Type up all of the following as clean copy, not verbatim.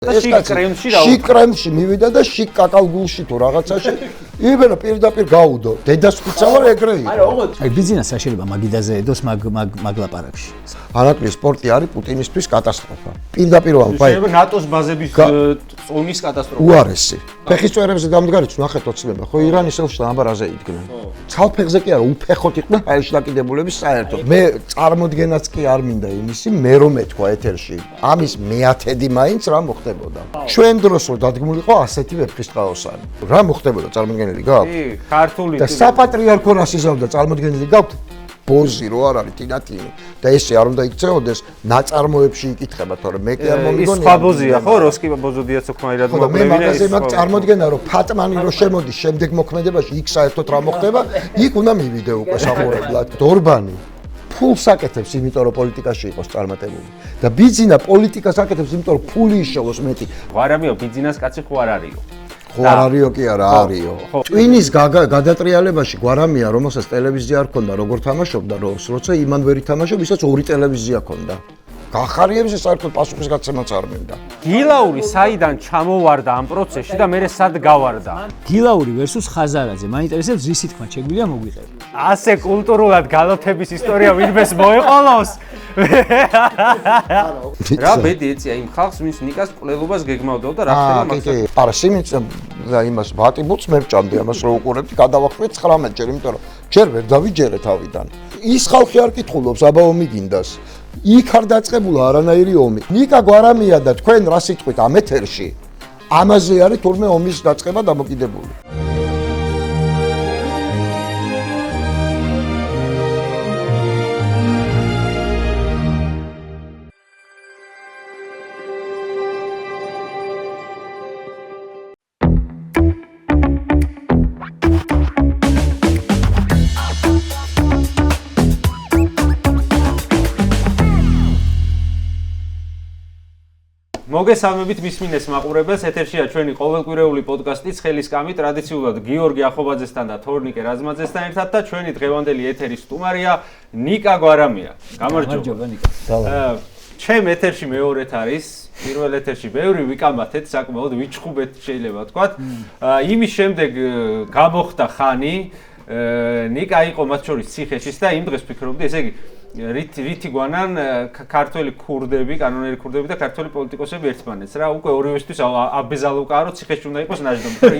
შიკ კრემში მივიდა და შიკ კაკალგულში თუ რაღაცაში იმენა პირდაპირ გაუდო დედას ხუცა ვარ ეგრე იყო აი ბიზნესა შეიძლება მაგიდაზე ედოს მაგლაპარაკში ანაკლი სპორტი არის პუტინისთვის კატასტროფა პირდაპირ ვამბობ აი შეიძლება ნატოს ბაზების წონის კატასტროფა უარესი ფეხის წვერებზე დამდგარიც ნახეთ ოცნება ხო ირანის ელჩთან ამბარაზე იდგნენ ცალფეხზე კი არა უფეხოთ იყვნენ აიშლაკიდებულების საერთოდ მე წარმოდგენაც კი არ მინდა იმისი მე რომ ეთქვა ეთერში ამის მეათედი მაინც რა მოხდებოდა ჩვენ დროს რომ დადგმულიყო ასეთი ვეფხისტყაოსანი რა მოხდებოდა წარმოდგენილი გაქვთ კი ქართული და საპატრიარქო რასიზმი და წარმოდგენილი გაქვთ ბოზი რო არ არის ტინატინი და ესე არ უნდა იქცეოდეს ნაწარმოებში იკითხება თორემ მე კი არ მომიგონია ის სხვა ბოზია ხო როსკი ბოზოდიაც ოქმაირად მოგვიყვება მე მაგაზე მაგ წარმოდგენა რომ ფატმანი რო შემოდის შემდეგ მოქმედებაში იქ საერთოდ რა მოხდება იქ უნდა მივიდე უკვე სახურებლად დორბანი ფულს აკეთებს იმიტომ რომ პოლიტიკაში იყოს წარმატებული და ბიძინა პოლიტიკას აკეთებს იმიტომ რომ ფული იშოვოს მეტი ვარამიო ბიძინას კაცი ხო არ არისო ხო არ არისო კი არა არისო ტვინის გადატრიალებაში გვარამია რომელსაც ტელევიზია არ ქონდა როგორ თამაშობდა როლს როცა იმან ვერ ითამაშა ვისაც ორი ტელევიზია ქონდა გახარიებზე საერთოდ პასუხისგაცემაც არ მინდა გილაური საიდან ჩამოვარდა ამ პროცესში და მე სად გავარდა გილაური versus ხაზარაძე მაინტერესებს რის თქმა შეგვიძლია მოგვიყევი ასე კულტურულად გალათების ისტორია ვინმეს მოეყოლოს რა ბედი ეწია იმ ხალხს ვინც ნიკას კვლელობას გეგმავდა და რა ხდება მაგას არა სიმიც და იმას ვატიბუც მე ვჭამდი ამას რო უყურებდი გადავახვდეთ 19 ჯერ იმიტომ რომ ჯერ ვერ დავიჯერე თავიდან ის ხალხი არ კითხულობს აბა ომი გინდას იქ არ დაწყებულა არანაირი ომი ნიკა გვარამია და თქვენ რა სიტყვით ამ ეთერში ამაზე არის თურმე ომის დაწყება დამოკიდებული მოგესალმებით მისმინეს მაყურებელს ეთერშია ჩვენი ყოველკვირეული პოდკასტი ცხელის კამი ტრადიციულად გიორგი ახობაძესთან და თორნიკე რაზმაძესთან ერთად და ჩვენი დღევანდელი ეთერის სტუმარია ნიკა გვარამია გამარჯობა ნიკა ჩემ ეთერში მეორედ არის პირველ ეთერში ბევრი ვიკამათეთ საკმაოდ ვიჩხუბეთ შეიძლება ვთქვათ იმის შემდეგ გამოხდა ხანი ნიკა იყო მათ შორის ციხეშიც და იმ დღეს ფიქრობდი ესე იგი რითი გვანან ქართველი ქურდები, კანონერი ქურდები და ქართველი პოლიტიკოსები ერთმანეთს რა უკვე ორივესთვის აბეზალუკაა რომ ციხეში უნდა იყოს ნაჯდომი რომ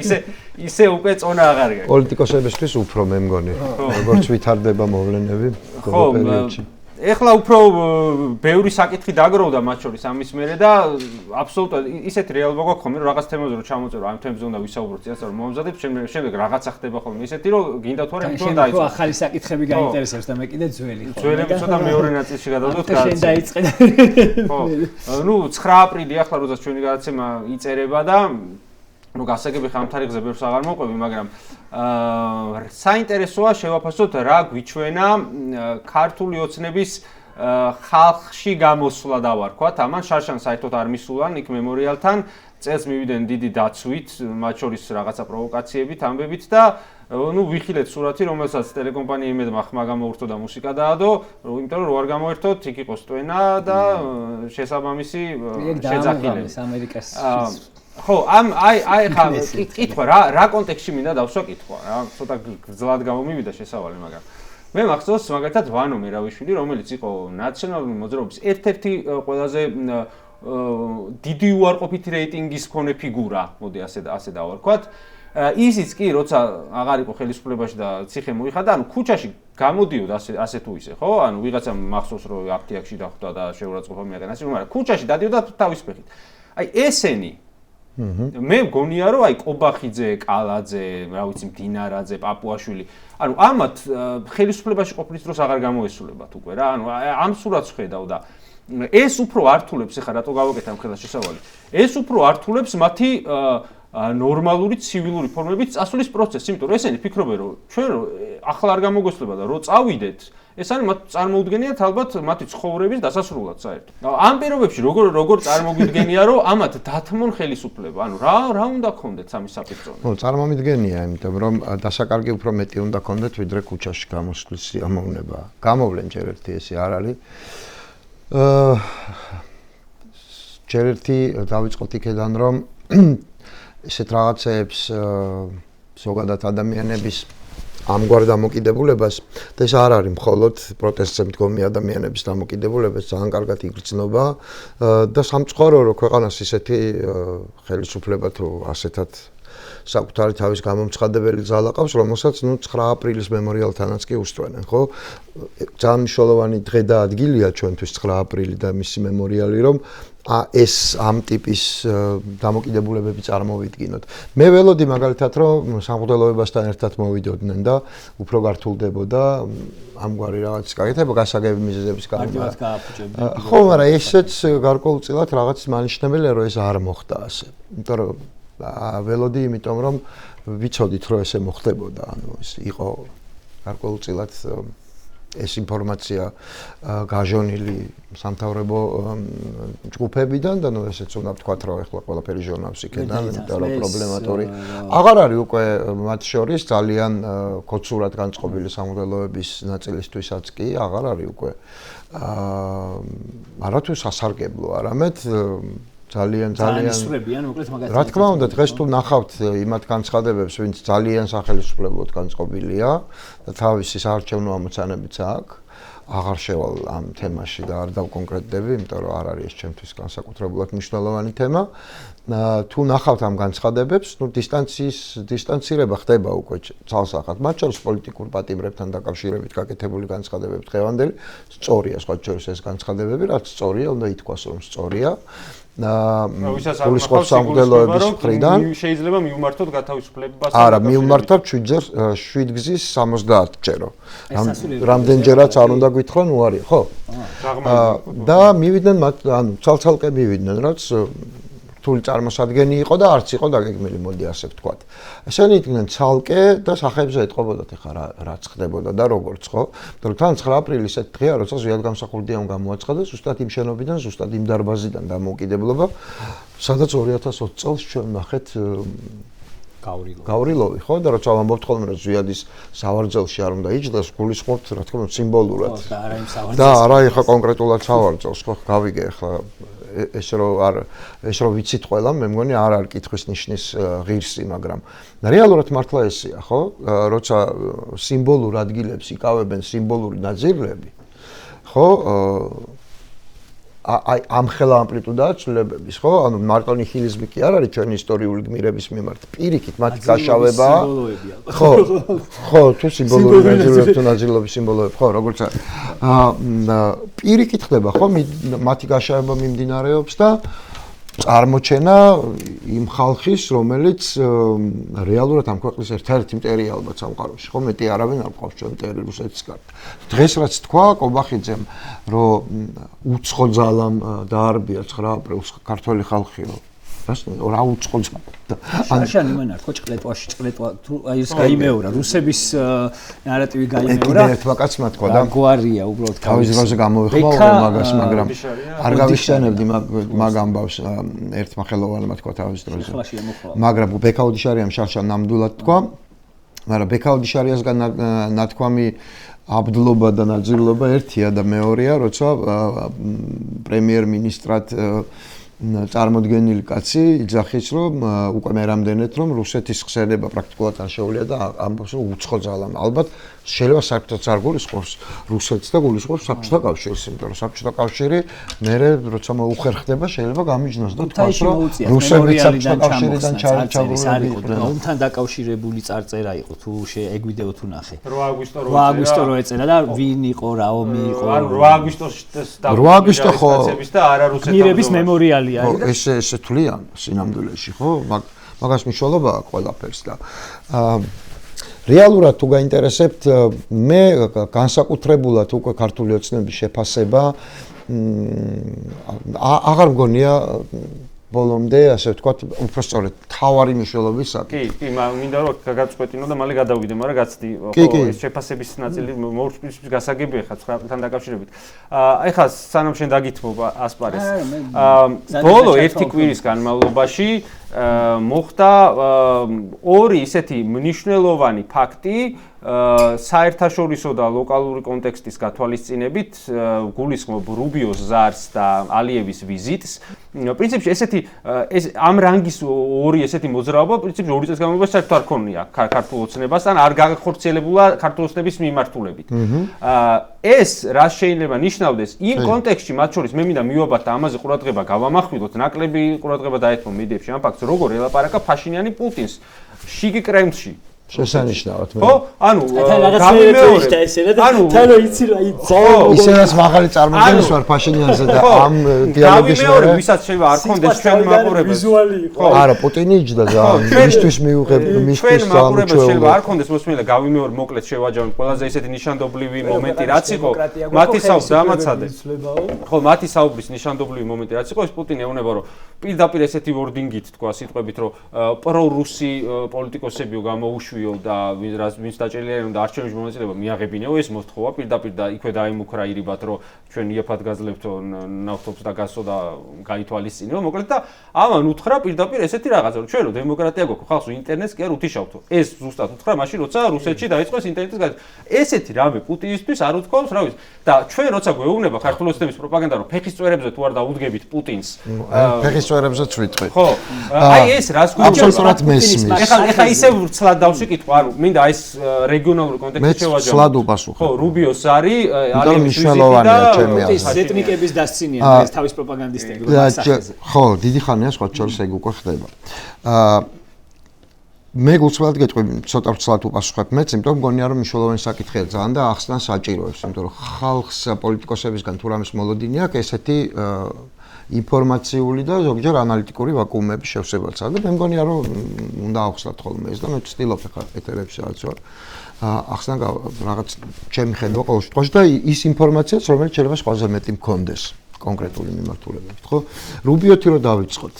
ისე უკვე წონა აღარ გაქვს პოლიტიკოსებისთვის უფრო მე მგონი როგორც ვითარდება მოვლენები ხო პერიოდში ეხლა უფრო ბევრი საკითხი დაგროვდა მათ შორის ამის მერე და აბსოლუტურად ისეთი რეალობა გვაქვს ხოლმე რომ რაღაც თემაზე რომ ჩამოწერო ამ თემებზე უნდა ვისაუბროთ წინასწარ მომზადებ შემდეგ რაღაცა ხდება ხოლმე ისეთი რომ გინდა თუ არა იმიტომ დაიწყო ახალი საკითხები გაინტერესებს და მე კიდე ძველი ძველები ცოტა მეორე ნაწილში გადავდოთ კაცი შენ დაიწყე ხო ნუ 9 აპრილი ახლა როდესაც ჩვენი გადაცემა იწერება და ну გასაგები ხა ამ თარიღზე ბევრს აღარ მოყვები, მაგრამ საინტერესოა შევაფასოთ რა გვიჩვენა ქართული ოცნების ხალხში გამოსვლა და ვარქვათ, ამან შარშან საერთოდ არ მისულან იქ მემორიალთან, წელს მივიდნენ დიდი დაცვით, მათ შორის რაღაცა პროვოკაციებით, ამბებით და ну ვიხილეთ სურათი, რომელსაც ტელეკომპანია იმედმა ხმა გამოურთო და მუსიკა დაადო, იმიტომ რომ რო არ გამოერთოთ, იქ იყოს ტვენა და შესაბამისი შეძახილება. ამერიკას ხო, აი ხა კითხვა რა კონტექსტში მინდა დავსვა კითხვა რა, ცოტა გძლად გამომივიდა შესავალი, მაგრამ მე მახსოვს მაგალითად ვანო მერავიშვილი, რომელიც იყო ნაციონალური მოძრაობის ერთ-ერთი ყველაზე დიდი უარყოფითი რეიტინგის მქონე ფიგურა, მოდი ასე დავარქვათ. ისიც კი, როცა აღარ იყო ხელისუფლებაში და ციხე მოიხადა, ანუ ქუჩაში გამოდიოდა ასე თუ ისე, ხო? ანუ ვიღაცამ მახსოვს რომ აფთიაქში დახვდა და შეურაცხყოფა მიაყენა, მაგრამ ქუჩაში დადიოდა თავის ფეხით. აი ესენი მე მგონია რომ აი კობახიძე, კალაძე, რა ვიცი, მდინარაძე, პაპუაშვილი, ანუ ამათ ხელისუფლებაში ყოფნის დროს აღარ გამოესულებათ უკვე რა, ანუ ამ სურათს ხედავ და ეს უფრო ართულებს, ეხლა რატო გავაკეთე ამ ხელას შესავალი. ეს უფრო ართულებს მათი ნორმალური ცივილური ფორმებით წასვლის პროცესს, იმიტომ რომ ესენი ფიქრობენ რომ ჩვენ ახლა არ გამოგვესლება და რო წავიდეთ ეს არის მათ წარმოუდგენიათ ალბათ მათი ცხოვრების დასასრულად საერთოდ. ამ პირობებში როგორ წარმოგვიდგენია რომ ამათ დათმონ ხელისუფლება, ანუ რა უნდა გქონდეთ ამის საპირწონე? ხო, წარმომიდგენია, იმიტომ რომ დასაკარგი უფრო მეტი უნდა გქონდეთ ვიდრე ქუჩაში გამოსვლის სიამოვნება. გამოვლენ ჯერ ერთი ესე არ არის. ჯერ ერთი დავიწყოთ იქედან რომ ესეთ რაღაცეებს ზოგადად ადამიანების ამგვარ დამოკიდებულებას და ეს არ არის მხოლოდ პროტესტზე მდგომი ადამიანების დამოკიდებულება, ძალიან კარგად იგრძნობა და სამწუხარო რომ ქვეყანას ისეთი ხელისუფლება თუ ასეთად საკუთარი თავის გამომცხადებელი ძალა ყავს, რომელსაც 9 აპრილის მემორიალთანაც კი უსწვენენ, ხო? ძალიან მნიშვნელოვანი დღე და ადგილია ჩვენთვის 9 აპრილი და მისი მემორიალი, რომ ეს ამ ტიპის დამოკიდებულებები წარმოვიდგინოთ. მე ველოდი მაგალითად რომ სამღვდელოებასთან ერთად მოვიდოდნენ და უფრო გართულდებოდა ამგვარი რაღაცის გაკეთება გასაგები მიზეზების გამო. ხო, მაგრამ ესეც გარკვეულწილად რაღაც მანიშნებელია რომ ეს არ მოხდა ასე. იმიტომ რომ ველოდი იმიტომ რომ ვიცოდით რომ ესე მოხდებოდა, ანუ ეს იყო გარკვეულწილად ეს ინფორმაცია გაჟონილი სამთავრობო ჯგუფებიდან და ნუ ესეც უნდა ვთქვათ რომ ეხლა ყველაფერი ჟურნალს იქედან, იმიტომ რომ პრობლემატური აღარ არის უკვე მათ შორის ძალიან კოცურად განწყობილი სამღვდელოების ნაწილისთვისაც კი აღარ არის უკვე არათუ სასარგებლო, არამედ ძალიან რა თქმა უნდა დღეს თუ ნახავთ იმათ განცხადებებს, ვინც ძალიან სახელისუფლებლად განწყობილია და თავისი საარჩევნო ამოცანებიც აქვს, აღარ შევალ ამ თემაში და არ დავკონკრეტდები, იმიტომ რომ არ არის ეს ჩემთვის განსაკუთრებულად მნიშვნელოვანი თემა. თუ ნახავთ ამ განცხადებებს, ნუ დისტანცირება ხდება უკვე ცალსახად, მათ შორის პოლიტიკურ პატიმრებთან დაკავშირებით გაკეთებული განცხადებები დღევანდელი სწორია, სხვა შორის ეს განცხადებები, რაც სწორია, უნდა ითქვას რომ სწორია. გულისხმობს სამღვდელოების მხრიდან შეიძლება მიუმართოთ გათავისუფლებასთან. არა, მიუმართოთ 7 გზის 70-ჯერო. რამდენჯერაც არ უნდა გითხრა, ნუ არის, ხო? და მივიდნენ მათ, ანუ ცალ-ცალკე მივიდნენ, რაც რთული წარმოსადგენი იყო და არც იყო დაგეგმილი, მოდი ასე ვთქვათ. ესენი იყვნენ ცალკე და სახეებზე ეტყობოდათ ეხლა რაც ხდებოდა და როგორც, ხო? იმიტომ რომ თან 9 აპრილი ისეთ დღეა, როცა ზვიად გამსახურდიამ გამოაცხადა ზუსტად იმ შენობიდან, ზუსტად იმ დარბაზიდან დამოუკიდებლობა, სადაც 2020 წელს ჩვენ ნახეთ გავრილოვი, ხო? და როცა ვამბობთ ხოლმე რომ ზვიადის სავარძელში არ უნდა იჯდეს, გულისხმობთ, რა თქმა უნდა, სიმბოლურად. და არა ეხლა კონკრეტულად სავარძელს, ხო, გავიგე ეხლა ეს რომ ვიცით ყველა, მე მგონი არ არის კითხვის ნიშნის ღირსი, მაგრამ რეალურად მართლა ესეა, ხო? როცა სიმბოლურ ადგილებს იკავებენ სიმბოლური ნაწილები, ხო? აი ამხელა ამპლიტუდაა ცვლილებების, ხო? ანუ მარტო ნიჰილიზმი კი არ არის ჩვენი ისტორიული გმირების მიმართ. პირიქით მათი გაშავება. ხო, ხო, თუ სიმბოლური ნაწილები თუ ნაწილობის სიმბოლოები, ხო, როგორც პირიქით ხდება, ხო? მათი გაშავება მიმდინარეობს და წარმოჩენა იმ ხალხის, რომელიც რეალურად ამ ქვეყნის ერთ-ერთი მტერი ალბათ სამყაროში, ხო? მეტი არავინ არ ყავს ჩვენ მტერი რუსეთის გარდა. დღეს რაც თქვა კობახიძემ, რომ უცხო ძალამ დაარბია 9 აპრილს ქართველი ხალხი, რა უცხო ძალა. შარშან იმანარქო ჭყლეტვაში ჭყლეტვა თუ აი ეს გაიმეორა რუსების ნარატივი გაიმეორა. ერთმა კაცმა თქვა და გვარია უბრალოდ თავის დროზე გამოვიხმაურე მაგას, მაგრამ არ გავიხსენებდი მაგ ამბავს ერთმა ხელოვანმა თქვა თავის დროზე. მაგრამ ბექაუდიშარიამ შარშან ნამდვილად თქვა, მაგრამ ბექაუდიშარიასგან ნათქვამი აბდლობა და ნაძილობა ერთია და მეორეა, როცა პრემიერ-მინისტრად წარმოდგენილი კაცი იძახის რომ უკვე მე რამდენად რომ რუსეთის ხსენება პრაქტიკულად არ შეუძლია და ამბობს რომ უცხო ძალამ ალბათ შეიძლება საერთოდ არ გულისხმობს რუსეთს და გულისხმობს საბჭოთა კავშირს, იმიტომ რომ საბჭოთა კავშირი მერე როცა მოუხერხდება შეიძლება გამიჯნოს და თქვას რომ რუსები საბჭოთა კავშირიდან ჩაგურებული იყვნენ. ომთან დაკავშირებული წარწერა იყო თუ შეეგვიდეო თუ ნახე. 8 აგვისტო რო ეწერა და ვინ იყო, რა ომი იყო. ანუ 8 აგვისტოს და ხო და არა რუსეთის გმირების მემორიალი. ესე თვლიან სინამდვილეში, ხო? მაგას მნიშვნელობა აქვს ყველაფერს და რეალურად თუ გაინტერესებთ, მე განსაკუთრებულად უკვე ქართული ოცნების შეფასება აღარ მგონია ბოლომდე, ასე ვთქვათ, უფრო სწორედ თავარი მნიშვნელობის საკითხი. კი, მინდა რომ გაგაწყვეტინო და მალე გადავიდე, მაგრამ გაცდი, ხო, ეს შეფასების ნაწილი მოვსწრის გასაგებია ხა 9-თან დაკავშირებით. ეხლა სანამ შენ დაგითმობ ასპარეს. ბოლო ერთი კვირის განმავლობაში მოხდა ორი ისეთი მნიშვნელოვანი ფაქტი საერთაშორისო და ლოკალური კონტექსტის გათვალისწინებით გულისხმობ რუბიოს ზარს და ალიევის ვიზიტს. პრინციპში ესეთი ამ რანგის ორი ესეთი მოძრაობა პრინციპში 2 წელს განმავლობაში საერთოდ არ ქონია ქართულ ოცნებასთან, არ გახორციელებულა ქართულ ოცნების მიმართულებით. ეს რაც შეიძლება ნიშნავდეს იმ კონტექსტში, მათ შორის მე მინდა მივაბართ და ამაზე ყურადღება გავამახვილოთ, ნაკლები ყურადღება დაეთმო მედიებში ამ ფაქტს, როგორ ელაპარაკა ფაშინიანი პუტინს შიგი კრემლში. შესანიშნავად მე. ხო, ანუ ისედაც მაღალი წარმოდგენის ვარ ფაშინიანზე და ამ დიალოგის მეორე ვისაც შეიძლება არ ქონდეს ჩვენ მაყურებელს. ხო, არა, პუტინი იჯდა და მისთვის მიუღებ, მისთვის მაყურებელს შეიძლება არ ქონდეს მოსმენილი და გავიმეორე მოკლედ შევაჯამოთ ყველაზე ისეთი ნიშანდობლივი მომენტი რაც იყო მათი საუბრის დამაცადე. ხო, მათი საუბრის ნიშანდობლივი მომენტი რაც იყო ეს პუტინი ეუბნება რომ პირდაპირ ესეთი ვორდინგით თქვა სიტყვებით რომ პრორუსი პოლიტიკოსებიო გამოუშვიო და ვინც დაჭერილი უნდა არჩევნებში მონაწილეობა მიაღებინეო ეს მოსთხოვა პირდაპირ და იქვე დაემუქრა ირიბათ რომ ჩვენ იაფად გაძლევთ ნავთობს და გაზსო და გაითვალისწინებო მოკლედ და ამან უთხრა პირდაპირ ესეთი რაღაცა რომ ჩვენ რომ დემოკრატია გვაქვს ხალხს ინტერნეტს კი არ უთიშავთო ეს ზუსტად უთხრა მაშინ როცა რუსეთში დაიწყოს ინტერნეტის ესეთი რამე პუტინისთვის არ უთქვამს რა ვიცი და ჩვენ როცა გვეუბნება ქართულ ოცნების პროპაგანდა რომ ფეხის წვერებზე თუ არ დაუდგებით პუტინს ფეხის წვერებზეც ვიტყვით ხო აი ეს რას აბსოლუტურად მესმის ეხლა ისე ვრცლად დავში კითხვა ანუ მინდა ეს რეგიონალური კონტექსტში შევაჯამოთ სლად უპასუხებ ხო რუბიოს არის ალიევის მნიშვნელოვანია ჩემი აზრით ეთნიკების დასცინია ეს თავის პროპაგანდისტები ხო დიდი ხანია სხვა შორის ეგ უკვე ხდება მე გულწრფელად გეტყვი ცოტა ვრცლად უპასუხებ მეც იმიტომ მგონია რომ მნიშვნელოვანი საკითხია ძალიან და ახსნა საჭიროებს იმიტომ რომ ხალხს პოლიტიკოსებისგან თუ რამეს მოლოდინი აქვს ესეთი ინფორმაციული და ზოგჯერ ანალიტიკური ვაკუუმების შევსებაც არის და მე მგონია რომ უნდა ახსნათ ხოლმე ეს და მე ვცდილობ ახლა ეთერებში რაღაც ვარ ახსნა რაღაც ჩემი ხედვა ყოველ შემთხვევაში და ის ინფორმაციაც რომელიც შეიძლება ყველაზე მეტი მქონდეს კონკრეტული მიმართულებებით ხო რუბიოთი რო დავიწყოთ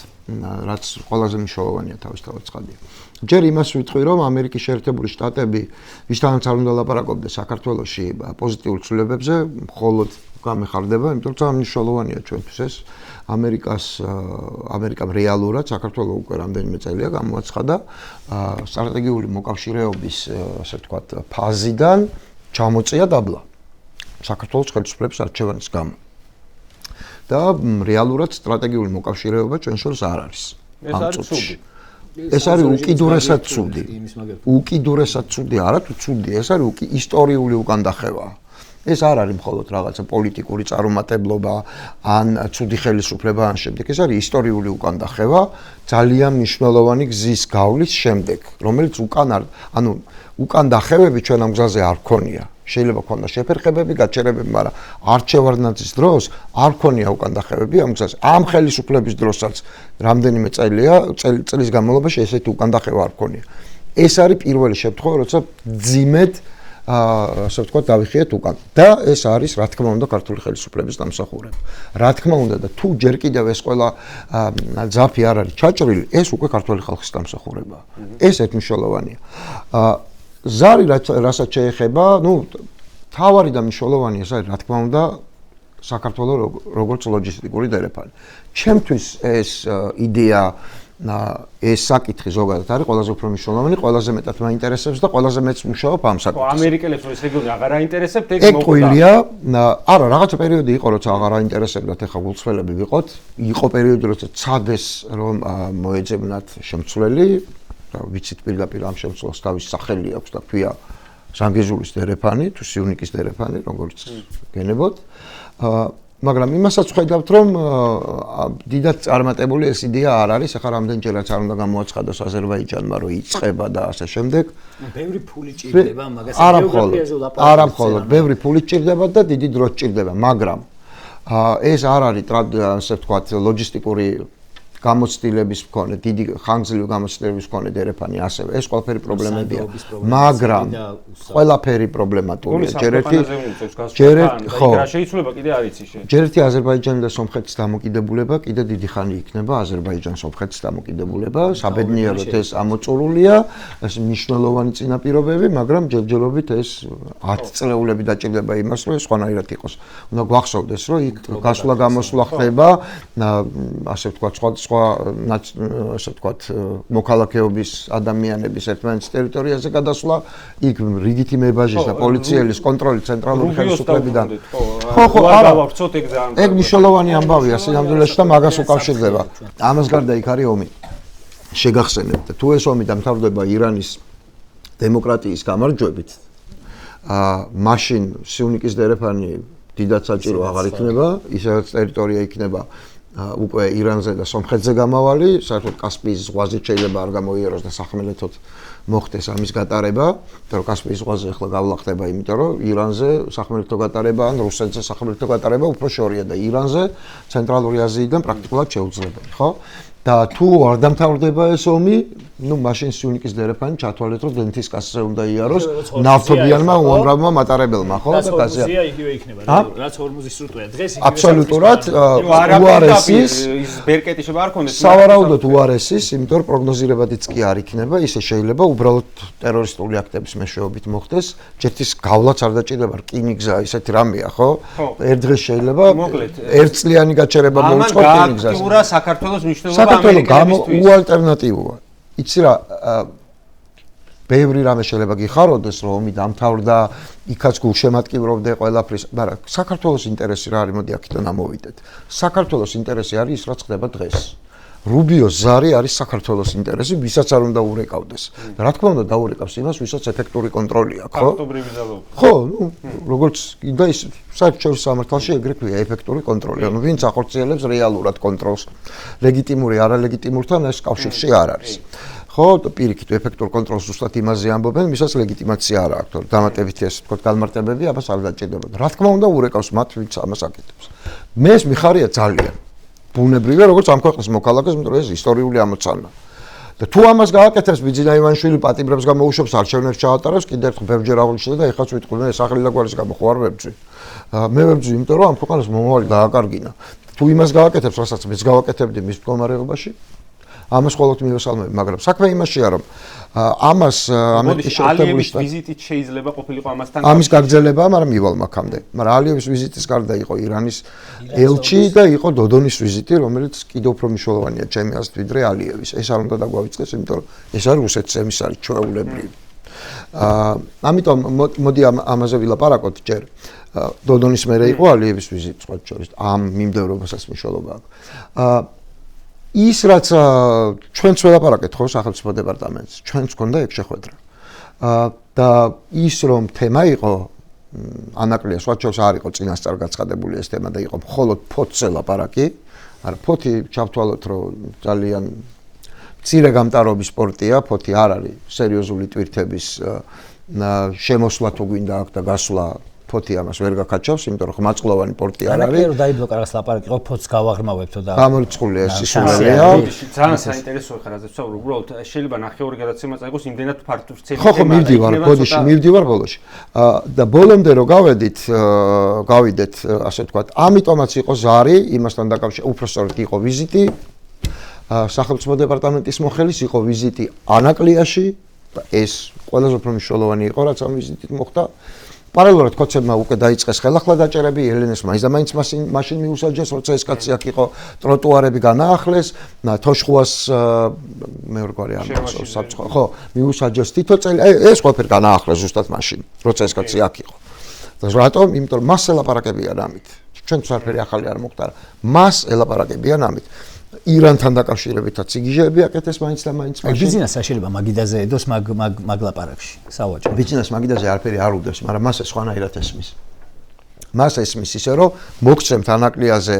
რაც ყველაზე მნიშვნელოვანია თავისთავად ცხადია ჯერ იმას ვიტყვი რომ ამერიკის შეერთებული შტატები ვისთანაც არ უნდა ლაპარაკობდეს საქართველოში პოზიტიურ ცვლილებებზე მხოლოდ გამეხარდება იმიტომ რომ მნიშვნელოვანია ჩვენთვის ეს ამერიკამ რეალურად საქართველოს უკვე რამდენიმე წელია გამოაცხადა სტრატეგიული მოკავშირეობის ასე ვთქვათ ფაზიდან ჩამოწია დაბლა საქართველოს ხელისუფლების არჩევანის გამო და რეალურად სტრატეგიული მოკავშირეობა ჩვენ შორის არ არის ამ წუთში ეს არის უკიდურესად ცუდი უკიდურესად ცუდი არა თუ ცუდი ეს არის ისტორიული უკანდახევა ეს არ არის მხოლოდ რაღაცა პოლიტიკური წარუმატებლობა ან ცუდი ხელისუფლება ან შემდეგ ეს არის ისტორიული უკანდახევა ძალიან მნიშვნელოვანი გზის გავლის შემდეგ რომელიც უკანდახევები ჩვენ ამ გზაზე არ ქონია შეიძლება ქონდა შეფერხებები გაჩერებები მაგრამ არჩევანების დროს არ ქონია უკანდახევები ამ გზაზე ამ ხელისუფლების დროსაც რამდენიმე წლის განმავლობაში ესეთი უკანდახევა არ ქონია ეს არის პირველი შემთხვევა როცა ძიმედ ასე ვთქვათ დავიხიეთ უკან და ეს არის რა თქმა უნდა ქართული ხელისუფლების დამსახურება რა თქმა უნდა და თუ ჯერ კიდევ ეს ყველა ძაფი არ არის ჩაჭრილი ეს უკვე ქართული ხალხის დამსახურებაა ეს ერთმნიშვნელოვანია ზარი რასაც შეეხება ნუ თავარი და მნიშვნელოვანი ეს არის რა თქმა უნდა საქართველოს როგორც ლოჯისტიკური დერეფანი ჩემთვის ეს იდეა ეს საკითხი ზოგადად არის ყველაზე უფრო მნიშვნელოვანი, ყველაზე მეტად მაინტერესებს და ყველაზე მეც მუშაობ ამ საკითხზე. ამერიკელებს ეს რეგიონი აღარ აინტერესებთ, ეგ მოყვილია. არა, რაღაცა პერიოდი იყო, როცა აღარ აინტერესებდათ, ეხლა გულწრფელები ვიყოთ. იყო პერიოდი, როცა ცადეს რომ მოეძებნათ შემცვლელი, ვიცით პირდაპირ ამ შემცვლელს თავის სახელი აქვს და ქვია ჟანგეჟულის დერეფანი, თუ სიუნიკის დერეფანი, როგორც გენებოთ. მაგრამ იმასაც ვხედავთ რომ დიდად წარმატებული ეს იდეა არ არის, ახლა რამდენჯერაც არ უნდა გამოაცხადოს აზერბაიჯანმა რომ იწყება და ასე შემდეგ. ბევრი ფული ჭირდება მაგას გეოგრაფიაზე ლაპარაკობთ. არა მხოლოდ, ბევრი ფული ჭირდება და დიდი დრო ჭირდება, მაგრამ ეს არ არის ასე ვთქვათ ლოჯისტიკური გამოცდილების მქონე, დიდი ხანგრძლივი გამოცდილების მქონე დერეფანი ასევე. ეს ყველაფერი პრობლემებია. მაგრამ ყველაფერი პრობლემატურია. ჯერ შეიძლება კიდე არ იცი შენ. ჯერ ერთი აზერბაიჯანი და სომხეთის დამოკიდებულება კიდე დიდი ხანი იქნება აზერბაიჯან-სომხეთის დამოკიდებულება. საბედნიეროდ ეს ამოწურულია, ეს მნიშვნელოვანი წინაპირობები, მაგრამ ჯერჯერობით ეს 10 წლეულები დაჭირდება იმას, რომ სხვანაირად იყოს. უნდა გვახსოვდეს, რომ იქ გასვლა-გამოსვლა ხდება, ასე ვთქვათ, სხვადასხვა ასე ვთქვათ მოქალაქეობის ადამიანების ერთმანეთის ტერიტორიაზე გადასვლა, იქ რიგითი მებაჟის და პოლიციელის კონტროლი ცენტრალური ხელისუფლებიდან. ხო, არა, ეგ მნიშვნელოვანი ამბავია სინამდვილეში და მაგას უკავშირდება. ამას გარდა იქ არის ომი. შეგახსენებთ, თუ ეს ომი დამთავრდება ირანის დემოკრატიის გამარჯვებით, მაშინ სიუნიკის დერეფანი დიდად საჭირო აღარ იქნება, ისედაც ტერიტორია იქნება უკვე ირანზე და სომხეთზე გამავალი, საერთოდ კასპიის ზღვაზე შეიძლება არ გამოიეროს და სახმელეთოდ მოხდეს ამის გატარება, რომ კასპიის ზღვაზე ახლა გავლა ხდება, იმიტომ რომ ირანზე სახმელეთო გატარება ან რუსეთზე სახმელეთო გატარება უფრო შორია და ირანზე ცენტრალური აზიიდან პრაქტიკულად შეუძლებელი, ხო? და თუ არ დამთავრდება ეს ომი, ну, მაშინ სიუნიკის დერეფანი ჩათვალეთ, რომ დენთის კასზე უნდა იაროს ნავთობიანმა უამრავმა მატარებელმა, ხო? და გაზია იგივე იქნება, რაც ორმოზის სრუტეა. დღეს იგივე აბსოლუტურად უარესის ის ბერკეტი შეიძლება არ კონდეს. სავარაუდოდ უარესის, იმიტომ რომ პროგნოზირებადიც კი არ იქნება, ისე შეიძლება უბრალოდ ტერორისტული აქტების მეშვეობით მოხდეს. ჯერთის გავლაც არ დაჭირდება, რკინიგზა, ისეთი რამეა, ხო? ერთ დღეს შეიძლება ერთწლიანი გაჩერება მოუწყო რკინიგზას. ამან გააქტიურა საქართველოს მნიშვნელობა საქართველოს უალტერნატივოა. იცი რა, ბევრი რამე შეიძლება გიხაროდეს, რომ ომი დამთავრდა, იქაც გულშემატკივრობდე ყველაფრის, მაგრამ საქართველოს ინტერესი რა არის, მოდი აქედან ამოვიდეთ. საქართველოს ინტერესი არის ის, რაც ხდება დღეს. რუბიოს ზარი არის საქართველოს ინტერესი, ვისაც არ უნდა ურეკავდეს. და რა თქმა უნდა დაურეკავს იმას, ვისაც ეფექტური კონტროლი აქვს, ხო? ფაქტობრივი ძალაუფლება. ხო, ну, როგორც და ის საერთაშორისო სამართალში ეგრეთ ქვია ეფექტური კონტროლი. ანუ ვინც ახორციელებს რეალურად კონტროლს. ლეგიტიმური, არალეგიტიმურთან ეს კავშირში არ არის. ხო, პირიქით ეფექტურ კონტროლს ზუსტად იმაზე ამბობენ, ვისაც ლეგიტიმაცია არ აქვს. დამატებითი ეს თქო განმარტებები აბას არ დაჭირდებოდა. რა თქმა უნდა ურეკავს მათ, ვინც ამას აკეთებს. მე ეს მიხარია ძალიან. ბუნებრივია, როგორც ამ ქვეყნის მოქალაქეს, იმიტომ რომ ეს ისტორიული ამოცანა. და თუ ამას გააკეთებს ბიძინა ივანიშვილი პატიმრებს გამოუშვებს, არჩევნებს ჩაატარებს, კიდევ ერთხელ ბევრჯერ აღნიშნე და ეხაც ვიტყვი, მე სახელი და გვარის გამო ხო არ ვებძვი. მე ვებძვი, იმიტომ რომ ამ ქვეყანას მომავალი დააკარგინა. თუ იმას გააკეთებს, რასაც მეც გავაკეთებდი მის მდგომარეობაში, ამას ყოველთ მივესალმები, მაგრამ საქმე იმაშია, რომ ამას ამერიკის შეერთებული შტატების ვიზიტით შეიძლება ყოფილიყო ამასთან ამის გაგრძელება, მაგრამ მივალ მაქამდე. მაგრამ ალიევის ვიზიტის გარდა იყო ირანის ელჩი და იყო დოდონის ვიზიტი, რომელიც კიდევ უფრო მნიშვნელოვანია ჩემი აზრით, ვიდრე ალიევის. ეს არ უნდა დაგვავიწყდეს, იმიტომ რომ ეს არის რუსეთის ემისარი ჩვეულებრივი. ამიტომ მოდი ამაზე ვილაპარაკოთ ჯერ. დოდონის მერე იყო ალიევის ვიზიტი სხვა შორის, ამ მიმდევრობასაც მნიშვნელობა აქვს. ის რაც ჩვენც ველაპარაკეთ ხო სახელმწიფო დეპარტამენტს, ჩვენც გქონდა ეგ შეხვედრა. და ის რომ თემა იყო ანაკლია სხვა შორის არ იყო წინასწარ გაცხადებული ეს თემა და იყო მხოლოდ ფოთზე ლაპარაკი, არა ფოთი ჩავთვალოთ რომ ძალიან მცირე გამტარობის სპორტია, ფოთი არ არის სერიოზული ტვირთების შემოსვლა თუ გვინდა აქ და გასვლა ფოთი ამას ვერ გაკაჩავს, იმიტომ რომ ხმაწყლოვანი პორტი არ არის. ანაკლია რომ დაიბლოკა რას ლაპარაკი იყო, ფოთს გავაღრმავებთო და გამორიცხულია ეს სისულელია. ძალიან საინტერესო ხარ ასე ვსაუბრობ, უბრალოდ შეიძლება ნახევარი გადაცემა წაიღოს იმდენად ფართო ცელი თემა. ხო, მივდივარ, ბოდიში, მივდივარ ბოლოში. და ბოლომდე რომ გავიდეთ, ასე ვთქვათ, ამიტომაც იყო ზარი, იმასთან დაკავშირებით, უпростоროდ იყო ვიზიტი. სახელმწიფო დეპარტამენტის მოხელის იყო ვიზიტი ანაკლიაში და ეს ყველაზე უფრო მნიშვნელოვანი იყო, რაც ამ ვიზიტით მოხდა. პარალელურად კოცებმა უკვე დაიწყეს ხელახლა დაჭერები, ელენეს მაინც და მაინც მაშინ მიუსაჯეს, როცა ეს კაცი აქ იყო, ტროტუარები განაახლეს, თოშხუას მეორგვარი ამბობს, საფრთხო, ხო, მიუსაჯეს თითო წელი, ეს ყველაფერი განაახლეს ზუსტად მაშინ, როცა ეს კაცი აქ იყო. და რატომ? იმიტომ რომ მას ელაპარაკებიან ამით. ჩვენც არაფერი ახალი არ მოხდა, მას ელაპარაკებიან ამით. ირანთან დაკავშირებითაც სიგიჟეები აკეთეს მაინც და მაინც მაშინ. ბიზნესს შეიძლება მაგიდაზე ედოს მაგ ლაპარაკში, სავაჭრო. ბიზნესს მაგიდაზე არაფერი არ უდევს, მაგრამ მას სხვანაირად ესმის. მას ესმის ისე რომ მოგცემთ ანაკლიაზე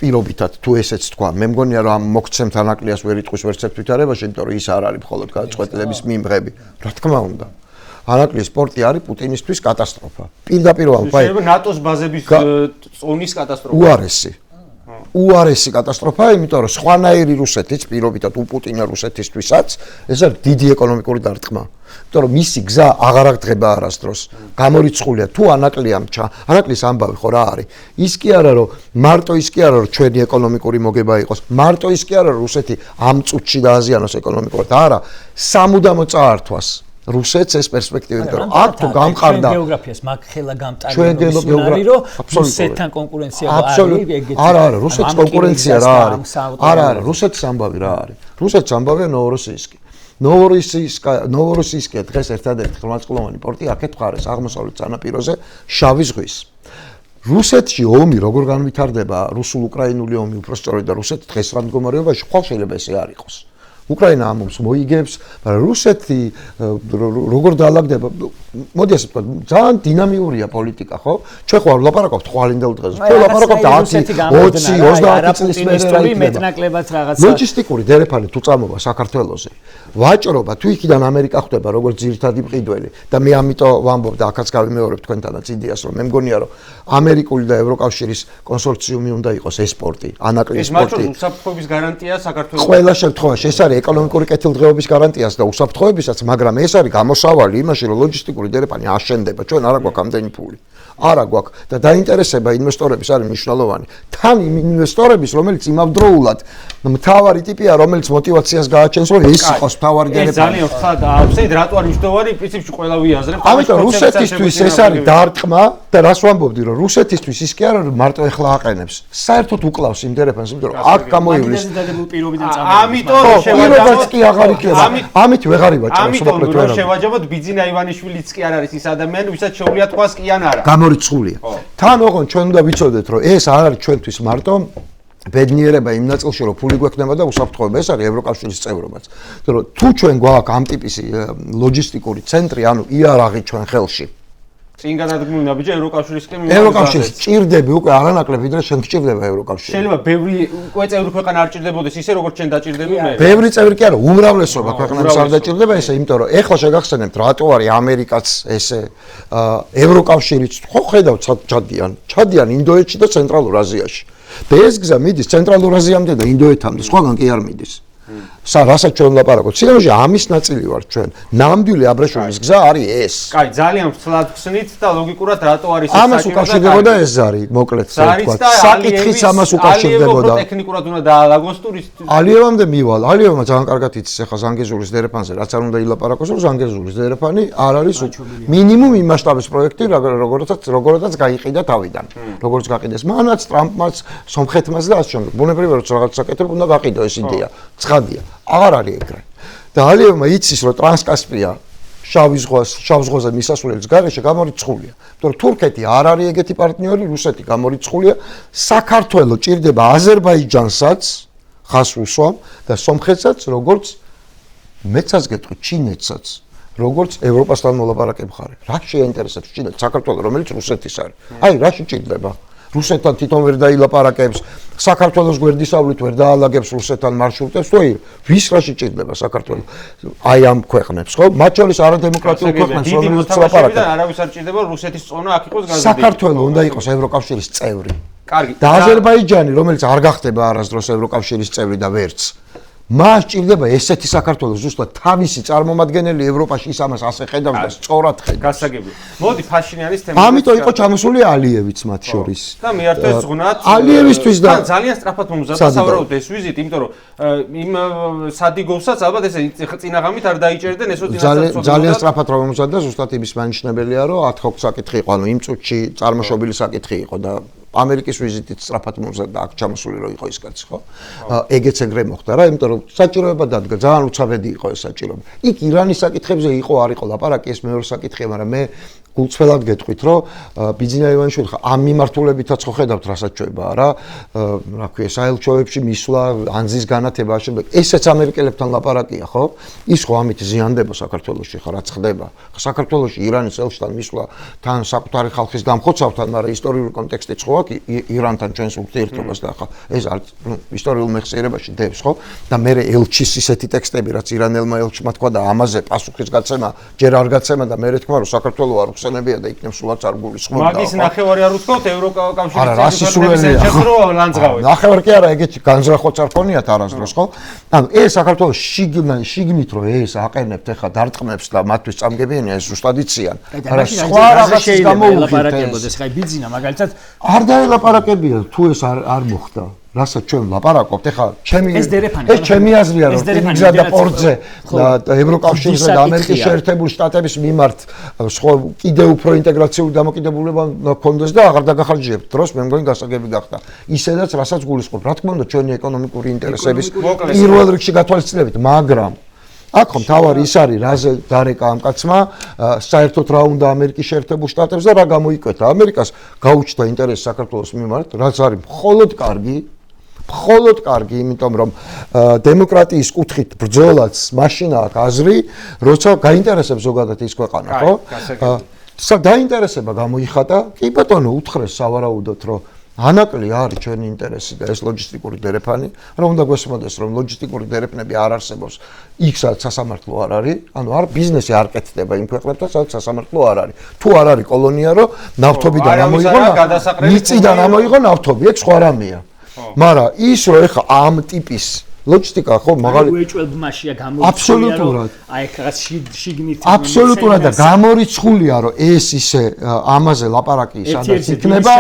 პირობითად თუ ესეც თქვა, მე მგონია რომ ამ მოგცემთ ანაკლიას ვერ იტყვის ვერც ერთ ვითარებაში, იმიტომ რომ ის არ არის მხოლოდ გადაწყვეტილების მიმღები. რა თქმა უნდა. ანაკლიის სპორტი არის პუტინისთვის კატასტროფა. პირდაპირ ვამბობ, აი. შეიძლება ნატოს ბაზების წონის კატასტროფა. უარესი კატასტროფა, იმიტომ რომ სხვანაირი რუსეთის პირობითად უპუტინა რუსეთისთვისაც ეს არის დიდი ეკონომიკური დარტყმა. იმიტომ რომ მისი გზა აღარ აღდგება არასდროს. გამორიცხულია თუ ანაკლის ამბავი ხო რა არის? ის კი არა რომ მარტო ის კი არა რომ ჩვენი ეკონომიკური მოგება იყოს, მარტო ის კი არა რომ რუსეთი ამ წუთში დააზიანოს ეკონომიკურად, არა, სამუდამო წაართვას რუსეთს ეს პერსპექტივა, რომ აქ თუ გამყარდა გეოგრაფიას მაგ ხელა გამტარია რომ რუსეთთან კონკურენცია არა, რუსეთის კონკურენცია რა არის? არა, რუსეთის ამბავი რა არის? რუსეთის ამბავია ნოვოროსიისკი. ნოვოროსიისკია დღეს ერთადერთი ხმალწლოვანი პორტი აქეთ მხარეს აღმოსავლეთ სანაპიროზე შავი ზღვის. რუსეთში ომი როგორ განვითარდება, რუსულ-უკრაინული ომი უпростоროდ და რუსეთი დღეს რა მდგომარეობაში ხვალ შეიძლება ესე არ იყოს. უკრაინა ამ ომს მოიგებს, მაგრამ რუსეთი როგორ დაალაგდება, მოდი ასე ვთქვათ, ძალიან დინამიურია პოლიტიკა, ხო? ჩვენ ხო არ ვლაპარაკობთ ხვალინდელ დღეს. ჩვენ ვლაპარაკობთ 10, 20 წლის მერე მეტნაკლებად რაღაცა. ლოჯისტიკური დერეფანი თუ წამოვა საქართველოზე. ვაჭრობა თუ იქიდან ამერიკა ხდება როგორც ძირითადი მყიდველი და მე ამიტომ ვამბობ და აქაც გავიმეორებ თქვენთანაც იდეას რომ მე მგონია რომ ამერიკული და ევროკავშირის კონსორციუმი უნდა იყოს ეს სპორტი, ანაკლიის სპორტი. ეს უსაფრთხოების გარანტია საქართველოს. ყველა შემთხვევაში ეს არის ეკონომიკური კეთილდღეობის გარანტიას და უსაფრთხოებისაც, მაგრამ ეს არის გამოსავალი იმაში რომ ლოჯისტიკური დერეფანი აშენდება, ჩვენ არა გვაქვს ამდენი ფული. არა გვაქვს და დაინტერესება ინვესტორების არის მნიშვნელოვანი. თან იმ ინვესტორების, რომელიც იმავდროულად მთავარი ტიპია, რომელიც мотиваციას გააჩენს, რომ ეს იყოს მთავარი დერეფანი. ეს ძალიან ხარ აბსოლუტურად რატო არის მნიშვნელოვანი, პრინციპში ყველა ვიაზრებ. ამიტომ რუსეთისთვის ეს არის დარტყმა და რას ვამბობდი, რომ რუსეთისთვის ის კი არა რომ მარტო ეხლა აყენებს. საერთოდ უკლავს იმ დერეფანს, იმიტომ რომ აქ გამოივლის. ამიტომ შევაჯამოთ კი აღარ იქნება. ამით ვეღარ ივაჭრებს ამიტომ რომ შევაჯამოთ ბიძინა ივანიშვილიც კი არ არის ის ადამიანი, ვისაც შეუძლია თქვას კი ან არა. გამორიცხულია. თან ოღონდ ჩვენ უნდა ვიცოდეთ, რომ ეს არ არის ჩვენთვის მარტო ბედნიერება იმ ნაწილში, რომ ფული გვექნება და უსაფრთხოება, ეს არის ევროკავშირის წევრობაც. რომ თუ ჩვენ გვაქვს ამ ტიპის ლოჯისტიკური ცენტრი, ანუ იარაღი ჩვენ ხელში. წინ გადადგმული ნაბიჯი ევროკავშირისკენ ევროკავშირის ჭირდები უკვე არანაკლებ ვიდრე შენ გჭირდება ევროკავშირი. შეიძლება ბევრი უკვე წევრი ქვეყანა არ ჭირდებოდეს ისე როგორც შენ დაჭირდები მე. ბევრი წევრი კი არა, უმრავლესობა ქვეყნებს არ დაჭირდება ესე, იმიტომ რომ ეხლა შეგახსენებთ რატო არის ამერიკაც ესე ევროკავშირიც ხო ხედავთ ჩადიან ინდოეთში და ცენტრალურ აზიაში. და ეს გზა მიდის ცენტრალურ აზიამდე და ინდოეთამდე, სხვაგან კი არ მიდის. რასაც ჩვენ ვლაპარაკობთ, სიამოვნებაში ამის ნაწილი ვარ ჩვენ. ნამდვილი აბრეშუმის გზა არის ეს. კაი, ძალიან ვცლად ხსნით და ლოგიკურად რატო არის ეს ამას უკავშირდებოდა ეს არის, მოკლედ ვთქვათ. საკითხიც ამას უკავშირდებოდა. ტექნიკურად უნდა დაალაგოს ტურისტი. ალიევამდე მივალ. ალიევმა ძალიან კარგად იცის ახლა ზანგეზურის დერეფანზე, რაც არ უნდა ილაპარაკოს, რომ ზანგეზურის დერეფანი არ არის მინიმუმ იმ მასშტაბის პროექტი, როგორაც გაიყიდა თავიდან. როგორც გაყიდეს მანაც, ტრამპმაც, სომხეთმაც და ასე შემდეგ. ბუნებრივია რომ რაღაც საკეთებ უნდა გაყიდო ეს იდეა. ცხადია. აღარ არის ეგრე. და ალიევმა იცის, რომ ტრანსკასპია შავ ზღვაზე მისასვლელის გარეშე გამორიცხულია. იმიტომ რომ თურქეთი არ არის ეგეთი პარტნიორი, რუსეთი გამორიცხულია. საქართველო ჭირდება აზერბაიჯანსაც ხას უსვამ და სომხეთსაც, როგორც მეცაც გეტყვი, ჩინეთსაც, როგორც ევროპასთან მოლაპარაკებ ხარ. რა შეინტერესებს ჩინეთს, საქართველო, რომელიც რუსეთის არის. აი, რა შეჭირდება? რუსეთთან თვითონ ვერ დაილაპარაკებს, საქართველოს გვერდისავლით ვერ დაალაგებს რუსეთთან მარშრუტებს, თუ ვის რა შეჭირდება საქართველოს? აი ამ ქვეყნებს, ხო? მათ შორის არადემოკრატიულ ქვეყნებს, რომელიც ლაპარაკობს. და არავის არ ჭირდება რუსეთის წონა აქ იყოს გაზრდილი. საქართველო უნდა იყოს ევროკავშირის წევრი. კარგი. და აზერბაიჯანი, რომელიც არ გახდება არასდროს ევროკავშირის წევრი და ვერც. მას ჭირდება ესეთი საქართველოს ზუსტად თავისი წარმომადგენელი ევროპაში ის ამას ასე ხედავს და სწორად ხედავს. გასაგებია. მოდი ფაშინიანის თემა. ამიტომ იყო ჩამოსული ალიევიც მათ შორის. და მიართვეს ზღუნათ ალიევისთვის და ძალიან სწრაფად მომზადდა სავარაუდოდ ეს ვიზიტი, იმიტომ რომ იმ სადიგოვსაც ალბათ ესე წინაღამით არ დაიჭერდნენ ესო წინასწარ. ძალიან სწრაფად მომზადდა, ზუსტად იმის მანიშნებელია, რომ ad-hoc საკითხი იყო, ანუ იმ წუთში წარმოშობილი საკითხი იყო და ამერიკის ვიზიტით სწრაფად მომზადდა აქ ჩამოსული რო იყო ის კაცი, ხო? ეგეც ეგრე მოხდა რა, იმიტომ რომ საჭიროება დადგა, ძალიან უცაბედი იყო ეს საჭიროება. იქ ირანის საკითხებზე იყო არ იყო ლაპარაკი, ეს მეორე საკითხია, მაგრამ მე გულწრფელად გეტყვით, რომ ბიძინა ივანიშვილი ამ მიმართულებითაც ხო ხედავთ რასაც ჩვება რა, რა ქვია, საელჩოებში მისვლა, ანზის განათება, შემდეგ ესეც ამერიკელებთან ლაპარაკია, ხო? ის ხო ამით ზიანდება საქართველოში, ხო, რაც ხდება. საქართველოში ირანის ელჩთან მისვლა თან საკუთარი ხალხის დამხოცავთან, მაგრამ ისტორიული კონტექსტიც ხო აქვს ირანთან ჩვენს ურთიერთობას და ახლა ეს არის ისტორიულ მეხსიერებაში დებს, ხო? და მე ელჩის ისეთი ტექსტები, რაც ირანელმა ელჩმა თქვა და ამაზე პასუხის გაცემა ჯერ არ გაცემა და მე თქვა რომ საქართველო არ ხსენებია და იქნებ სულაც არ გულისხმობდა. მაგის ნახევარი არ უთქვათ ევროკავშირის წევრების ლანძღავებს. ნახევარი კი არა, ეგეთი განზრახვაც არ ქონიათ არასდროს, ხო? ანუ ეს საქართველოს შიგნით რომ ეს აყენებთ ახლა დარტყმებს და მათთვის წამგებიანია ეს ზუსტად იციან. არა სხვა რაღაცის გამოუხდეთ. ხაი ბიძინა მაგალითად არ დაელაპარაკებია თუ ეს არ მოხდა. რასაც ჩვენ ვლაპარაკობთ, ეხლა ეს დერეფანი, ეს ჩემი აზრია, რომ რიგზა და პორტზე და ევროკავშირის და ამერიკის შეერთებული შტატების მიმართ სხვა კიდევ უფრო ინტეგრაციული დამოკიდებულება ჰქონდეს და აღარ დაგახარჯებთ დროს, მე მგონი გასაგები გახდა. ისედაც რასაც გულისხმობ, რა თქმა უნდა, ჩვენი ეკონომიკური ინტერესების პირველ რიგში გათვალისწინებით, მაგრამ აქ მთავარი ის არის, რაზე დარეკა ამ კაცმა, საერთოდ რა უნდა ამერიკის შეერთებულ შტატებს და რა გამოიკვეთა. ამერიკას გაუჩნდა ინტერესი საქართველოს მიმართ, რაც არის მხოლოდ კარგი, იმიტომ რომ დემოკრატიის კუთხით ბრძოლაც მაშინ აქვს აზრი, როცა გაინტერესებს ზოგადად ის ქვეყანა, ხო? დაინტერესება გამოიხატა, კი ბატონო, უთხრეს სავარაუდოდ, რომ ანაკლი არის ჩვენი ინტერესი და ეს ლოჯისტიკური დერეფანი, რომ უნდა გვესმოდეს, რომ ლოჯისტიკური დერეფნები არ არსებობს, იქ სადაც სასამართლო არ არის, ანუ არ ბიზნესი არ კეთდება იმ ქვეყნებთან, სადაც სასამართლო არ არის. თუ არ არის კოლონია, რომ ნავთობიდან ამოიღო, მიწიდან ამოიღო ნავთობი, ეგ სხვა რამეა. მაგრამ ის რომ ეხა ამ ტიპის ლოჯისტიკა ხო მაღალი უეჭველბმაშია გამორიცხულია აბსოლუტურად აი რაღაც შიგნით აბსოლუტურად და გამორიცხულია რომ ეს ისე ამაზე ლაპარაკი სადაც იქნება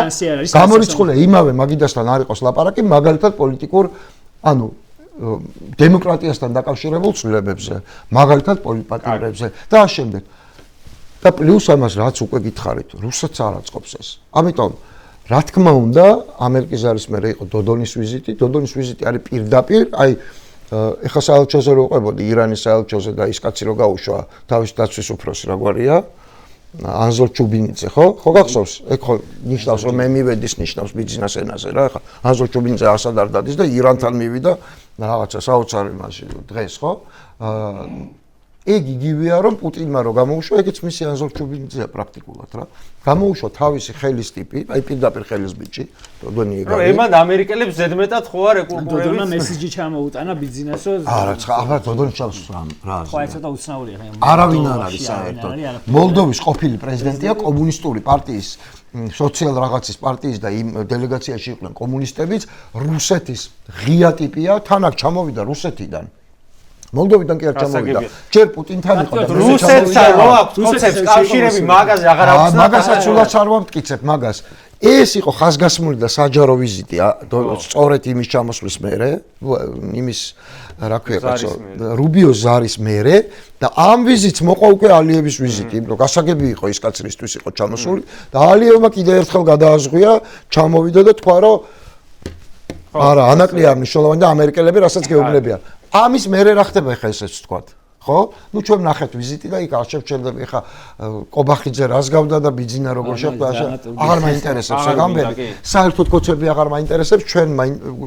გამორიცხულია იმავე მაგიდასთან არ იყოს ლაპარაკი მაგალითად პოლიტიკურ ანუ დემოკრატიასთან დაკავშირებულ ცვლილებებზე მაგალითად პოლიტპატიმრებზე და ამ შემდეგ და პლუს ამას რაც უკვე გითხარით რუსეთს არ აწყობს ეს ამიტომ რა თქმა უნდა, ამერიკის ზარის მერე იყო დოდონის ვიზიტი. დოდონის ვიზიტი არის პირდაპირ, აი ეხლა საელჩოზე რო ყვებოდი ირანის საელჩოზე და ის კაცი რო გაუშვა თავის დაცვის უფროსი რა გვარია? ანზორ ჩუბინიძე, ხო? ხო გახსოვს? ეგ ხო ნიშნავს რომ მე მივედის ნიშნავს ბიზნეს ენაზე რა, ხა. ანზორ ჩუბინიძე ასად არ დადის და ირანთან მივიდა რაღაცა საოცარი მასში დღეს, ხო? ეგ იგივეა რომ პუტინმა რო გამოუშვა, ეგეც მისი ანზორ ჩუბინიძეა პრაქტიკულად რა. გამოუშვა თავისი ხელის ტიპი, აი პირდაპირ ხელის ბიჭი, დოდონი ეგ არის. ემან ამერიკელებს ზედმეტად ხო არ ეკურკურებს? დოდონა მესიჯი ჩამოუტანა ბიზნესო. არა, ახლა დოდონი ჩავს რა. ხო, ეს ცოტა უცნაურია ხა. არავინ არ არის საერთოდ. მოლდოვის ყოფილი პრეზიდენტია კომუნისტური პარტიის სოციალ რაღაცის პარტიის და იმ დელეგაციაში იყვნენ კომუნისტებიც, რუსეთის ღია ტიპია, თან აქ ჩამოვიდა რუსეთიდან. მოლდოვიდან კი არ ჩამოვიდა. ჯერ პუტინთან იყო და რუსეთსა რო აქვს კონცეფტს კავშირები მაგაზე აღარ აქვს. მაგასაც სულაც არ ვამტკიცებ მაგას. ეს იყო ხაზგასმული და საჯარო ვიზიტი სწორედ იმის ჩამოსვლის მერე, იმის რა ქვია კაცო, რუბიოს ზარის მერე და ამ ვიზიტს მოყვა უკვე ალიევის ვიზიტი, იმიტომ გასაგები იყო ის კაცისთვის იყო ჩამოსული და ალიევმა კიდევ ერთხელ გადააზღვია, ჩამოვიდა და თქვა რომ არა, ანაკლია მნიშვნელოვანი და ამერიკელები რასაც გეუბნებიან. ამის მერე რა ხდება ხა ესეც თქვა ხო? ნუ ჩვენ ნახეთ ვიზიტი და იქ არ შევჩერდები ხა კობახიძე რას გავდა და ბიძინა როგორ შეხვდა აღარ მაინტერესებს ეგამბები საერთოდ კოცები აღარ მაინტერესებს ჩვენ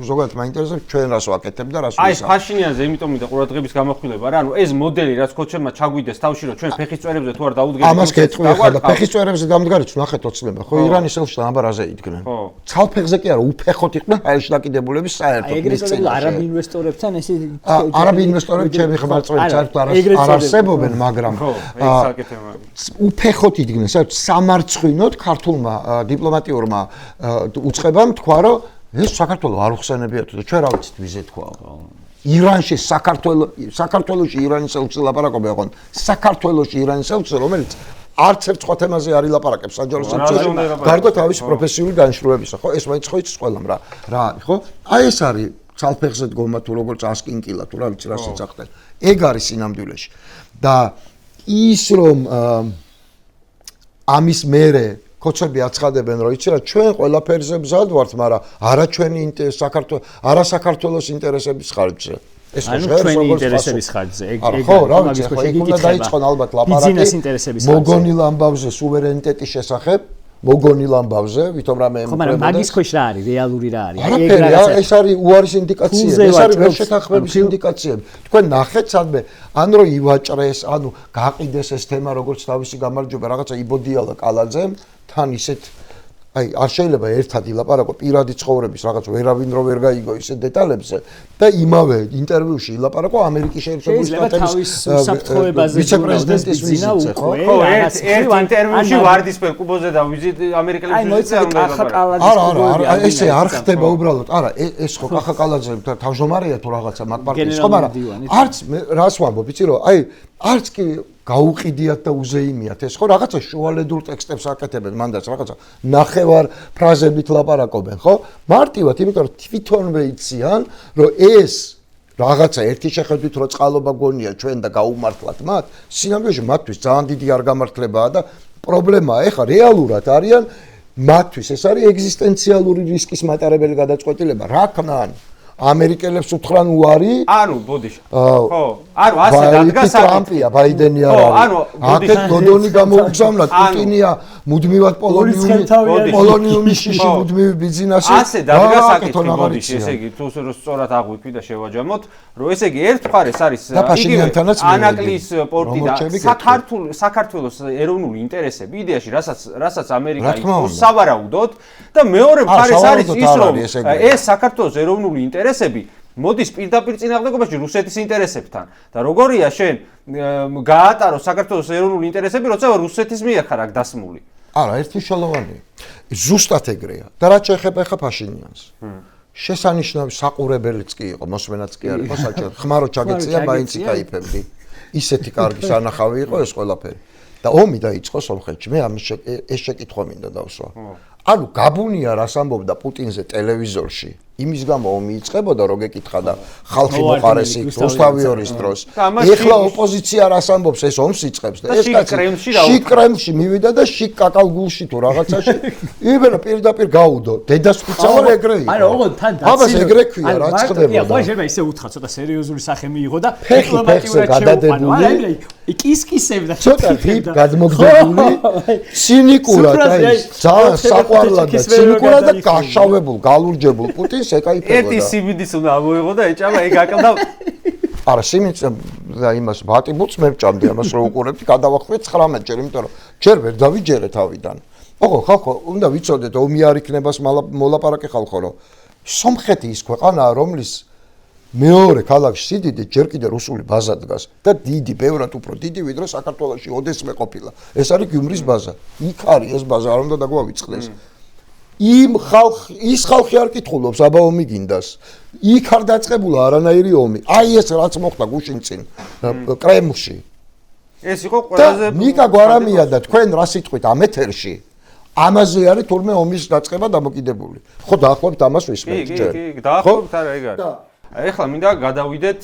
ზოგადად მაინტერესებს ჩვენ რას ვაკეთებ და რას ვისახ. აი ფაშინიანზე იმიტომ და ყურადღების გამახვილება რა ანუ ეს მოდელი რაც კოცებმა ჩაგვიდეს თავში რომ ჩვენ ფეხისწვერებზე თუ არ დაუდგებით ამას გეტყვი ხა და ფეხისწვერებზე დამდგარეთ ნახეთ ოცნება ხო ირანის ელჩთან აბარაზე იდგნენ. ცალფეხზე კი არა უფეხოთ იყვნენ აიში დაკიდებულების საერთოდ ეგრეთ წოდებული არაბ ინვესტორებთან ესე არაბ ინვესტორები ჩემი ხმარწველი საერთოდ არ არსებობენ, მაგრამ უფეხოთ იდგნენ, საერთოდ სამარცხვინოდ ქართულმა დიპლომატიურმა უწყებამ თქვა, რომ ეს საქართველოს არ უხსენებიათ და ჩვენ რა ვიცით ვიზე თქვა. ირანში საქართველოში ირანის ელჩი ლაპარაკობენ, ხო? საქართველოში ირანის ელჩი, რომელიც არც ერთ სხვა თემაზე არ ილაპარაკებს საჯარო საქმეში, გარდა თავის პროფესიული განშრუებისა, ხო? ეს მაინც ხო იცის ყველამ რა არის, ხო? აი ეს არის ცალფეხზე დგომა თუ როგორც ასკინკილა თუ რა ვიცი რასაც ახდენ. ეგ არის სინამდვილეში. და ის რომ ამის მერე კოცები აცხადებენ რომ იცი რა ჩვენ ყველაფერზე მზად ვართ, მაგრამ არა ჩვენი საქართველოს არა საქართველოს ინტერესების ხარჯზე. ეს ხო ჩვენი ინტერესების ხარჯზე. ეგ ხო რა ვიცი ხო ეგ უნდა დაიწყონ ალბათ ლაპარაკი ბიზნეს ინტერესების ხარჯზე. მოგონილ ამბავზე სუვერენიტეტის შესახებ მოგონილ ამბავზე, ვითომ რამე ხო, მაგრამ მაგის ქვეშ რა არის, რეალური რა არის? აი ეგ რა ეს არის უარის ინდიკაციები, ეს არის ვერ შეთანხმების ინდიკაციები. თქვენ ნახეთ სადმე, ან რო ივაჭრეს, ანუ გაყიდეს ეს თემა როგორც თავისი გამარჯვება, რაღაცა იბოდიალა კალაძემ, თან ისეთ აი არ შეიძლება ერთად ილაპარაკო პირადი ცხოვრების რაღაც ვერავინ რო ვერ გაიგო ისე დეტალებზე და იმავე ინტერვიუში ილაპარაკო ამერიკის შეერთებული შტატების ვიცე-პრეზიდენტის ვიზიტზე ხო ერთ ინტერვიუში ვარდისფერ კუბოზე და ვიზიტი ამერიკელებს არა ესე არ ხდება უბრალოდ არა ეს ხო კახა კალაძე თავმჯდომარეა თუ რაღაცა მაგ პარტიის ხო მაგრამ არც რას ვამბობ იცი რომ აი არც კი გაუყიდიათ და უზეიმიათ ეს ხო რაღაცა შუალედურ ტექსტებს აკეთებენ მანდაც რაღაცა ნახევარ ფრაზებით ლაპარაკობენ ხო მარტივად იმიტომ რომ თვითონვე იციან რომ ეს რაღაცა ერთი შეხედვით რო წყალობა გონია ჩვენ და გაუმართლათ მათ სინამდვილეში მათთვის ძალიან დიდი არ გამართლებაა და პრობლემაა ეხლა რეალურად არიან მათთვის ეს არის ეგზისტენციალური რისკის მატარებელი გადაწყვეტილება რა ქნან ამერიკელებს უთხრან უარი ანუ ბოდიშ ხო ანუ ასე დადგა ტრამპია ბაიდენი არ არის აქეთ დოდონი გამოუგზავნათ პუტინია მუდმივად პოლონიუმის შიში მუდმივი ბიზნესი ასე დადგა საკითხი ბოდიშ ესე იგი თუ სწორად აღვიქვი და შევაჯამოთ რომ ესე იგი ერთ მხარეს არის იგივე ანაკლის პორტი და საქართველოს ეროვნული ინტერესები იდეაში რასაც ამერიკა იწვევს სავარაუდოდ და მეორე მხარეს არის ის რომ ეს საქართველოს ეროვნული ინტერესები მოდის პირდაპირ წინააღმდეგობაში რუსეთის ინტერესებთან და როგორია შენ გაატარო საქართველოს ეროვნული ინტერესები როცა რუსეთის მიერ ხარ აქ დასმული არა ერთი შალოვანი ზუსტად ეგრეა და რაც შეეხება ხა ფაშინიანს შესანიშნავი საყურებელიც კი იყო მოსმენაც კი არ იყო საჭირო ხმარო ჩაგეწია მაინც იკაიფებდი ისეთი კარგი სანახავი იყო ეს ყველაფერი და ომი დაიწყო სომხეთში მე ამის ეს შეკითხვა მინდა დავსვა ანუ გაბუნია რას ამბობდა პუტინზე ტელევიზორში იმის გამო ომი იწყებოდა რო გეკითხა და ხალხი მოყარესი რუსთავიორის დროს ეხლა ოპოზიცია რას ამბობს ეს ომს იწყებს და ეს კაცი შიკრემში მივიდა და შიკაკალგულში თუ რაღაცაში იმენა პირდაპირ გაუდო დედას ფიცავარ ეგრე იყო ანუ ოღონდ თან დაცი აბას ეგრე ქვია რაც ხდებოდა ხო შეიძლება ისე უთხრა ცოტა სერიოზული სახე მიიღო და ფეხზე გადადებული კისკისები და ცოტა თვით გადმოგდებული ცინიკურად აი ძალიან საყვარლად და ცინიკურად და გაშავებულ გალურჯებულ პუტინს ერთი CBD-ს უნდა ამოიღო და ეჭამა ეგ აკლდა არა სიმიც და იმას ბატიბულს მე ვჭამდი ამას რო უყურებდი გადავახვდეთ 19 ჯერ იმიტომ რომ ჯერ ვერ დავიჯერე თავიდან ოღონდ ხალხო უნდა ვიცოდეთ ომი არ იქნებას მოლაპარაკე ხალხო რომ სომხეთი ის ქვეყანაა რომლის მეორე ქალაქში სიდიდით ჯერ კიდე რუსული ბაზა დგას და დიდი ბევრად უფრო დიდი ვიდრე საქართველოში ოდესმე ყოფილა ეს არის გიუმრის ბაზა იქ არის ეს ბაზა არ უნდა დაგვავიწყდეს ის ხალხი არ კითხულობს აბა ომი გინდას იქ არ დაწყებულა არანაირი ომი აი ეს რაც მოხდა გუშინ წინ კრემლში ეს იყო ყველაზე ნიკა გვარამია და თქვენ რა სიტყვით ამ ეთერში ამაზე არის თურმე ომის დაწყება დამოკიდებული ხო დაახლოებით ამას ვისმენთ ჯერ კი დაახლოებით არა ეგ არის ეხლა მინდა გადავიდეთ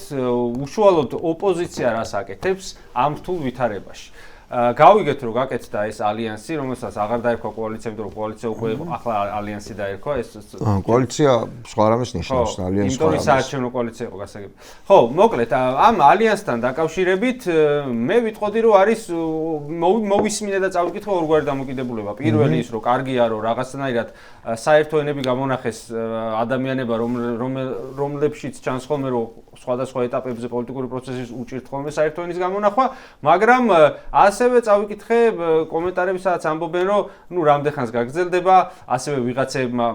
უშუალოდ ოპოზიცია რას აკეთებს ამ რთულ ვითარებაში გავიგეთ რომ გაკეთდა ეს ალიანსი რომელსაც აღარ დაერქვა კოალიცია იმიტომ რომ კოალიცია უკვე ახლა ალიანსი დაერქვა ეს კოალიცია სხვა რამეს ნიშნავს ალიანსი იმიტომ რომ საარჩევნო კოალიცია იყო გასაგები ხო მოკლედ ამ ალიანსთან დაკავშირებით მე ვიტყოდი რომ არის მოვისმინე და წავიკითხე ორგვარი დამოკიდებულება პირველი ის რომ კარგია რომ რაღაცნაირად საერთო ენები გამონახეს ადამიანება რომლებშიც ჩანს ხოლმე რომ სხვადასხვა ეტაპებზე პოლიტიკური პროცესის უჭირთ ხოლმე საერთო ენის გამონახვა მაგრამ ასევე წავიკითხე კომენტარები სადაც ამბობენ რომ ნუ რამდენხანს გაგრძელდება ასევე ვიღაცებმა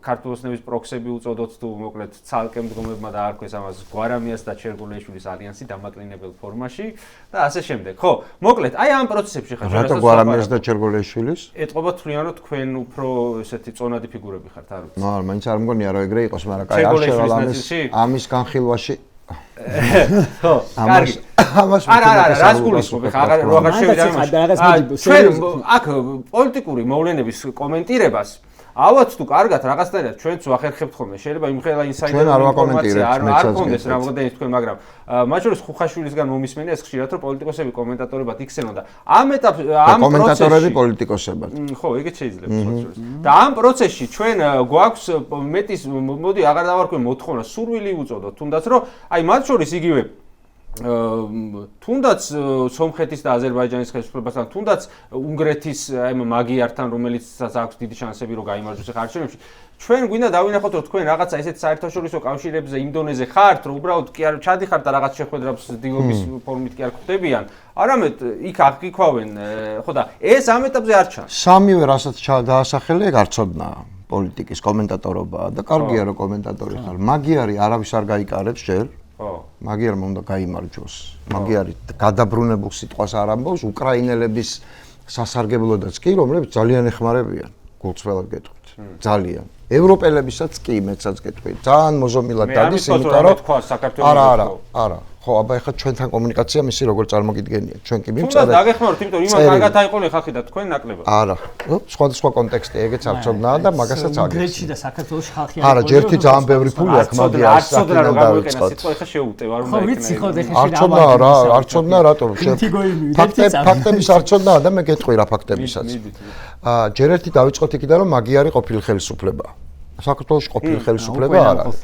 ქართულოსნების პროქსები უწოდოთ თუ მოკლედ ცალკე მდგომებმა დაარქვეს ამას გვარამიას და ჩერგულეიშვილის ალიანსი დამაკლინებელ ფორმაში და ასე შემდეგ ხო მოკლედ აი ამ პროცესებში ხარ რატო გვარამიას და ჩერგულეიშვილის ეტყობა თვლიან რომ თქვენ უფრო ესეთი წონადი ფიგურები ხართ არ ვიცი ნუ მაინც არ მგონია რომ ეგრე იყოს მაგრამ კაი არ შევალ ამის განხილვაში ხო კარგი არა რას გულისხმობ ხა აღარ შევიდა იმაში ჩვენ აქ პოლიტიკური მოვლენების კომენტირებას ავად თუ კარგად რაღაცნაირად ჩვენც ვახერხებთ ხოლმე შეიძლება იმხელა ინსაიდერ ინფორმაცია არ გქონდეს რამოდენიც თქვენ მაგრამ მათ შორის ხუხაშვილისგან მომისმენია ეს ხშირად რომ პოლიტიკოსები კომენტატორებად იქცეონ და ამ ეტაპში ამ კომენტატორები პოლიტიკოსებად ხო ეგეც შეიძლება და ამ პროცესში ჩვენ გვაქვს მეტის მოდი აღარ დავარქვე მოთხოვნა სურვილი უწოდოთ თუნდაც რომ აი მათ შორის იგივე თუნდაც სომხეთის და აზერბაიჯანის ხელისუფლებასთან თუნდაც უნგრეთის აი მაგიართან რომელიც აქვს დიდი შანსები რომ გაიმარჯვოს ხარჯებში ჩვენ გვინდა დავინახოთ რომ თქვენ რაღაცა ესეთ საერთაშორისო კავშირებზე იმ დონეზე ხართ რომ უბრალოდ კი არ ჩადიხართ და რაღაც შეხვედრებს დილობის ფორმით კი არ ხვდებიან არამედ იქ აღიქვავენ ხო და ეს ამ ეტაპზე არ ჩანს სამივე რასაც დაასახელე ეგ არ ცოდნაა პოლიტიკის კომენტატორობა და კარგია რომ კომენტატორი ხარ მაგიარი არავის არ გაიკარებს ჯერ მაგიარმა უნდა გაიმარჯვოს მაგიარი გადაბრუნებულ სიტყვას არ ამბობს უკრაინელების სასარგებლოდაც კი რომლებიც ძალიან ეხმარებიან გულწრფელად გეტყვით ძალიან ევროპელებისაც კი მეცაც გეტყვით ძალიან მოზომილად დადის იმიტომ რომ არა ხო, აბა ეხლა ჩვენთან კომუნიკაცია მისი როგორ წარმოგიდგენია. ჩვენ კი თუნდაც მივწერეთ. დაგეხმაროთ, იმიტომ იმან კარგად აიყოლე ხალხი და თქვენ ნაკლებად. არა, სხვადასხვა კონტექსტი ეგეც არ წოდნაა და მაგასაც აგებს. უნგრეთში და საქართველოში ხალხი არა, ჯერთი ძალიან ბევრი ფული აქვს, მაგია არ წოდნა რომ გამოიყენა სიტყვა, ეხლა შეუტევ, არ უნდა ხო, ვიცი ხო, ეხლა არ წოდნა რა, არ წოდნა რატომ? ფაქტების არ წოდნა და მე გეტყვი რა ფაქტებისაც. ჯერ ერთი დავიწყოთ იქიდან რომ მაგი არის ყოფილი ხელისუფლება. საქართველოში ყოფილი ხელისუფლება არ არის.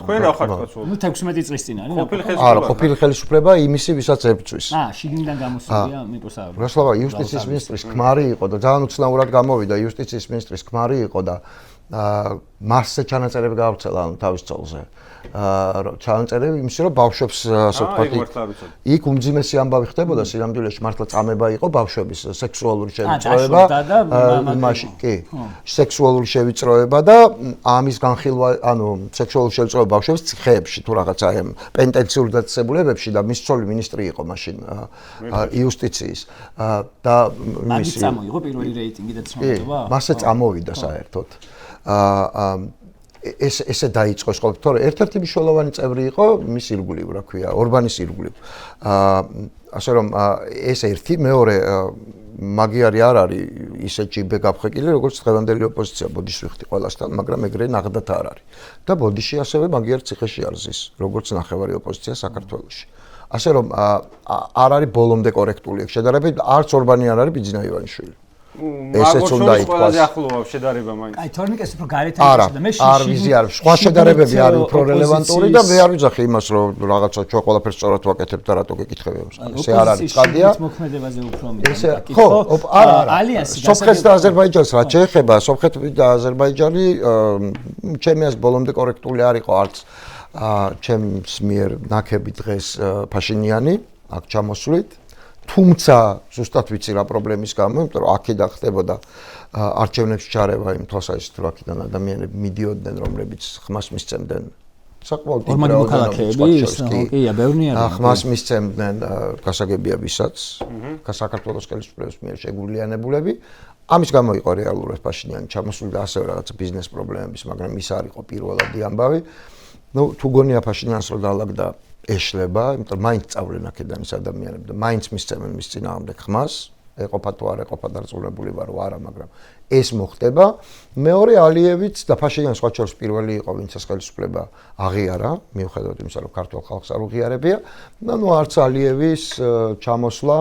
თქვენ რა ხართ კაცო? ნუ 16 წლის წინ არის. ყოფილი ხელისუფლება. არა, ყოფილი ხელისუფლება იმისი, ვისაც ებწვის. შიგნიდან გამოსულია, მიპოსავი. რასლავა იუსტიციის მინისტრის ქმარი იყო და ძალიან უცნაურად გამოვიდა იუსტიციის მინისტრის ქმარი იყო და მასზე ჩანაწერები გაავრცელა ანუ თავის წოლზე. ჩანაწერები იმისი რომ ბავშვებს ასე ვთქვათ იქ უმძიმესი ამბავი ხდებოდა სინამდვილეში მართლა წამება იყო ბავშვების სექსუალური შევიწროება იმაში კი სექსუალური შევიწროება და ამის განხილვა ანუ სექსუალური შევიწროება ბავშვების ციხეებში თუ რაღაცა ამ პენტენციურ დაწესებულებებში და მის ცოლი მინისტრი იყო მაშინ იუსტიციის და მაგით წამოიღო პირველი რეიტინგი და ცნობიერება მასე წამოვიდა საერთოდ ესე დაიწყო ხოლმე, თორე ერთ-ერთი მნიშვნელოვანი წევრი იყო მის ირგვლივ, რა ქვია, ორბანის ირგვლივ. ასე რომ ეს ერთი, მეორე მაგიარი არ არის ისე ჭიბე გაფხეკილი, როგორც დღევანდელი ოპოზიცია ბოდიშვიხტი ყველასთან, მაგრამ ეგრე ნახდათ არ არის. და ბოდიში ასევე მაგიარ ციხეში არ ზის, როგორც ნახევარი ოპოზიცია საქართველოში. ასე რომ არ არის ბოლომდე კორექტული ეგ შედარებით, არც ორბანი არ არის ბიძინა ივანიშვილი. ესეც უნდა ითქვას. ყველაზე ახლოა შედარება მაინც. აი თორნიკეს უფრო გარეთ არის და მე არ ვიზი არ სხვა შედარებები არის უფრო რელევანტური და მე არ ვიძახი იმას რომ რაღაცა ჩვენ ყველაფერს სწორად ვაკეთებთ და რატო გეკითხები ამას. ესე არ არის წადია. მოქმედებაზე უფრო ესე ხო, არა. სომხეთს და აზერბაიჯანს რაც შეეხება, სომხეთი და აზერბაიჯანი ჩემი აზრით ბოლომდე კორექტული არ იყო არც ჩემს მიერ ნაკები დღეს ფაშინიანი აქ ჩამოსვლით. თუმცა ზუსტად ვიცი რა პრობლემის გამო, იმიტომ რომ აქედან ხდებოდა არჩევნებში ჩარევა იმ თვალსაზრისით, რომ აქედან ადამიანები მიდიოდნენ, რომლებიც ხმას მისცემდნენ საკმაოდ დიდ მოქალაქეები, კი, ბევრი არის. ხმას მისცემდნენ გასაგებია ვისაც, საქართველოს ხელისუფლების მიერ შეგულიანებულები. ამის გამო იყო რეალურად ფაშინიანი ჩამოსული და ასევე რაღაცა ბიზნეს პრობლემების, მაგრამ ის არ იყო პირველადი ამბავი. ნუ თუ გონია ფაშინიანს რომ დაალაგდა ეშლება, იმიტომ რომ მაინც წავლენ აქედან ის ადამიანები და მაინც მისცემენ მის წინააღმდეგ ხმას, ეყოფა თუ არ ეყოფა დარწმუნებული ვარ, არა, მაგრამ ეს მოხდება. მეორე ალიევიც და ფაშინიანი სხვა შორის პირველი იყო, ვინც ეს ხელისუფლება აღიარა, მიუხედავად იმისა, რომ ქართულ ხალხს არ უღიარებია, და ნუ არც ალიევის ჩამოსვლა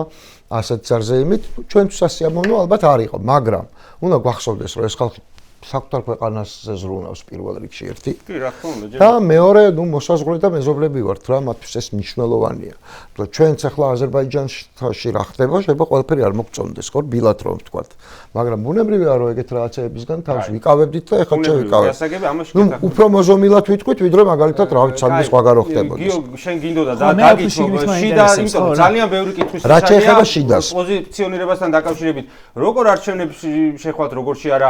ასეთ ზარზეიმით ჩვენთვის ასიამოვნო ალბათ არ იყო, მაგრამ უნდა გვახსოვდეს, რომ ეს ხალხი საკუთარ ქვეყანაზე ზრუნავს პირველ რიგში ერთი. კი, რა თქმა უნდა. და მეორე, ნუ მოსაზღვრე და მეზობლები ვართ რა, მათთვის ეს მნიშვნელოვანია. თუმცა ჩვენც ახლა აზერბაიჯანში რა ხდება, შეიძლება ყველაფერი არ მოგწონდეს, ხო, ბილად რომ ვთქვათ. მაგრამ ბუნებრივია რომ ეგეთ რაღაცებისგან თავს ვიკავებდით და ეხლა შევიკავებთ. ნუ უფრო მოზომილად ვიტყვით, ვიდრე მაგალითად რა ვიცი, სამდე სხვაგან რო ხდებოდეს. გიო, შენ გინდოდა დაგიწყო შიდა, იმიტომ რომ ძალიან ბევრი კითხვის რა შეეხება შიდას? პოზიციონირებასთან დაკავშირებით, როგორ არჩევნებში შეხვალთ, როგორში არა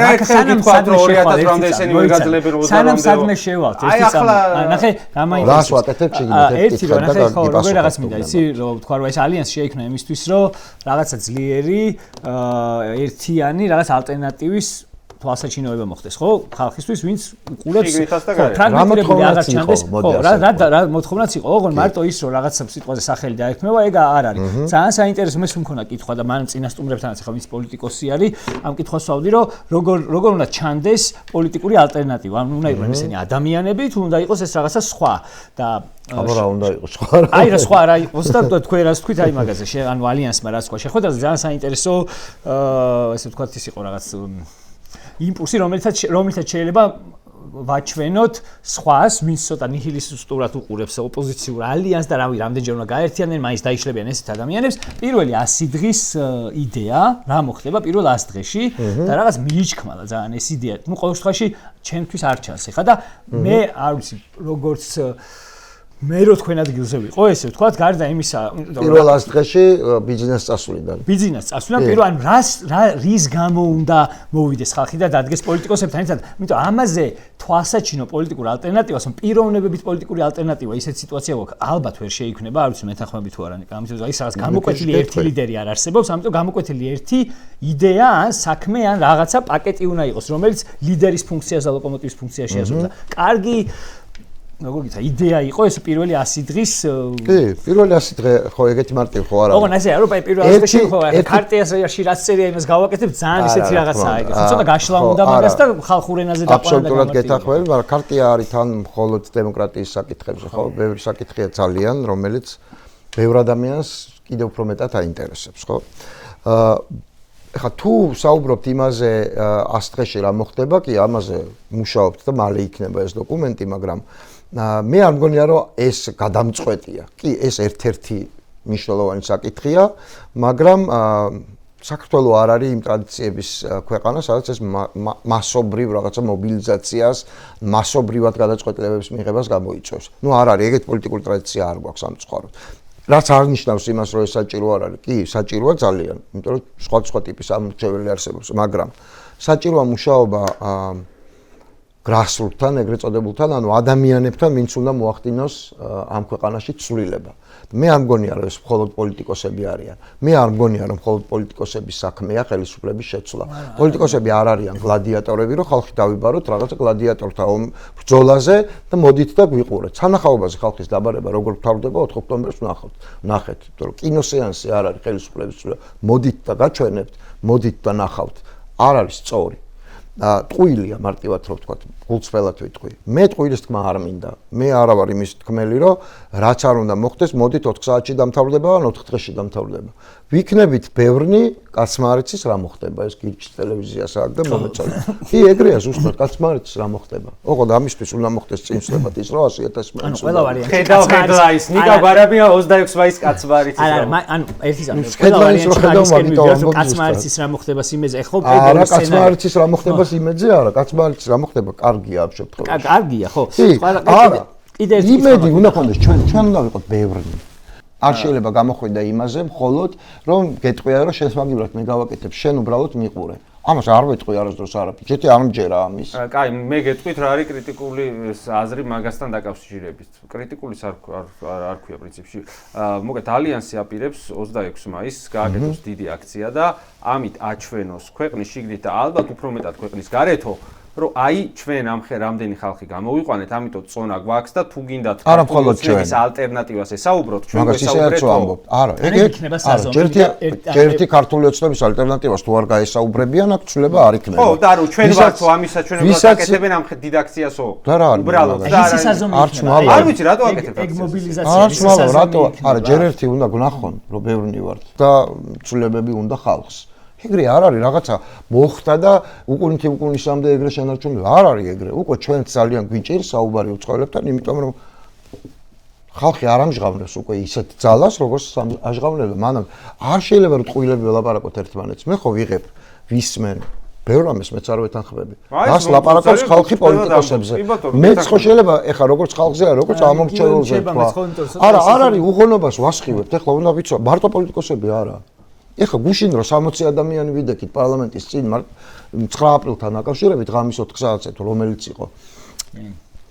ერთხელ გითხრათ რომ 2000 რამდენი ესენი მეგაძლებენ 20 სანამ სადმე შევალთ ერთი წამი ნახე გამაინტერესებს რას ვაკეთებ შეგინოთ ერთი რომ ნახე ხო როგორ რაღაც მინდა იცი რომ თქვა რომ ეს ალიანსი შეიქმნა იმისთვის რომ რაღაცა ძლიერი ერთიანი რაღაც ალტერნატივის თვალსაჩინოება მოხდეს ხო ხალხისთვის ვინც უყურებს ფრაგმენტირებული აღარ ჩანდეს ხო რა მოთხოვნაც იყო ოღონდ მარტო ის რომ რაღაცა სიტყვაზე სახელი დაექმნება ეგ არ არის ძალიან საინტერესო მე მქონა კითხვა და მან წინასწუმრებთანაც ახლა ვინც პოლიტიკოსი არის ამ კითხვას ვავდი რომ როგორ უნდა ჩანდეს პოლიტიკური ალტერნატივა ანუ უნდა იყოს ესენი ადამიანები თუ უნდა იყოს ეს რაღაცა სხვა და აბა რა უნდა იყოს სხვა აი რა სხვა რა იყოს და თქვენ რას თქვით აი მაგაზე ანუ ალიანსმა რა სხვა შეხვედრაზე ძალიან საინტერესო ესე ვთქვათ ის იყო რაღაც იმპულსი რომელთაც შეიძლება ვაჩვენოთ სხვას, ვინც ცოტა ნიჰილისტურად უყურებს ოპოზიციურ ალიანსს და რავი, რამდენჯერ უნდა გაერთიანდნენ, მაინც დაიშლებიან ესეთ ადამიანებს. პირველი 100 დღის იდეა, რა მოხდება პირველ 100 დღეში და რაღაც მიიჩქმალა ძალიან ეს იდეა. ნუ ყოველ შემთხვევაში ჩემთვის არ ჩანს ეხლა და მე არ ვიცი როგორც მე რო თქვენ ადგილზე ვიყო, ესე ვთქვათ, გარდა იმისა, პირველ 100 დღეში ბიზნეს წასვლიდან. ბიზნეს წასვლიდან პირველ ან რის გამო უნდა მოვიდეს ხალხი და დადგეს პოლიტიკოსებთან ერთად, იმიტომ ამაზე თვალსაჩინო პოლიტიკურ ალტერნატივას, რომ პიროვნებით პოლიტიკური ალტერნატივა ისეთ სიტუაცია გვაქვს, ალბათ ვერ შეიქმნება, არ ვიცი მეთანხმები თუ არა, ამიტომ ის რაღაც გამოკვეთილი ერთი ლიდერი არ არსებობს, ამიტომ გამოკვეთილი ერთი იდეა ან საქმე ან რაღაცა პაკეტი უნდა იყოს, რომელიც ლიდერის ფუნქციას და ლოკომოტივის ფუნქციას შეასრულებს. კარგი როგორ გითხრა, იდეა იყო ეს პირველი 100 დღის კი, პირველი 100 დღე ხო ეგეთი მარტივი ხო არა. ოღონდ ასე ევროპայի პირველ 100 დღეში ხო ქარტიაში რაც წერია იმას გავაკეთებ ძალიან ისეთი რაღაცაა ეგ. ცოტა გაშლა უნდა მაგას და ხალხურ ენაზე დაყვანა და აბსოლუტურად გეთანხმები, მაგრამ ქარტია არის თან მხოლოდ დემოკრატიის საკითხებზე ხო, ბევრი საკითხია ძალიან, რომელიც ბევრ ადამიანს კიდევ უფრო მეტად აინტერესებს, ხო? ეხლა თუ საუბრობთ იმაზე 100 დღეში რა მოხდება, კი ამაზე მუშაობთ და მალე იქნება ეს დოკუმენტი, მაგრამ მე არ მგონია რომ ეს გადამწყვეტია. კი, ეს ერთ-ერთი მნიშვნელოვანი საკითხია, მაგრამ საქართველოს არ არის იმ ტრადიციების ქვეყანა, სადაც ეს მასობრივ რაღაცა მობილიზაციას, მასობრივად გადაწყვეტილებების მიღებას გამოიწვევს. ნუ არ არის ეგეთ პოლიტიკური ტრადიცია არ გვაქვს სამწუხაროდ. რაც არ ნიშნავს იმას, რომ ეს საჭირო არ არის. კი, საჭიროა ძალიან, იმიტომ რომ სხვა ტიპის ამორჩეველი არსებობს, მაგრამ საჭიროა მუშაობა გრასრუტთან, ეგრეთ წოდებულთან, ანუ ადამიანებთან, ვინც უნდა მოახდინოს ამ ქვეყანაში ცვლილება. მე არ მგონია, რომ ეს მხოლოდ პოლიტიკოსები არიან. მე არ მგონია, რომ მხოლოდ პოლიტიკოსების საქმეა ხელისუფლების შეცვლა. პოლიტიკოსები არ არიან გლადიატორები, რომ ხალხი დავიბაროთ რაღაცა გლადიატორთა ბრძოლაზე და მოდით და გვიყურეთ. სანახაობაზე ხალხის დაბარება როგორ გთავრდება 4 ოქტომბერს ვნახოთ. ნახეთ, იმიტომ რომ კინოსეანსი არ არის ხელისუფლების ცვლილება. მოდით და გაჩვენებთ, მოდით და ნახავთ. არ არის სწორი. ტყუილია მარტივად რო ვთქვათ, გულწრფელად ვიტყვი. მე ტყუილის თქმა არ მინდა. მე არა ვარ იმის თქმელი, რომ რაც არ უნდა მოხდეს, მოდით 4 საათში დამთავრდება ან 4 დღეში დამთავრდება. ვიქნებით ბევრნი, კაცმა არ იცის რა მოხდება, ეს გიჩის ტელევიზიას აქ და მომეწონა. კი, ეგრეა ზუსტად, კაცმა არ იცის რა მოხდება. ოღონდ ამისთვის უნდა მოხდეს წინსვლებად ის, რომ 100,000 ანუ ყველა ვარიანტი. ხედავ ის ნიკა ბარაბია 26 მაისს კაცმა არ იცის. არა, ანუ ერთი ზამთარი. ყველა ვარიანტი კაცმა არ იცის რა მოხდება სიმეზე, ხო? არა, კაცმა არ იცის რა მოხდება სიმეზე, არა, კაცმა არ იცის რა მოხდება, კარგია ამ შემთხვევაში. კარგია, ხო? არა, იმედი უნდა ქონდეს ჩვენ უნდა ვიყოთ ბევრნი. არ შეიძლება გამოხვიდე იმაზე, მხოლოდ რომ გეტყვია რომ შესაბამისად მე გავაკეთებ, შენ უბრალოდ მიყურე. ამას არ ვეტყვი არასდროს არაფერს. ჯეთი არ მჯერა ამის. კაი, მე გეტყვით რა არის კრიტიკული აზრი მაგასთან დაკავშირებით. კრიტიკულის არ ქვია პრინციპში. მოგეთ ალიანსი აპირებს 26 მაისს გააკეთოს დიდი აქცია და ამით აჩვენოს ქვეყნის შიგნით და ალბათ უფრო მეტად ქვეყნის გარეთო რომ აი ჩვენ ამხე რამდენი ხალხი გამოვიყვანეთ, ამიტომ წონა გვაქვს და თუ გინდათ ქართულის ალტერნატივას ესაუბროთ, ჩვენ ვესაუბრებთ. არა, ეგ ერთი ქართული ოცნების ალტერნატივას თუ არ გაესაუბრებიან, აქ ცვლილება არ იქნება. ხო, და რო ჩვენ ვართ ამისა ჩვენებად აკეთებენ ამხე დიდ აქციასო. უბრალოდ არ ვიცი რატო აკეთებთ ეგ მობილიზაცია ის რატო? არა, ჯერ ერთი უნდა გნახონ, რომ ბევრნი ვართ და ცვლილებები უნდა ხალხს. ეგრე არ არის რაღაცა მოხდა და უკუნისამდე ეგრე შენარჩუნდა. არ არის ეგრე. უკვე ჩვენ ძალიან გვიჭირს საუბარი უცხოელებთან, იმიტომ რომ ხალხი არ ამჟღავნებს უკვე ისეთ ძალას, როგორც აშღავნებდა. მანამ არ შეიძლება რომ ტყუილები ველაპარაკოთ ერთმანეთს. მე ხო ვიღებ ვისმენ ბევრ ამას მეც არ ვეთანხმები. მას ლაპარაკობს ხალხი პოლიტიკოსებზე. მეც ხო შეიძლება ეხა როგორც ხალხზე არა, როგორც ამორჩეულზე თქვა. არა, არ არის უღონობას ვასხივებთ. ეხლა უნდა ვიცო, მარტო პოლიტიკოსები არა. ეხა გუშინ რომ 60 ადამიანი ვიდექით პარლამენტის წინ 9 აპრილთან დაკავშირებით ღამის 4 საათზე თუ რომელიც იყო.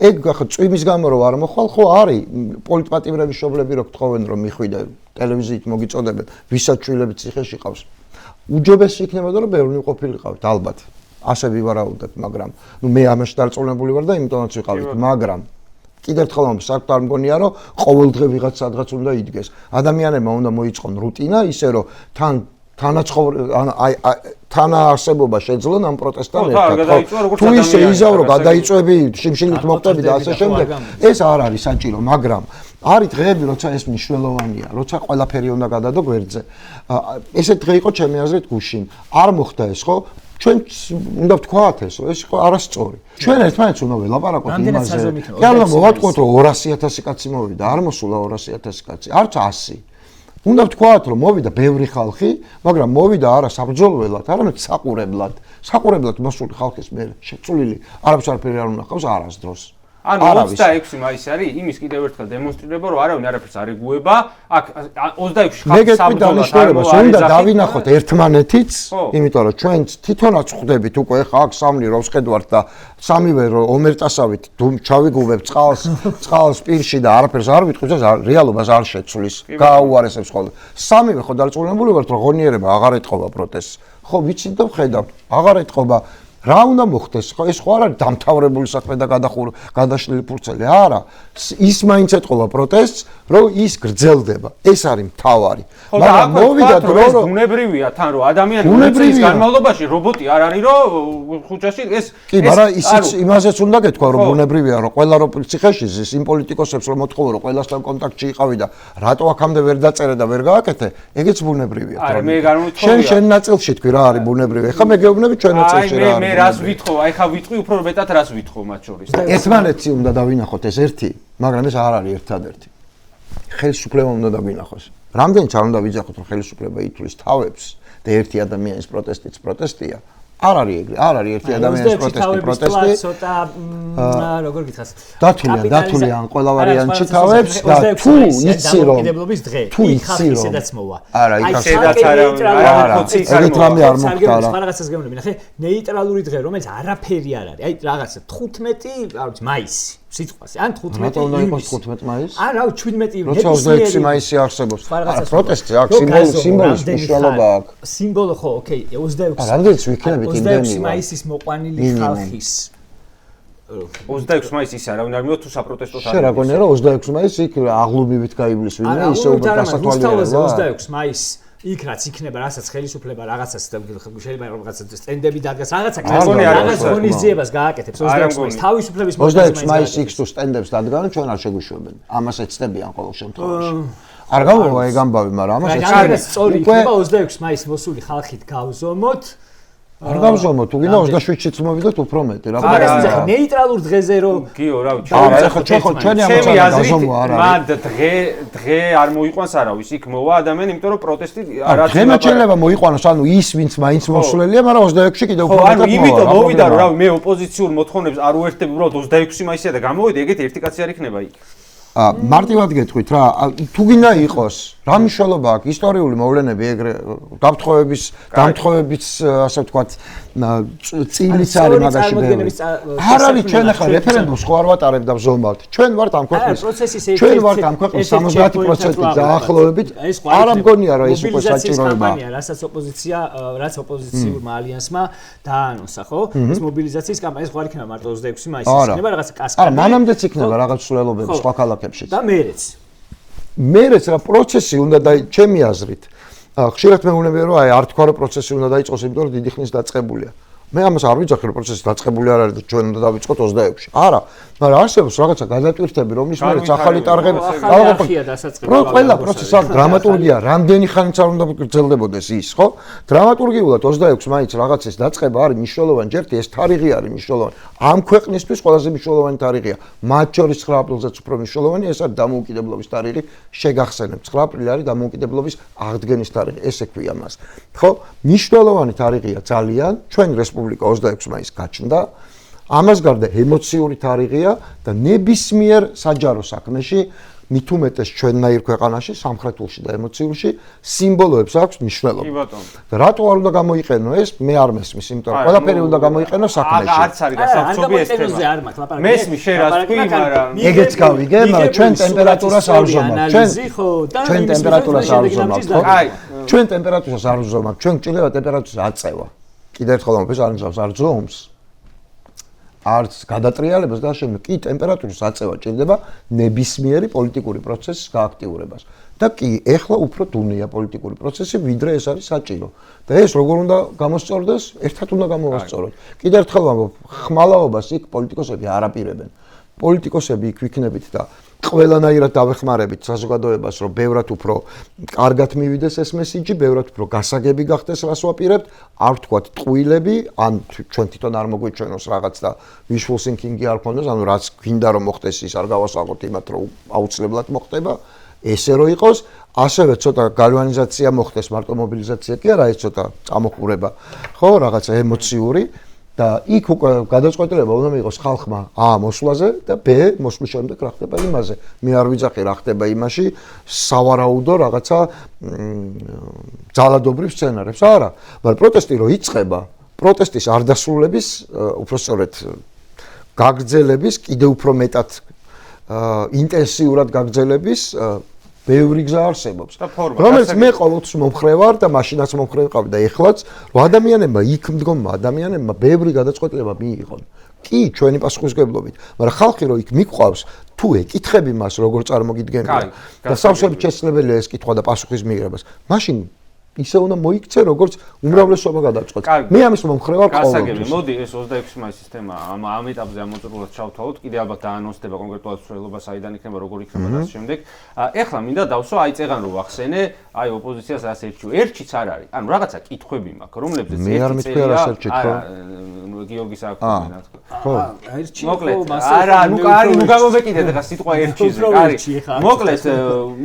ეგ ახლა წვიმის გამო რომ არ მოხვალ, ხო არის პოლიტპატიმრების შობლები რო გთხოვენ რომ მიხვიდე ტელევიზიით მოგიწოდებენ, ვისაც შვილები ციხეში ყავს. უჯობესი იქნებოდა რომ ბევრი ყოფილიყავით, ალბათ. ასე ვივარაუდებ, მაგრამ ნუ მე ამაში დარწმუნებული ვარ და იმიტომაც ვიყავით, მაგრამ კიდევ ერთხელ საერთოდ არ მგონია რომ ყოველ დღე ვიღაც სადღაც უნდა იდგეს. ადამიანებმა უნდა მოიწყონ რუტინა, ისე რომ თანაარსებობა შეძლონ ამ პროტესტთან ერთად. თუ ისე იზავრო, გადაიწვევი, შიმშილით მოხდები და ასე შემდეგ, ეს არ არის საჭირო, მაგრამ არის დღეები, როცა ეს მნიშვნელოვანია, როცა ყველაფერი უნდა გადადო გვერდზე. ესეთ დღე იყო ჩემი აზრით გუშინ. არ მოხდა ეს, ხო? ჩვენ უნდა ვთქვათ ეს, ეს იყო არასწორი. ჩვენ ერთმანეთს უნდა ველაპარაკოთ იმაზე. კი არა, მოვატყუოთ რომ 200,000 კაცი მოვიდა, არ მოსულა 200,000 კაცი, არც 100. უნდა ვთქვათ რომ მოვიდა ბევრი ხალხი, მაგრამ მოვიდა არა საბრძოლველად, არამედ საყურებლად. საყურებლად მოსული ხალხის მე შეწულილი არაფერს არაფერი არ უნდა ხავს არასდროს. ანუ 26 მაისი არის იმის კიდევ ერთხელ დემონსტრირება, რომ არავინ არაფერს არ ეგუება. აქ 26 ხალხი საბრძოლველად უნდა დავინახოთ ერთმანეთიც, იმიტომ რომ ჩვენ თვითონაც ხვდებით უკვე ხა აქ სამნი რომ ვხედავთ და სამივე რომ ომერტასავით ჩავიგუბებ წყალს პირში და არაფერს არ ვიტყვით და რეალობას არ შეცვლის. გააუარესებს ხოლმე. სამივე ხო დარწმუნებული ვართ რომ ღონიერება აღარ ეთყობა პროტესტს. ხო ვიცით და ვხედავთ, აღარ ეთყობა რა უნდა მოხდეს? ეს ხო არ არის დამთავრებული საქმე და გადაშლილი ფურცელი. არა, ის მაინც ეთყობა პროტესტს, რომ ის გრძელდება. ეს არის მთავარი. მაგრამ მოვიდა დრო, რომ ბუნებრივია თან, რომ ადამიანი წლის განმავლობაში რობოტი არ არის, რომ ხუჭაში ეს კი, მაგრამ ისიც იმაზეც უნდა გეთქვა, რომ ბუნებრივია, რომ ყველა რო ციხეში ზის, იმ პოლიტიკოსებს რომ მოთხოვო, რომ ყველასთან კონტაქტში იყავი და რატო აქამდე ვერ დაწერე და ვერ გააკეთე, ეგეც ბუნებრივია. არა, მე განვითხოვია. შენ ნაწილში თქვი რა არის ბუნებრივი. ეხლა მე გეუბნები ჩვენ ნაწილში რა არის. მე რას ვითხოვ, აი ხა ვიტყვი უფრო მეტად რას ვითხოვ მათ შორის. ერთმანეთში უნდა დავინახოთ ეს ერთი, მაგრამ ეს არ არის ერთადერთი. ხელისუფლება უნდა დავინახოს. რამდენიც არ უნდა ვიძახოთ, რომ ხელისუფლება ითვლის თავებს და ერთი ადამიანის პროტესტიც პროტესტია. არ არის ეგრე, არ არის ერთი ადამიანის პროტესტი. ცოტა როგორ გითხრას? დათვლიან ან ყველა ვარიანტში თავებს და თუ იცი რომ დამოუკიდებლობის დღე, იქ ხალხი სადაც მოვა. არა, იქ სადაც არა, ხოცი ეგეთ რამე არ მოხდა რა. რაღაცას გეუბნები, ნახე, ნეიტრალური დღე, რომელიც არაფერი არ არის. აი რაღაცა 15, არ ვიცი, მაისი. სიტყვაზე, ან 15 ივნისი. 15 მაისი? ან რა, 17 ივნისი. როცა 26 მაისი არსებობს. არა, პროტესტი აქვს, სიმბოლის მნიშვნელობა აქვს. სიმბოლო ხო, ოკეი, 26. რამდენიც ვიქნებით იმდენი. 26 მაისის მოყვანილი ხალხის 26 მაისი ის არა, უნდა მივოთ თუ საპროტესტო შე რა გონია რომ 26 მაისი იქ აღლუმივით გაივლის ვინმე ისე უფრო გასათვალიერებელია 26 მაისი იქ რაც იქნება, რასაც ხელისუფლება რაღაცას შეიძლება რაღაცა სტენდები დადგას, რაღაცა ღონისძიებას გააკეთებს 26 მაისს თავისუფლების 26 მაისს იქ თუ სტენდებს დადგან, ჩვენ არ შეგვიშვებენ. ამას ეცდებიან ყოველ შემთხვევაში. არ გამოვა ეგ ამბავი, მაგრამ ამას ეცდებიან. სწორი იქნება 26 მაისს მოსული ხალხით გავზომოთ. არ გავზომოთ, თუ გინდა 27-ში მოვიდოთ უფრო მეტი რა. მაგრამ ეს ახლა ნეიტრალურ დღეზე რომ გიო რა ვიცი. არა, ეხლა ჩვენი ამბავი გავზომვა არ არის. მან დღე არ მოიყვანს არავის, იქ მოვა ადამიანი, იმიტომ რომ პროტესტი არა დღე შეიძლება მოიყვანოს, ანუ ის ვინც მაინც მოსულელია, მაგრამ 26-ში კიდევ უფრო მეტად მოვა. ანუ იმიტომ მოვიდა რომ რავი, მე ოპოზიციურ მოთხოვნებს არ უერთდები, უბრალოდ 26 მაისია და გამოვიდი, ეგეთი ერთი კაცი არ იქნება იქ. მარტივად გეტყვით რა, თუ გინდა იყოს, რა მნიშვნელობა აქვს ისტორიული მოვლენები ეგრე დამთხოვების ასე ვთქვათ წილიც არის მაგაში ბევრი. არ არის ჩვენ ახლა რეფერენდუმს ხო არ ვატარებ და ვზომავთ. ჩვენ ვართ ამ ქვეყნის ჩვენ ვართ ამ ქვეყნის 70% დაახლოებით. არ მგონია რომ ეს უკვე საჭიროებაა. რასაც რაც ოპოზიციურმა ალიანსმა დაანონსა, ხო? ეს მობილიზაციის კამპანია ეს ხო არ იქნება მარტო 26 მაისს, იქნება რაღაც კასკადი. არა, მანამდეც იქნება რაღაც ცვლილებები სხვა ქალაქებში. და მერეც რა პროცესი უნდა ჩემი აზრით ხშირად მეუბნებიან რომ აი არ თქვა რომ პროცესი უნდა დაიწყოს იმიტომ რომ დიდი ხნის დაწყებულია მე ამას არ ვიძახი რომ პროცესი დაწყებული არ არის და ჩვენ უნდა დავიწყოთ 26-ში არა მაგრამ არსებობს რაღაცა გადატვირთები რომლის მერეც ახალი ტარღები ყველა პროცესი აქვს დრამატურგია რამდენი ხანიც არ უნდა გრძელდებოდეს ის ხო დრამატურგიულად 26 მაისს რაღაცის დაწყება არის მნიშვნელოვანი ჯერ ეს თარიღი არის მნიშვნელოვანი ამ ქვეყნისთვის ყველაზე მნიშვნელოვანი თარიღია მათ შორის 9 აპრილზეც უფრო მნიშვნელოვანი ეს არის დამოუკიდებლობის თარიღი შეგახსენებთ 9 აპრილი არის დამოუკიდებლობის აღდგენის თარიღი ესე ქვია მას ხო მნიშვნელოვანი თარიღია ძალიან ჩვენ რესპუბლიკა 26 მაისს გაჩნდა ამას გარდა ემოციური თარიღია და ნებისმიერ საჯარო საქმეში მით უმეტეს ჩვენნაირ ქვეყანაში სამხრეთულში და ემოციურში სიმბოლოებს აქვს მნიშვნელობა. კი ბატონო. და რატო არ უნდა გამოიყენო ეს? მე არ მესმის, იმიტომ რომ ყველაფერი უნდა გამოიყენო საქმეში. არც არის გასაუბრები ეს თემა. მესმის შენ რას თქვი, მაგრამ ეგეც გავიგე, მაგრამ ჩვენ ტემპერატურას არ ვზომავთ. ჩვენ ტემპერატურას არ ვზომავთ, ხო? ჩვენ ტემპერატურას არ ვზომავთ. ჩვენ გვჭირდება ტემპერატურის აწევა. კიდევ ერთხელ მომფეს არ ნიშნავს არ ზომს. არც გადატრიალებას და შემდეგ კი ტემპერატურის აწევა ჭირდება ნებისმიერი პოლიტიკური პროცესის გააქტიურებას. და კი, ეხლა უფრო დუნია პოლიტიკური პროცესი, ვიდრე ეს არის საჭირო. და ეს როგორ უნდა გამოსწორდეს? ერთად უნდა გამოვასწოროთ. კიდევ ერთხელ ვამბობ, ხმალაობას იქ პოლიტიკოსები არ აპირებენ. პოლიტიკოსები იქ ვიქნებით და ყველანაირად დავეხმარებით საზოგადოებას, რომ ბევრად უფრო კარგად მივიდეს ეს მესიჯი, ბევრად უფრო გასაგები გახდეს, რას ვაპირებთ, არ ვთქვათ ტყუილები, ან ჩვენ თვითონ არ მოგვიჩვენოს რაღაც და wishful thinking-ი არ გქონდეს, ანუ რაც გვინდა რომ მოხდეს, ის არ გავასწავლოთ იმათ, რომ აუცილებლად მოხდება, ესე რომ იყოს, ასევე ცოტა გალვანიზაცია მოხდეს, მარტო მობილიზაცია კი არა, ეს ცოტა წამოყურება, ხო, რაღაცა ემოციური და იქ უკვე გადაწყვეტილება უნდა მიიღოს ხალხმა ა მოსვლაზე და ბ მოსვლის შემდეგ რა ხდება იმაზე. მე არ ვიძახი რა ხდება იმაში, სავარაუდო რაღაცა ძალადობრივ სცენარებს, არა, მაგრამ პროტესტი რო იწყება, პროტესტის არ დასრულების, უпроსწორედ გაგრძელების, კიდევ უფრო მეტად ინტენსიურად გაგრძელების ბევრი გზა არსებობს. და ფორმა, რომელიც გასაგები. მე ყოველთვის მომხრე ვარ და მაშინაც მომხრე ვიყავი და ეხლაც რომ ადამიანებმა იქ მდგომმა ადამიანებმა ბევრი გადაწყვეტილება მიიღონ. კი, ჩვენი პასუხისმგებლობით, მაგრამ ხალხი რო იქ მიყვავს, თუ ეკითხები მას როგორ წარმოგიდგენია და სავსებით შესაძლებელია ეს კითხვა და პასუხის მიღებას, მაშინ ისე უნდა მოიქცე, როგორც უმრავლესობა გადაწყვეტს. მე ამის მომხრე ვარ გასაგები, ყოველთვის. მოდი ეს 26 მაისის თემა ამ ეტაპზე ამ მოწვეულობას ჩავთავოთ, კიდე ალბათ დაანონსდება კონკრეტულად მსვლელობა საიდან იქნება, როგორ იქნება და ამ შემდეგ. ეხლა მინდა დავსვა, აი წეგან რო ვახსენე, აი ოპოზიციას რას ერჩიო. ერთშიც არ არის. ანუ რაღაცა კითხვები მაქვს, რომლებზეც მე არ მითქვა რას ერჩით, ხო? გიორგის აქვს თქვა. ხო. ერთში მოკლედ, არა, ნუ კარი, ნუ გამოვეკიდეთ ახლა სიტყვა ერთშიზე, კარი. მოკლედ,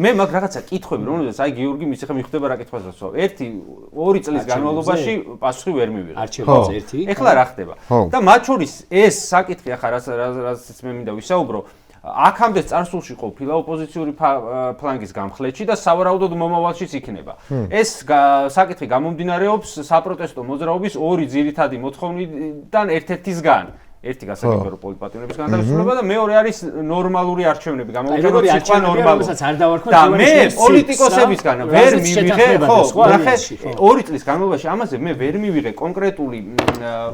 მე მაქვს რაღაცა კითხვები, რომლებზეც აი გიორგი მის ახლა მიხვდება რა კითხვას რაცო. ერთი 2 წლის განმავლობაში პასუხი ვერ მივიღე. არჩევნებზე ერთი. ეხლა რა ხდება? და მათ შორის ეს საკითხი ახლა რაც მე მინდა ვისაუბრო, აქამდე წარსულში ყოფილა ოპოზიციური ფლანგის გამხლეთში და სავარაუდოდ მომავალშიც იქნება. ეს საკითხი გამომდინარეობს საპროტესტო მოძრაობის ორი ძირითადი მოთხოვნიდან ერთ-ერთისგან. ერთი გასაგებია პოლიტპატრონების განთავისუფლება და მეორე არის ნორმალური არჩევნები. გამოვიდოდეთ სიტყვა ნორმალური. და მე პოლიტიკოსებისგან ვერ მივიღე, ხო, ნახე, 2 წლის განმავლობაში ამაზე მე ვერ მივიღე კონკრეტული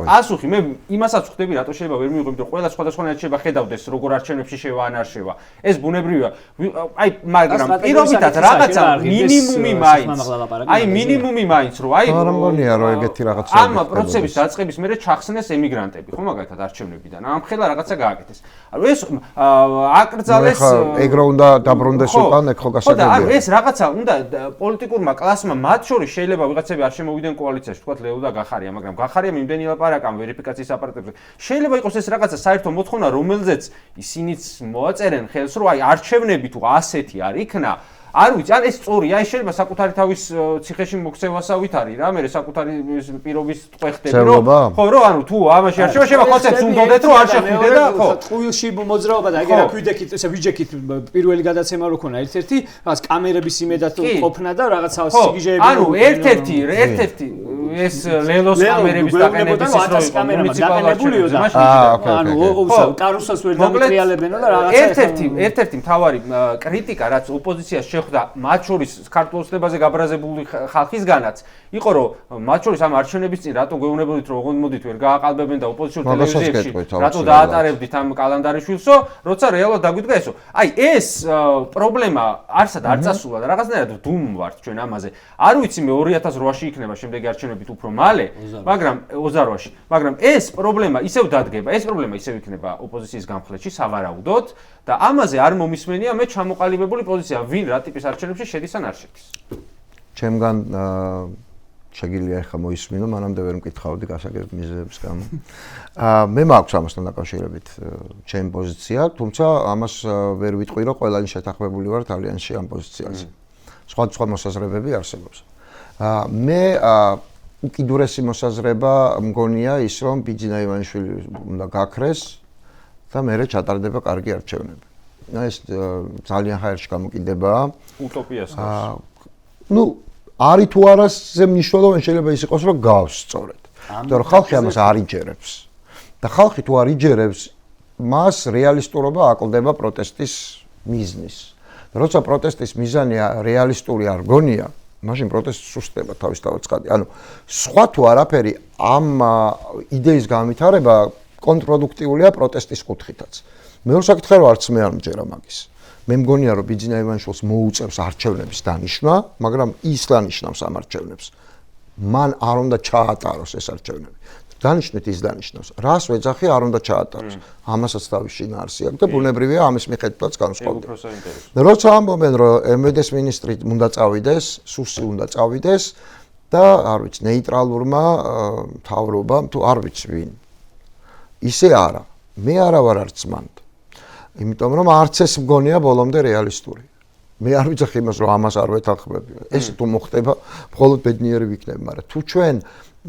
პასუხი. მე იმასაც ხვდები, რატო შეიძლება ვერ მივიღო, იმიტომ რომ ყველა სხვადასხვანაირად შეიძლება ხედავდეს, როგორ არჩევნებში შევა ან არ შევა. ეს ბუნებრივია. აი, მაგრამ პირობითად რაღაცა მინიმუმი მაინც. აი, მინიმუმი მაინც, რომ აი არ მგონია რომ ეგეთი რაღაცა. ამ პროცესების დაწყების მერე ჩახსნეს ემიგრანტები, ხო მაგალითად არჩევნებიდან. ამ ხელა რაღაცა გააკეთეს. ანუ ეს აკრძალეს ეგ რო უნდა დაბრუნდეს უკან, ეგ ხო გასაგებია. ხო და ანუ ეს რაღაცა უნდა პოლიტიკურმა კლასმა მათ შორის შეიძლება ვიღაცები არ შემოვიდნენ კოალიციაში, თქვათ ლეო და გახარია, მაგრამ გახარიამ იმდენი ლაპარაკა ვერიფიკაციის აპარატებზე. შეიძლება იყოს ეს რაღაცა საერთო მოთხოვნა, რომელზეც ისინიც მოაწერენ ხელს, რომ აი არჩევნები თუ ასეთი არ იქნა, არ ვიცი, ან ეს სწორია, აი შეიძლება საკუთარი თავის ციხეში მოქცევასავით არის რა, მე საკუთარი პირობის ტყვეხტები, რომ ხო, რომ ანუ თუ ამაში არ შეიძლება კონცეფტს უნდოდეთ, რომ არ შეხვიდე და ხო. ტყუილში მოძრაობა და ეგ რა ქვიდექით, ესე ვიჯექით პირველი გადაცემა რო ქონა ერთ-ერთი, რაღაც კამერების იმედად ყოფნა და რაღაცა სიგიჟეები. ანუ ერთ-ერთი ეს ლელოს კამერების დაყენების ის რო მუნიციპალურიო და ანუ კარუსას ვერ დამიტრიალებენო და რაღაცა ერთ-ერთი მთავარი კრიტიკა რაც ოპოზიციას შეხვდა მათ შორის ქართულ ოცნებაზე გაბრაზებული ხალხისგანაც იყო რომ მათ შორის ამ არჩევნების წინ რატო გვეუბნებოდით რომ ოღონდ მოდით ვერ გააყალბებენ და ოპოზიციურ ტელევიზიებში რატო დაატარებდით ამ კალანდარიშვილსო როცა რეალურად დაგვიდგა ესო აი ეს პრობლემა არსად არ წასულა და რაღაცნაირად ვდუმვართ ჩვენ ამაზე არ ვიცი მე 2008-ში იქნება შემდეგი არჩევნებით უფრო მალე მაგრამ 28-ში მაგრამ ეს პრობლემა ისევ დადგება ეს პრობლემა ისევ იქნება ოპოზიციის გამხლეთში სავარაუდოდ და ამაზე არ მომისმენია მე ჩამოყალიბებული პოზიცია ვინ რა ტიპის არჩევნებში შედის ან არ შედის ჩემგან შეგიძლია ახლა მოისმინო მანამდე ვერ მკითხავდი გასაგებ მიზეზების გამო მე მაქვს ამასთან დაკავშირებით ჩემი პოზიცია თუმცა ამას ვერ ვიტყვი რომ ყველანი შეთანხმებული ვართ ალიანსში ამ პოზიციაზე სხვა მოსაზრებები არსებობს მე უკიდურესი მოსაზრება მგონია ის რომ ბიძინა ივანიშვილი უნდა გაქრეს და მერე ჩატარდება კარგი არჩევნები. ეს ძალიან ჰაერში გამოკიდებაა. უტოპიას ნუ არის თუ არაზე მნიშვნელოვანი შეიძლება ის იყოს რომ გავს სწორედ. იმიტომ რომ ხალხი ამას არ იჯერებს. და ხალხი თუ არ იჯერებს, მას რეალისტურობა აკლდება პროტესტის მიზნის. როცა პროტესტის მიზანი რეალისტური არ გონია, მაშინ პროტესტი სუსტდება თავისთავად ცხადი. ანუ სხვა თუ არაფერი ამ იდეის განვითარება კონტრპროდუქტიულია პროტესტის კუთხითაც. მეორე საკითხი რომ არც მე არ მჯერა მაგის. მე მგონია რომ ბიძინა ივანიშვილს მოუწევს არჩევნების დანიშვნა, მაგრამ ის დანიშნავს ამ არჩევნებს. მან არ უნდა ჩაატაროს ეს არჩევნები. დანიშნეთ ის დანიშნავს. რას ვეძახი არ უნდა ჩაატაროს. ამასაც თავის შინაარსი აქვს და ბუნებრივია ამის მიხედვითაც განსხვავდება. როცა ამბობენ რომ MVD-ის მინისტრი უნდა წავიდეს, სუსი უნდა წავიდეს და არ ვიცი ნეიტრალურმა მთავრობამ თუ არ ვიცი ვინ. ისე არა. მე არა ვარ არც მან. იმიტომ რომ არც ეს მგონია ბოლომდე რეალისტური. მე არ ვიცი იმას რომ ამას არ ვეთანხმები. ეს თუ მოხდება, მხოლოდ ბედნიერი ვიქნები, მაგრამ თუ ჩვენ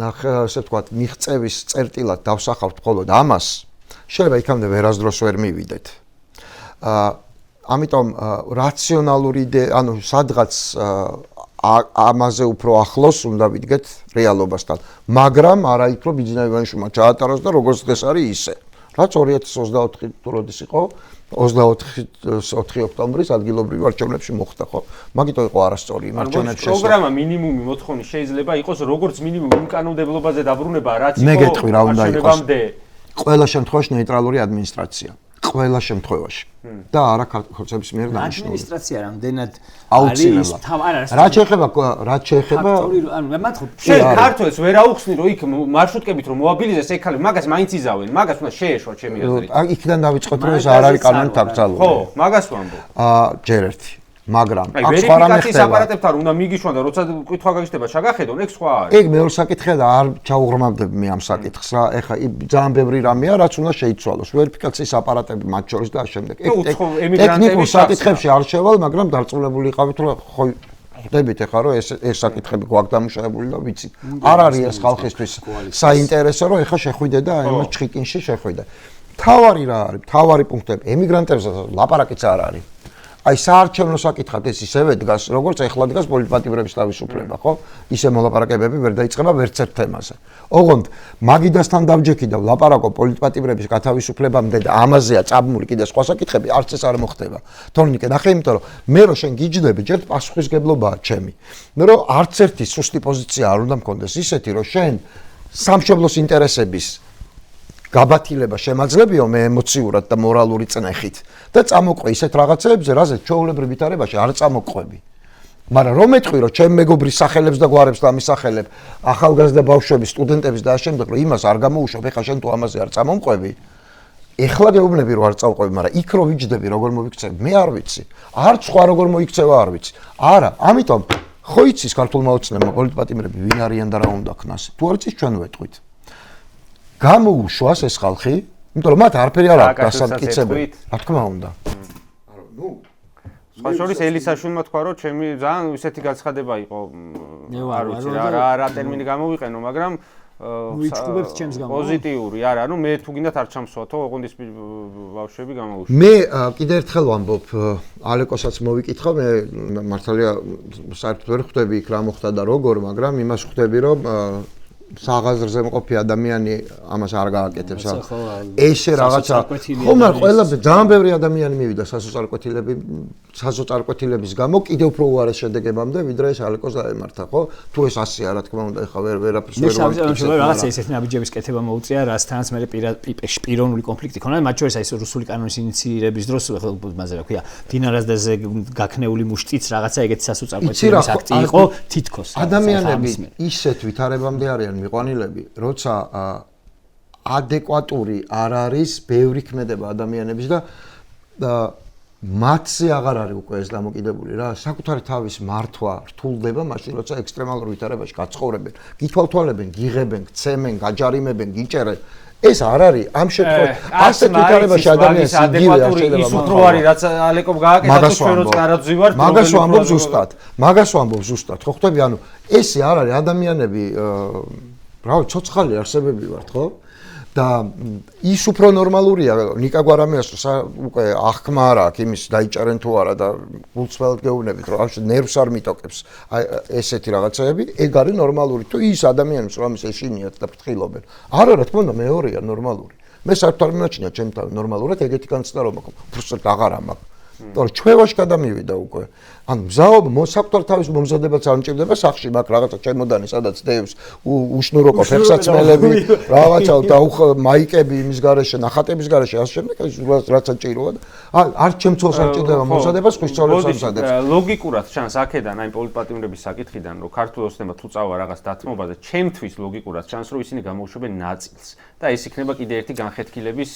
ასე ვთქვათ, მიღწევის წერტილად დავსახავთ მხოლოდ ამას, შეიძლება იქამდე ვერასდროს ვერ მივიდეთ. ამიტომ რაციონალური ანუ სადღაც ამაზე უფრო ახლოს უნდა ვიდგეთ რეალობასთან. მაგრამ არა იქ რომ ბიძინა ივანიშვილმა ჩაატაროს და როგორც დღეს არის ისე. რაც 2024 თუ როდის იყო, 24 ოქტომბრის ადგილობრივ არჩევნებში მოხდა, ხო? მაგიტო იყო არასწორი იმ არჩევნებში. პროგრამა მინიმუმი მოთხოვნის შეიძლება იყოს როგორც მინიმუმ იმ კანონმდებლობაზე დაბრუნება, რაც იყო. მე გეტყვი რა უნდა იყოს. არჩევნებამდე. ყველა შემთხვევაში ნეიტრალური ადმინისტრაცია. ყველა შემთხვევაში. და არა ხორცების მიერ დანიშნული. ადმინისტრაცია რამდენად აუცილებლად. რაც შეეხება ანუ მათქო შენ ქართველს ვერ აუხსნი რომ იქ მარშრუტკებით რომ მოაბილიზეს ეგ ხალხი მაგას მაინც იზავენ მაგას უნდა შეეშვა ჩემი აზრით იქიდან დავიწყოთ რომ ეს არ არის კანონით აკრძალული ხო მაგას ვამბობ ჯერ ერთი მაგრამ აქ სხვა რამე ხდება აპარატებთან უნდა მიგიშვან და როცა კითხვა გაგიჩნდება შეგახედონ ეგ სხვა არის ეგ მეორე საკითხია და არ ჩაუღრმავდები მე ამ საკითხს რა ეხა ძალიან ბევრი რამეა რაც უნდა შეიცვალოს ვერიფიკაციის აპარატები მათ შორის და ამ შემდეგ ტექნიკურ საკითხებში არ შევალ მაგრამ დარწმუნებული იყავით რომ ხო ხვდებით ეხა რომ ეს საკითხები გვაქვს დამუშავებული და ვიცი არ არის ეს ხალხისთვის საინტერესო რომ ეხა შეხვიდე და აი მას ჩხიკინში შეხვიდე თავარი რა არის თავარი პუნქტები ემიგრანტებზე ლაპარაკიც არ არის აი საარჩევნო საკითხად ეს ისევე დგას, როგორც ეხლა დგას პოლიტპატიმრების თავისუფლება, ხო? ისე მოლაპარაკებები ვერ დაიწყება ვერც ერთ თემაზე. ოღონდ მაგიდასთან დავჯექი და ვლაპარაკო პოლიტპატიმრების გათავისუფლებამდე და ამაზეა წაბმული კიდე სხვა საკითხები, არც ეს არ მოხდება. თორნიკე ნახე, იმიტომ რომ მე რო შენ გიჯდები, ჯერ პასუხისგებლობაა ჩემი. მე რო არც ერთი სუსტი პოზიცია არ უნდა მქონდეს ისეთი, რომ შენ სამშობლოს ინტერესების გაბათილება შემაძლებიო მე ემოციურად და მორალური წნეხით და წამოყვე ისეთ რაღაცეებზე, რაზეც ჩვეულებრივ ვითარებაში არ წამოყვები. მაგრამ რომ ეთქვი, რომ ჩემ მეგობრის სახელებს და გვარებს და მისახელებ ახალგაზრდა ბავშვების, სტუდენტების და ამავდროულად, რომ იმას არ გამოუშვებ, ეხლა შენ თუ ამაზე არ წამომყვები, ეხლა გეუბნები რომ არ წავყვები, მაგრამ იქ რო ვიჯდები, როგორ მოვიქცევ, მე არ ვიცი. არც სხვა როგორ მოიქცევა არ ვიცი. არა, ამიტომ ხო იცის ქართულმა ოცნებმა პოლიტპატიმრები ვინ არიან და რა უნდა ქნას. თუ არ იცის ჩვენ ვეტყვით. გამოუშვას ეს ხალხი, იმიტომ რომ მათ არაფერი არ აქვს გასამტკიცებელი. რა თქმა უნდა. ნუ სხვა შორის ელისაშვილმა თქვა რომ ჩემი ძალიან ისეთი გაცხადება იყო არ ვიცი რა ტერმინი გამოვიყენო, მაგრამ ვიჩქუბებთ ჩემს გამო. პოზიტიური, არა, ანუ მე თუ გინდათ არ ჩამსვათო, ოღონდ ის ბავშვები გამოვუშვა. მე კიდე ერთხელ ვამბობ, ალეკოსაც მოვიკითხა, მე მართალია საერთოდ ვერ ხვდები იქ რა მოხდა და როგორ, მაგრამ იმას ხვდები რომ საღაზრზე მყოფი ადამიანი ამას არ გააკეთებს. ესე რაღაცა ხო მაგრამ ყველა ძალიან ბევრი ადამიანი მივიდა სასოწარკვეთილების გამო კიდევ უფრო უარეს შედეგებამდე ვიდრე ეს ალეკოს დაემართა, ხო? თუ ეს ასე რა თქმა უნდა, ეხა ვერაფერს ვერ ვამბობ. რაღაცა ისეთი ნაბიჯების კეთება მოუწია, რასთანაც მე პიროვნული კონფლიქტი ქონდა, მათ შორის აი ეს რუსული კანონის ინიციირების დროს მასე რა ქვია, დინარაზდაზე გაქნეული მუშტიც რაღაცა ეგეთი სასოწარკვეთილების აქტი იყო თითქოს. ადამიანები ისეთ ვითარებამდე არიან მიყვანილები, როცა ადეკვატური არ არის ბევრი ქმედება ადამიანების და მათზე აღარ არის უკვე ეს დამოკიდებული რა, საკუთარი თავის მართვა რთულდება მაშინ, როცა ექსტრემალურ ვითარებაში გაცხოვრებენ, გითვალთვალებენ, გიღებენ, გცემენ, გაჯარიმებენ, გიჭერენ. ეს არ არის ამ შემთხვევაში ასეთ ვითარებაში ადამიანის იგივე არ შეიძლება ის უფრო არის რაც ალეკომ გააკეთა თუ ჩვენ რო წარაძვივართ მაგას ვამბობ ზუსტად ხო ხვდები ანუ ესე არ არის ადამიანები რავი ცოცხალი არსებები ვართ ხო და ის უფრო ნორმალურია ნიკა გვარამიას უკვე აღქმა არ აქვს იმის დაიჭარენ თუ არა და გულწრფელად გეუბნებით რომ ამ ნერვს არ მიტოკებს აი ესეთი რაღაცეები ეგ არის ნორმალური თუ ის ადამიანებს რომ ამის ეშინიათ და ფრთხილობენ არა რა თქმა უნდა მეორეა ნორმალური მე საერთოდ არ მინაჩნია ჩემთან ნორმალურად ეგეთი განცდა რომ მაქვს უბრალოდ აღარ მაქვს თორე ჩვევაში გადამივიდა უკვე ანუ მზაობა საკუთარ თავის მომზადებაც არ მჭირდება სახში მაქვს რაღაცა ჩემოდანი სადაც დევს უშნუროკო ფეხსაცმელები რაღაცა და მაიკები იმის გარეშე ნახატების გარეშე ასე შემდეგ რაც საჭიროა არ ჩემცოლს არ მჭირდება მომზადებას ხვის სწორებს ამზადებს ლოგიკურად ჩანს აქედან აი პოლიტპატიმრების საკითხიდან რომ ქართულ ოცნება თუ წავა რაღაც დათმობაზე ჩემთვის ლოგიკურად ჩანს რომ ისინი გამოუშვებენ ნაწილს და ეს იქნება კიდე ერთი განხეთქილების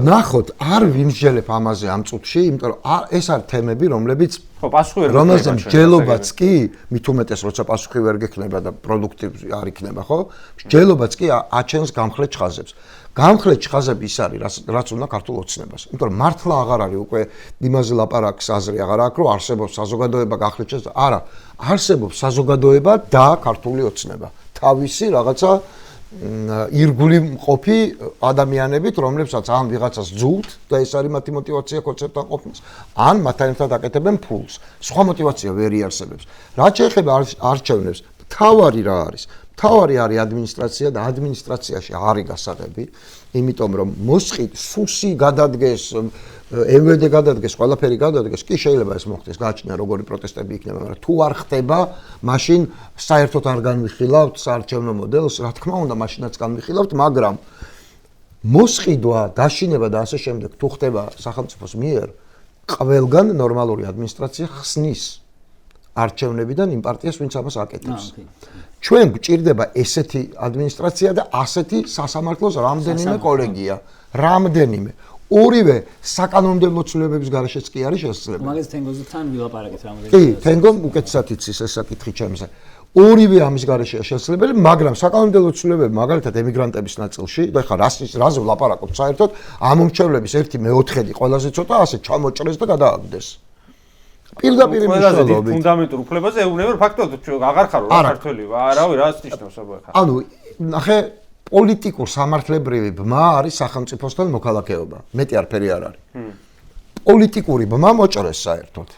ნახოთ არ ვიმსჯელებ ამაზე ამ წუთში იმიტომ რომ ეს არის თემები რომლებიც ხო პასუხი ვერ რომელზე მსჯელობაც კი მით უმეტეს როცა პასუხი ვერ გექნება და პროდუქტივი არ იქნება ხო მსჯელობაც კი აჩენს გამხლეთ ჩხაზებს გამხლეთ ჩხაზები ის არის რაც უნდა ქართულ ოცნებას იმიტომ რომ მართლა აღარ არის უკვე იმაზე ლაპარაკს აზრი აღარ აქვს რომ არსებობს საზოგადოება გახლიჩეს არა არსებობს საზოგადოება და ქართული ოცნება თავისი რაღაცა ირგული მყოფი ადამიანებით, რომლებსაც ან ვიღაცას ძულთ და ეს არის მათი мотиваცია კონცეპტთან ყოფნის, ან მათთან ერთად აკეთებენ ფულს. სხვა мотиваცია ვერ იარსებებს. რაც შეეხება არჩევნებს, მთავარი რა არის? მთავარი არის ადმინისტრაცია და ადმინისტრაციაში არის გასაღები, იმიტომ რომ მოსყიდ სუსი გადადგეს, MVD გადადგეს, ყველაფერი გადადგეს, კი შეიძლება ეს მოხდეს, გააჩნია როგორი პროტესტები იქნება, მაგრამ თუ არ ხდება, მაშინ საერთოდ არ განვიხილავთ საარჩევნო მოდელს, რა თქმა უნდა, მაშინაც განვიხილავთ, მაგრამ მოსყიდვა, დაშინება და ასე შემდეგ თუ ხდება სახელმწიფოს მიერ, ყველგან ნორმალური ადმინისტრაცია ხსნის არჩევნებიდან იმ პარტიას, ვინც ამას აკეთებს. ჩვენ გვჭირდება ესეთი ადმინისტრაცია და ასეთი სასამართლოს რამდენიმე კოლეგია, რამდენიმე. ორივე საკანონმდებლო ცვლილებების გარეშეც კი არის შესაძლებელი. მაგას თენგოზთან ვილაპარაკეთ რამოდენიმე. კი, თენგომ უკეთესად იცის ეს საკითხი ჩემზე. ორივე ამის გარეშეა შესაძლებელი, მაგრამ საკანონმდებლო ცვლილებები მაგალითად ემიგრანტების ნაწილში, და ხა რაზე ვლაპარაკობთ საერთოდ, ამომრჩევლების 1/4 ყველაზე ცოტა ასე ჩამოჭრეს და გადააგდეს. პირდაპირ მნიშვნელობით. ფუნდამენტურ უფლებაზე ეუბნება ფაქტობრივად აღარ ხარო რა ქართველი, არავი რაც ნიშნავს აბა ხა. ანუ ნახე პოლიტიკურ სამართლებრივი ბმა არის სახელმწიფოსთან მოქალაქეობა. მეტი არაფერი არ არის. პოლიტიკური ბმა მოჭრეს საერთოდ.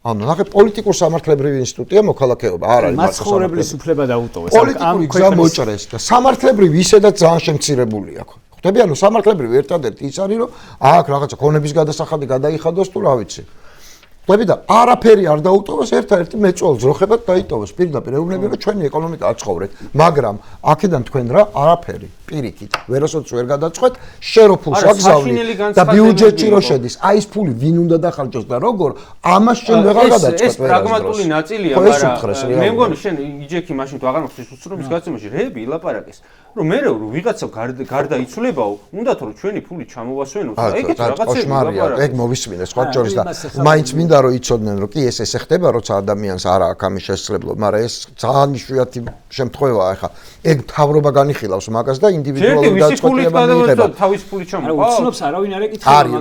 ანუ ნახე პოლიტიკურ სამართლებრივი ინსტიტუტია მოქალაქეობა, არ არის მარტო მაცხოვრებლის უფლება დაუტოვეს. პოლიტიკური გზა მოჭრეს და სამართლებრივი ისედაც ძალიან შემცირებული აქვს. ხვდები, ანუ სამართლებრივი ერთადერთი ის არის, რომ აქ რაღაცა ქონების გადასახადი გადაიხადოს თუ რა ვიცი. ხვდები და არაფერი არ დაუტოვოს, ერთადერთი მეწვეულ ძროხებად დაიტოვოს. პირდაპირ ეუბნები, რომ ჩვენი ეკონომიკა აცხოვრეთ, მაგრამ აქედან თქვენ რა არაფერი პირიქით ვერასოდეს ვერ გადაწყვეტ, შენ რო ფულს აგზავნი და ბიუჯეტში რო შედის, აი ეს ფული ვინ უნდა დახარჯოს და როგორ, ამას შენ ვეღარ გადაწყვეტ. ეს პრაგმატული ნაწილია, მაგრამ მე მგონი შენ იჯექი მაშინ თუ აღარ მოხდეს უცნობის გაცემაში, რები ილაპარაკეს, რომ მე რო ვიღაცა გარდა იცვლებაო, უნდათ რომ ჩვენი ფული ჩამოვასვენოთ და ეგეთ რაღაცები ლაპარაკეს. ეგ მოვისმინე სხვა შორის და მაინც მინდა რომ იცოდნენ რომ კი ეს ხდება, როცა ადამიანს არ აქვს ამის შესაძლებლობა, მაგრამ ეს ძალიან იშვიათი შემთხვევაა ხა. ეგ მთავრობა განიხილავს მაგას და ინდივიდუალური გადაწყვეტილება მიიღება. თავის ფული ჩამოყვა. არა, უცნობს არავინ არ ეკითხება. არის,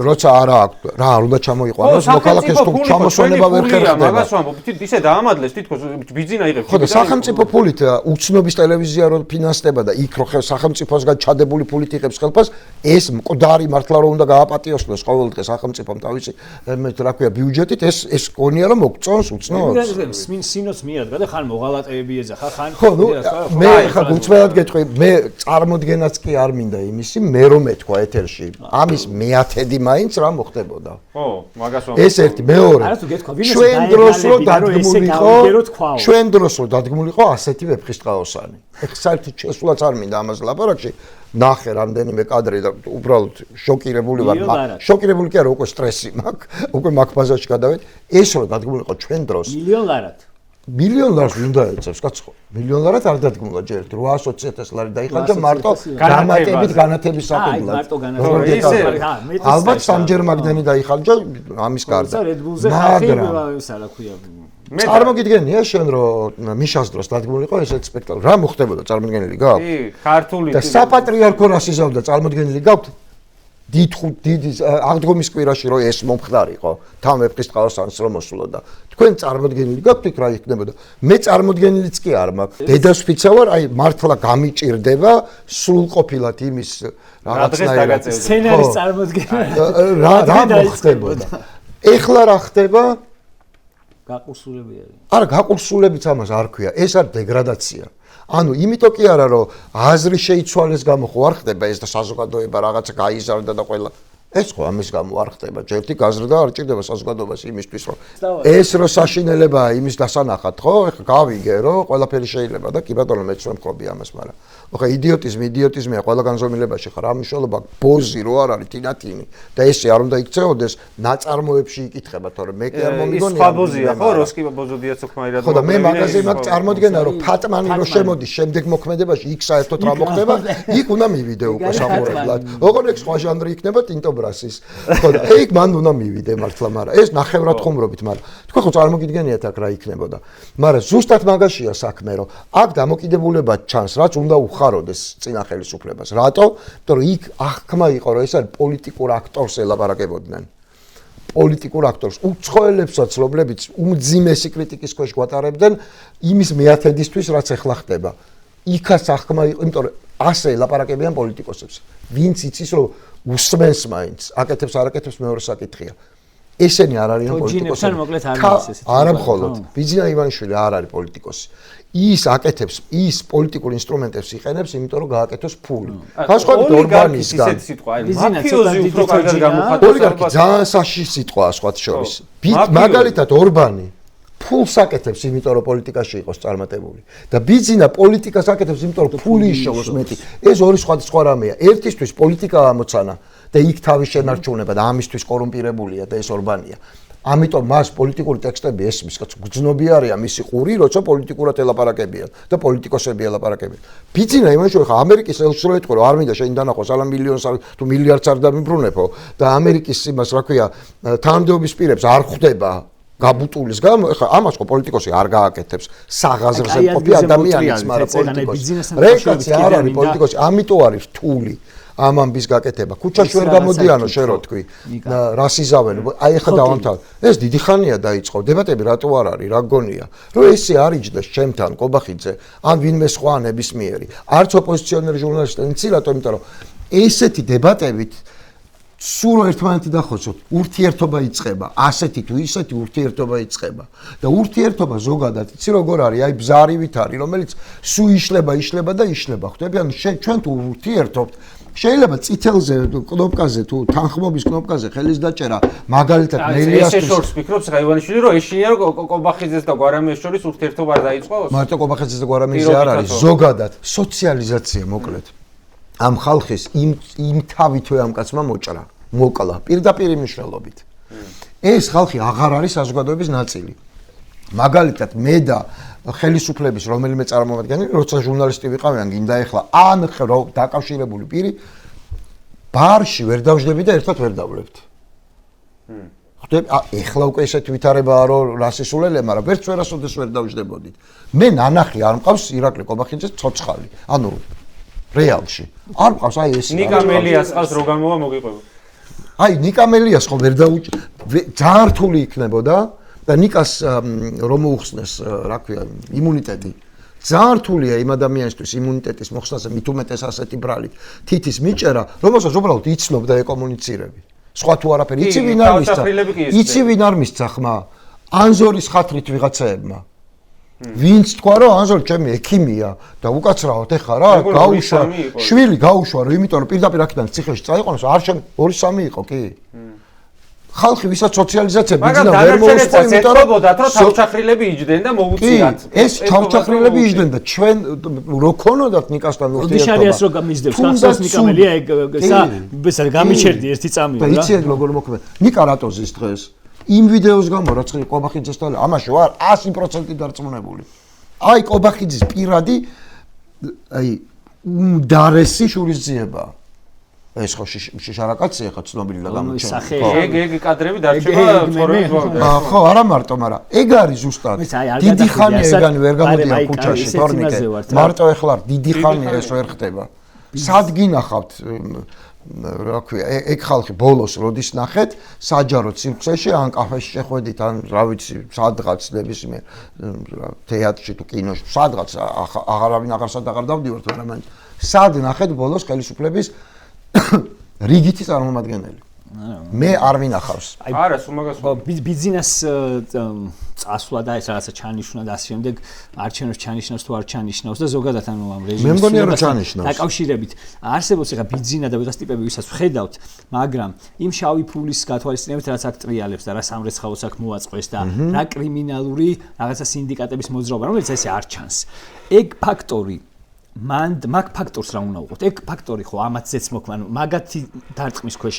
როცა არა აქვს, რა არ უნდა ჩამოიყვანოს, მოქალაქეს თუ ჩამოსვენება ვერ ხერხდება. მაგას ვამბობ, ისე დაამადლეს თითქოს ბიძინა იღებს. ხო და სახელმწიფო ფულით უცნობის ტელევიზია რო ფინანსდება და იქ რო სახელმწიფოსგან ჩადებული ფულით იღებს ხელფას, ეს მკვდარი მართლა რო უნდა გააპატიოსნოს ყოველდღე სახელმწიფომ თავისი რა ქვია ბიუჯეტით, ეს გონია რომ მოგწონს უცნობს. სინოც მიადგა და ხან მოღალატეები ეძახა, ხან ხო, ნუ მე ხა გუწმენად გეტყვი, მე წარმოდგენაც კი არ მინდა იმისი, მე რომ ეთქვა ეთერში, ამის მეათედი მაინც რა მოხდებოდა. ხო, მაგას ვამბობ. ეს ერთი, მეორე. ჩვენ დროს რო დადგმულიყო ასეთი ვეფხისტყაოსანი. ეხ საერთოდ შესულაც არ მინდა ამას ლაპარაკში. ნახე რამდენიმე კადრი და უბრალოდ შოკირებული ვარ. შოკირებული კი არა, უკვე სტრესი მაქვს. უკვე მაგ ფაზაში გადავედი. ეს რო დადგმულიყო ჩვენ დროს. მილიონ ლარად. მილიონ ლარს უნდა ეცებს, კაცო. მილიონ ლარად არ დადგმულა ჯერ 820.000 ლარი დაიხადა მარტო განათებით განათების საქმეა. მარტო განათებით. ალბათ სამჯერ მაგდენი დაიხარჯა ამის გარდა. მაგრამ ეს რა ქვია. წარმოგიდგენია შენ რომ მიშას დროს დადგმულიყო ესეთ სპექტაკლი. რა მოხდებოდა წარმოგიდგენილი გაქვთ? კი, ქართული. და საპატრიარქო რას იზავდა წარმოგიდგენილი გაქვთ? დიდი აღდგომის კვირაში რომ ეს მომხდარიყო, თან ვეფხისტყაოსანს რომ მოსულოდა. თქვენ წარმოგიდგენილი გაქვთ იქ რა იქნებოდა? მე წარმოგიდგენილიც კი არ მაქვს. დედასვიცა ვარ, აი მართლა გამიჭირდება სრულყოფილად იმის რაღაცნაირად სცენარის წარმოდგენა. რა მოხდებოდა? ეხლა რა ხდება? გაყურსულები არის. არა, გაყურსულებიც ამას არ ქვია. ეს არის დეგრადაცია. ანუ იმიტომ კი არა რომ აზრი შეიცვალეს გამო ხო არ ხდება ეს და საზოგადოება რაღაცა გაიზარდა და ყველა ეს ხო ამის გამო არ ხდება. ჯერთი გაზრდა არ ჭირდება საზოგადოებას იმისთვის რომ ეს რო საშინელებაა იმის დასანახად ხო? ეხლა გავიგე რომ ყველაფერი შეიძლება და კი ბატონო მეც რომ მყობი ამას, მაგრამ ხო იდიოტიზმია ყველა განზომილებაში ხარ. ამ მნიშვნელობა ბოზი რო არ არის თინათინი და ესე არ უნდა იქცეოდეს ნაწარმოებში იკითხება, თორემ მე კი არ მომიგონია. სხვა ბოზია ხო? როსკი ბოზოდია ცოქმაირად. ხო და მე მაგაზე მაგ წარმოდგენა რომ ფატმანი რო შემოდის შემდეგ მოქმედებაში იქ საერთოდ რა მოხდება, იქ უნდა მივიდე უკვე სახურებლად. ოღონდ ეგ სხვა ჟანრი იქნება ტინტობრასის. ხო და ეგ მან უნდა მივიდე მართლა, მაგრამ ეს ნახევრად ხუმრობით, მაგრამ თქვენ ხო წარმოგიდგენიათ აქ რა იქნებოდა. მაგრამ ზუსტად მაგაშია საქმე, რომ აქ დამოკიდებულება ჩანს, რაც უნდა უხაროდეს წინა ხელისუფლებას. რატო? იმიტომ რომ იქ აღქმა იყო, რომ ეს არის პოლიტიკურ აქტორს ელაპარაკებოდნენ. პოლიტიკურ აქტორს, უცხოელებსაც, რომლებიც უმძიმესი კრიტიკის ქვეშ გვატარებდნენ იმის მეათედისთვის, რაც ეხლა ხდება. იქაც აღქმა იყო, იმიტომ რომ ასე ელაპარაკებიან პოლიტიკოსებს. ვინც იცის, რომ უსმენს მაინც, აკეთებს არაკეთებს მეორე საკითხია. ესენი არ არიან ჯინებთან პოლიტიკოსები. მოკლედ არ არის ესეთი. არა მხოლოდ. ბიძინა ივანიშვილი არ არის პოლიტიკოსი. ის აკეთებს, ის პოლიტიკურ ინსტრუმენტებს იყენებს, იმიტომ რომ გააკეთოს ფული. განსხვავებით ორბანისგან. ისეთი სიტყვა, აი მაფიოზი უფრო კარგად გამოხატავს. ოლიგარქი ძალიან საშიში სიტყვაა სხვათა შორის. მაგალითად ორბანი ფულს აკეთებს, იმიტომ რომ პოლიტიკაში იყოს წარმატებული. და ბიძინა პოლიტიკას აკეთებს, იმიტომ რომ ფული იშოვოს მეტი. ეს ორი სხვადასხვა რამეა. ერთისთვის პოლიტიკაა ამოცანა და იქ თავის შენარჩუნება და ამისთვის კორუმპირებულია და ეს ორბანია. ამიტომ მას პოლიტიკური ტექსტები ესმის, გძნობი არიან მისი ყური, როცა პოლიტიკურად ელაპარაკებიან და პოლიტიკოსები ელაპარაკებიან. ბიძინა იმაშო ხა ამერიკის ელსროეთ ყო რომ არ მინდა შენ დანახოს ალ მილიონს თუ მილიარდს არ დამიბრუნებო და ამერიკის იმას რა ქვია თანამდებობის პირებს არ ხვდება გაბუტულის გამო ხა ამას ხო პოლიტიკოსი არ გააკეთებს საღაზრზე ყოფი ადამიანის მაგრამ პოლიტიკოსი რეკაცი არ არის პოლიტიკოსი ამიტომ არის რთული ამ ამბის გაკეთება. ქუჩაში ვერ გამოდიანო შენ რო თქვი. რას იზავენ? აი ახლა დავამთავრე. ეს დიდი ხანია დაიწყო. დებატები რატო არ არის? რა გონია? რომ ესე არიჯდეს ჩემთან კობახიძე, ან ვინმე სხვა ნებისმიერი. არც ოპოზიციონერი ჟურნალისტები, ცირატო, იმიტომ რომ ესეთი დებატებით სულ ერთმანეთი დახოცოთ. ურთიერთობა იწყება. ასეთი თუ ისეთი ურთიერთობა იწყება. და ურთიერთობა ზოგადად, იცი როგორ არის? აი ბზარივით არის, რომელიც სულ იშლება და იშლება. ხვდები? ანუ ჩვენ თუ ურთიერთობთ შეიძლება წითელზე კნოპკაზე თუ თანხმობის კნოპკაზე ხელის დაჭერა მაგალითად მელიასთვის ეს შორს ფიქრობს რა ივანიშვილი რომ ეშინია რომ კობახიძეს და გვარამიეს შორის ურთიერთობა არ დაიწყოს? მარტო კობახიძეს და გვარამიეს არ არის ზოგადად სოციალიზაცია მოკლედ ამ ხალხის იმ თავითვე ამ კაცმა მოკლა პირდაპირ მნიშვნელობით ეს ხალხი აღარ არის საზოგადოების ნაწილი მაგალითად მე და ხელისუფლების რომელიმე წარმომადგენელი როცა ჟურნალისტი ვიყავიან გინდა ეხლა ან დაკავშირებული პირი ბარში ვერ დავждები და ერთად ვერ დავლებთ. ხვდები ეხლა უკვე ესეთ ვითარებაა რომ რასისულელე მაგრამ ვერც ვერასოდეს ვერ დავждებოდით. მე ნანახი არ მყავს ირაკლი კობახიძეს ცოცხალი. ანუ რეალში. არ მყავს აი ეს ნიკა მელიას ყავს რო გამოვა მოგიყვება. აი ნიკა მელიას ხო ვერ ძალიან რთული იქნებოდა და ნიკას რომ მოუხსნეს რა ქვია იმუნიტეტი ძალიან რთულია იმ ადამიანისთვის იმუნიტეტის მოხსნაზე მით უმეტეს ასეთი ბრალით თითის მიჭერა რომელსაც უბრალოდ იცნობ და ეკომუნიცირები სხვა თუ არაფერი იცი ვინ არ მისცა ხმა ანზორის ხათრით ვიღაცაებმა ვინც თქვა რომ ანზორი ჩემი ექიმია და უკაცრავად ეხა რა გაუშვა შვილი გაუშვა რომ იმიტომ რომ პირდაპირ აქედან ციხეში წაიყვანოს არ შენ 2-3 იყო კი ხალხი ვისაც სოციალიზაცია ბიძინა ვერ მოუსწრო იმიტომ რომ თავჩახრილები იჯდნენ და მოუწიათ ეს თავჩახრილები იჯდნენ და ჩვენ რო ქონოდათ ნიკასთან ურთიერთობა ოდიშარიას რო გამიზდებს ხახსას ნიკამელია ესა გამიჩერდი ერთი წამი და იცი როგორ მოქმედა ნიკა რატო ზის დღეს იმ ვიდეოს გამო რაც კობახიძესთან ამაში ვარ 100% დარწმუნებული აი კობახიძის პირადი აი უმდარესი შურისძიებაა ეს ხო შიშარაკაცია ხო ცნობილი და გამოჩენილი ეგ კადრები დარჩება ცხოვრების ბოლომდე ხო არა მარტო მაგრამ ეგ არის ზუსტად დიდი ხანია ეგანი ვერ გამოდიან ქუჩაში თორნიკე მარტო ეხლა დიდი ხანია ეს ვერ ხდება სად გინახავთ რა ქვია ეგ ხალხი ბოლოს როდის ნახეთ საჯარო ცირკსეში ან კაფეში შეხვედით ან რა ვიცი სადღაც ნებისმიერ თეატრში თუ კინოში სადღაც აღარ დავდივართ მაგრამ სად ნახეთ ბოლოს ხელისუფლების რიგითი წარმომადგენელი. მე არ ვინახავს. არა, სულ მაგას ბიძინას წასვლა და ეს რაღაცა ჩანიშნა და ასე შემდეგ არჩევნებს ჩანიშნავს თუ არ ჩანიშნავს და ზოგადად ანუ ამ რეჟიმის მე მგონია რომ ჩანიშნავს. დაკავშირებით არსებობს ახლა ბიძინა და ვიღაც ტიპები ვისაც ვხედავთ, მაგრამ იმ შავი ფულის გათვალისწინებით რაც აქ ტრიალებს და რა სამრეცხაოს აქ მოაწყეს და რა კრიმინალური რაღაცა სინდიკატების მოძრაობა, რომელიც ესე არ ჩანს. ეგ ფაქტორი მაგ ფაქტორს რა უნდა უყოთ? ეგ ფაქტორი ხო ამათზეც მოქმ, ანუ მაგათი დარტყმის ქვეშ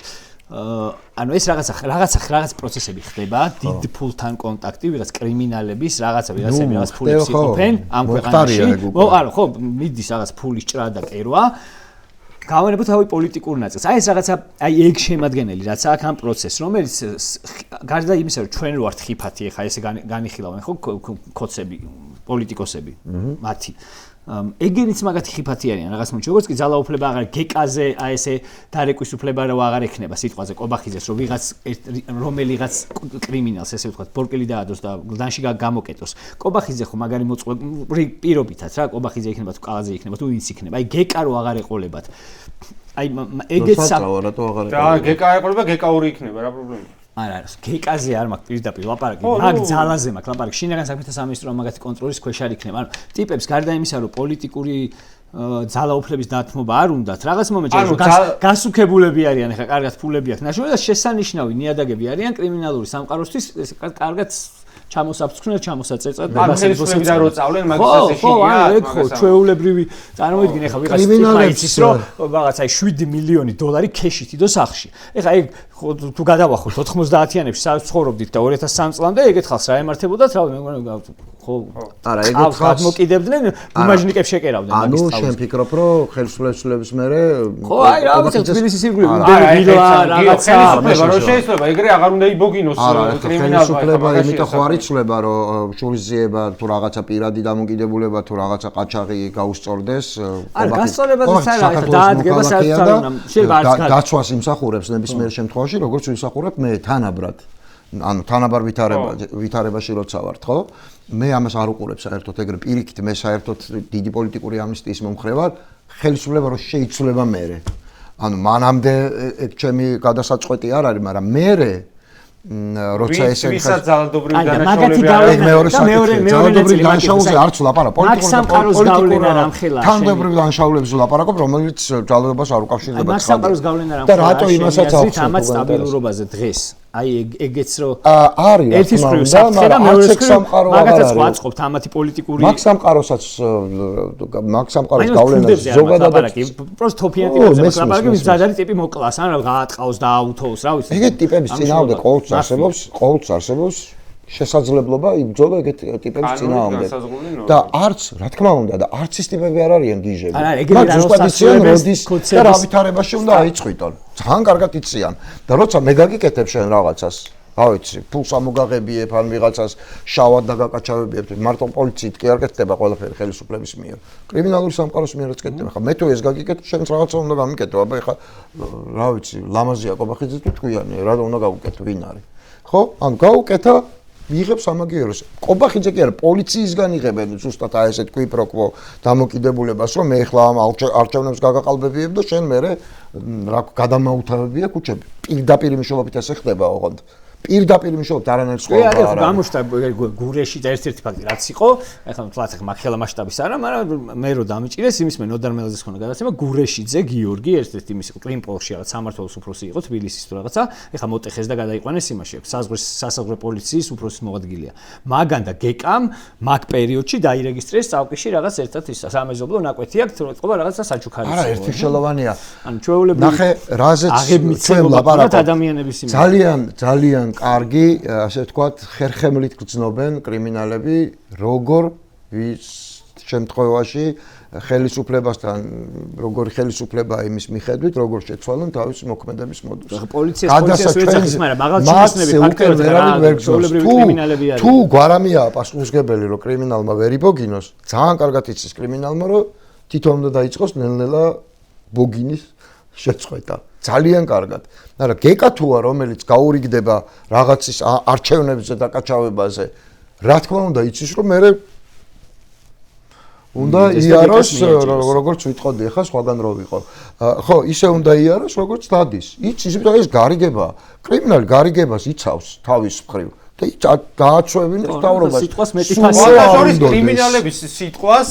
ანუ ეს რაღაც პროცესები ხდება, დიდ ფულთან კონტაქტი, ვიღაც კრიმინალების, ვიღაცები რაღაც ფულს იყოფენ ამ ქვეყანაში. არა, ხო, მიდის რაღაც ფულის ჭრა და კერვა. გავანებოთ თავი პოლიტიკურ ნაწილს. აი ეს რაღაცა, აი ეგ შემადგენელი, რაც აქ ამ პროცესს, რომელიც გარდა იმისა, რომ ჩვენ ვართ ხიფათი, ეხა ესე განიხილავენ ხო კოცები, პოლიტიკოსები, მათი ეგენიც მაგათი ხიფათი არიან რაღაც მომენტში როგორც კი ძალაუფლება აღარ გეკაზე აი ესე დარეკვის უფლება რა აღარ ექნება სიტყვაზე კობახიძეს რომ ვიღაც რომელიღაც კრიმინალს ესე ვთქვათ ბორკელი დაადოს და გლდანში გამოკეტოს კობახიძე ხო მაგარი მოწყობილი პირობითაც რა კობახიძე იქნება თუ კალაძე იქნება თუ ვინც იქნება აი გეკა რო აღარ ეყოლებათ აი ეგეც და გეკა ეყოლება გეკაური იქნება რა პრობლემაა არა, გეკაზე არ მაქვს პირდაპირ ლაპარაკი, მაგ ძალაზე მაქვს ლაპარაკი. შინაგან საქმეთა სამინისტროა მაგათი კონტროლის ქვეშ არ იქნება. ანუ ტიპებს გარდა იმისა, რომ პოლიტიკური ძალაუფლების დათმობა არ უნდათ, რაღაც მომენტში გასუქებულები არიან, ეხლა კარგად ფულები აქვს. ნაშრომი და შესანიშნავი ნიადაგები არიან კრიმინალური სამყაროსთვის, კარგად ჩამოსაფრთხნელ, ჩამოსაწერწად და ხელისუფლებიდან რო წავლენ მაგასაც ეშინია. ხო, ჩვეულებრივი წარმოიდგინე ეხლა ვიღაც ტიპა იცის, რომ რაღაცა 7 მილიონი დოლარი ქეშით იდო სახლში. ეხლა ეგ თუ გადავახოთ 90-იანებში სადაც ცხოვრობდით და 2003 წლამდე ეგეთ ხალხს რა ემართებოდათ, რა მე ხო არა, ეგეთ ხალხს მოკიდებდნენ, ბუმაჟნიკებს შეკერავდნენ მაგის თავს. ანუ შენ ფიქრობ, რომ ხელისუფლების მერე ხო, აი რა ვიცი, თბილისის ირგვლივ ვილა რაღაცა რო შეიძლება ეგრე აღარ უნდა იბოგინოს კრიმინალმა. ხელისუფლება იმიტომ ხო არ იცვლება, რომ შურისძიება თუ რაღაცა პირადი დამოკიდებულება თუ რაღაცა ყაჩაღი გაუსწორდეს. არა, გასწორებაზეც არა, ეხლა დაადგება საერთოდ არ უნდა. შეიძლება არც დაცვას იმსახურებს ნებისმიერ შემთხვევაში, როგორც ვისახურებ მე თანაბრად. ანუ თანაბარ ვითარებაში როცა ვართ, ხო? მე ამას არ უყურებ საერთოდ ეგრე პირიქით, მე საერთოდ დიდი პოლიტიკური ამნისტიის მომხრე ვარ, ხელისუფლება რო შეიცვლება მერე. ანუ მანამდე ეგ ჩემი გადასაწყვეტი არ არის, მაგრამ მერე როცა ესე ვისაც ძალადობრივი დანაშაულები არის, ძალადობრივი დანაშაულზე არც ლაპარაკობ, პოლიტიკური თანამდებობრივი დანაშაულებზე ლაპარაკობ, რომელიც ძალადობას არ უკავშირდება და რატო იმასაც აქვს ამაც სტაბილურობაზე დღეს აი ეგეც რო არის ერთის მხრივ საფრთხე და მეორე მხრივ მაგათაც ვაწყობთ ამათი პოლიტიკური მაგ სამყაროსაც გავლენას ზოგადად პროსტ თოფიან ტიპებზე ლაპარაკი ვის ძადარი ტიპი მოკლას ან რა გაატყავს და აუთოს რა ვიცი ეგეთ ტიპების წინააღმდეგ ყოველთვის არსებობს შესაძლებლობა იბრძოლა ეგეთ ტიპების წინააღმდეგ და არც რა თქმა უნდა და არც ის ტიპები არ არიან გიჟები მაგ ზუსტად იციან როდის და რა ვითარებაში უნდა აიწყვიტონ ძალიან კარგად იციან და როცა მე გაგიკეთებ შენ რაღაცას რა ვიცი ფულს ამოგაღებიებ ან ვიღაცას შავად დაგაკაჩავებიებ მარტო პოლიციით კი არ კეთდება ყველაფერი ხელისუფლების მიერ კრიმინალური სამყაროს მიერაც კეთდება ხა მე თუ ეს გაგიკეთებ შენც რაღაცა უნდა გამიკეთო აბა ეხა რა ვიცი ლამაზია ყობახიძე თუ თქვიანი რა უნდა გავუკეთო ვინ არის ხო ანუ გავუკეთა მიიღებს სამაგიეროს. ყობახიძე კი არა, პოლიციისგან იღებენ ზუსტად აი ესეთ კვიპროკვო დამოკიდებულებას, რომ მე ახლა ამ არჩევნებს გაგაყალბებიებ და შენ მერე რა გადამაუთავებია ქუჩები. პირდაპირ მნიშვნელობით ესე ხდება ოღონდ. პირდაპირ მნიშვნელობით არანაირ სკოლა არა. არა, გამოშთა გურეში და ერთ-ერთი ფაქტი რაც იყო, ახლა თლაც ახლა მაგხელა მასშტაბის არა, მაგრამ მე რო დამიჭირეს იმის მე ნოდარმელაძეს ხონა გადაცემა გურეშიძე გიორგი ერთ-ერთი იმის იყო კრიმპოლში რაღაც სამმართველოს უფროსი იყო თბილისის თუ რაღაცა, ახლა მოტეხეს და გადაიყვანეს იმაში, საზღვრის პოლიციის უფროსის მოადგილეა. მაგან და გეკამ მაგ პერიოდში დაირეგისტრეს წავკიში რაღაც ერთად ის სამეზობლო ნაკვეთი აქვს, რომ ეთყობა რაღაცა საჩუქარი. არა, ერთიშელოვანია. ანუ ჩვეულებრივი ნახე, რაზეც ჩვენ ლაპარაკობთ ადამიანების იმის. ძალიან კარგი, ასე ვთქვათ, ხერხემლით გრძნობენ კრიმინალები, როგორ ვის შემთხვევაში ხელისუფლებასთან, როგორი ხელისუფლება იმის მიხედვით, როგორ შეცვალონ თავის მოქმედების მოდულს. პოლიციას ვეძახის, მაგრამ მაღალ ჩინოსნები ფაქტობრივად კრიმინალები არიან. თუ გვარამიაა პასუხისმგებელი, რომ კრიმინალმა ვერ იბოგინოს, ძალიან კარგად იცის კრიმინალმა, რომ თვითონ უნდა დაიწყოს ნელ-ნელა ბოგინის შეწყვეტა. ძალიან კარგად. მაგრამ გეკა თუა რომელიც გაურიგდება რაღაცის არჩევნებზე დაკაჩავებაზე, რა თქმა უნდა იცის რომ მე უნდა იაროს როგორც ვიტყოდი ახლა სხვაგან რო ვიყო. ხო, ისე უნდა იაროს როგორც დადის. იცის რომ ეს გარიგება, კრიმინალი გარიგებას იცავს თავის მხრივ. და გააცვევინებს თავრობას. სიტყვას მეტი ფასია არის კრიმინალების სიტყვას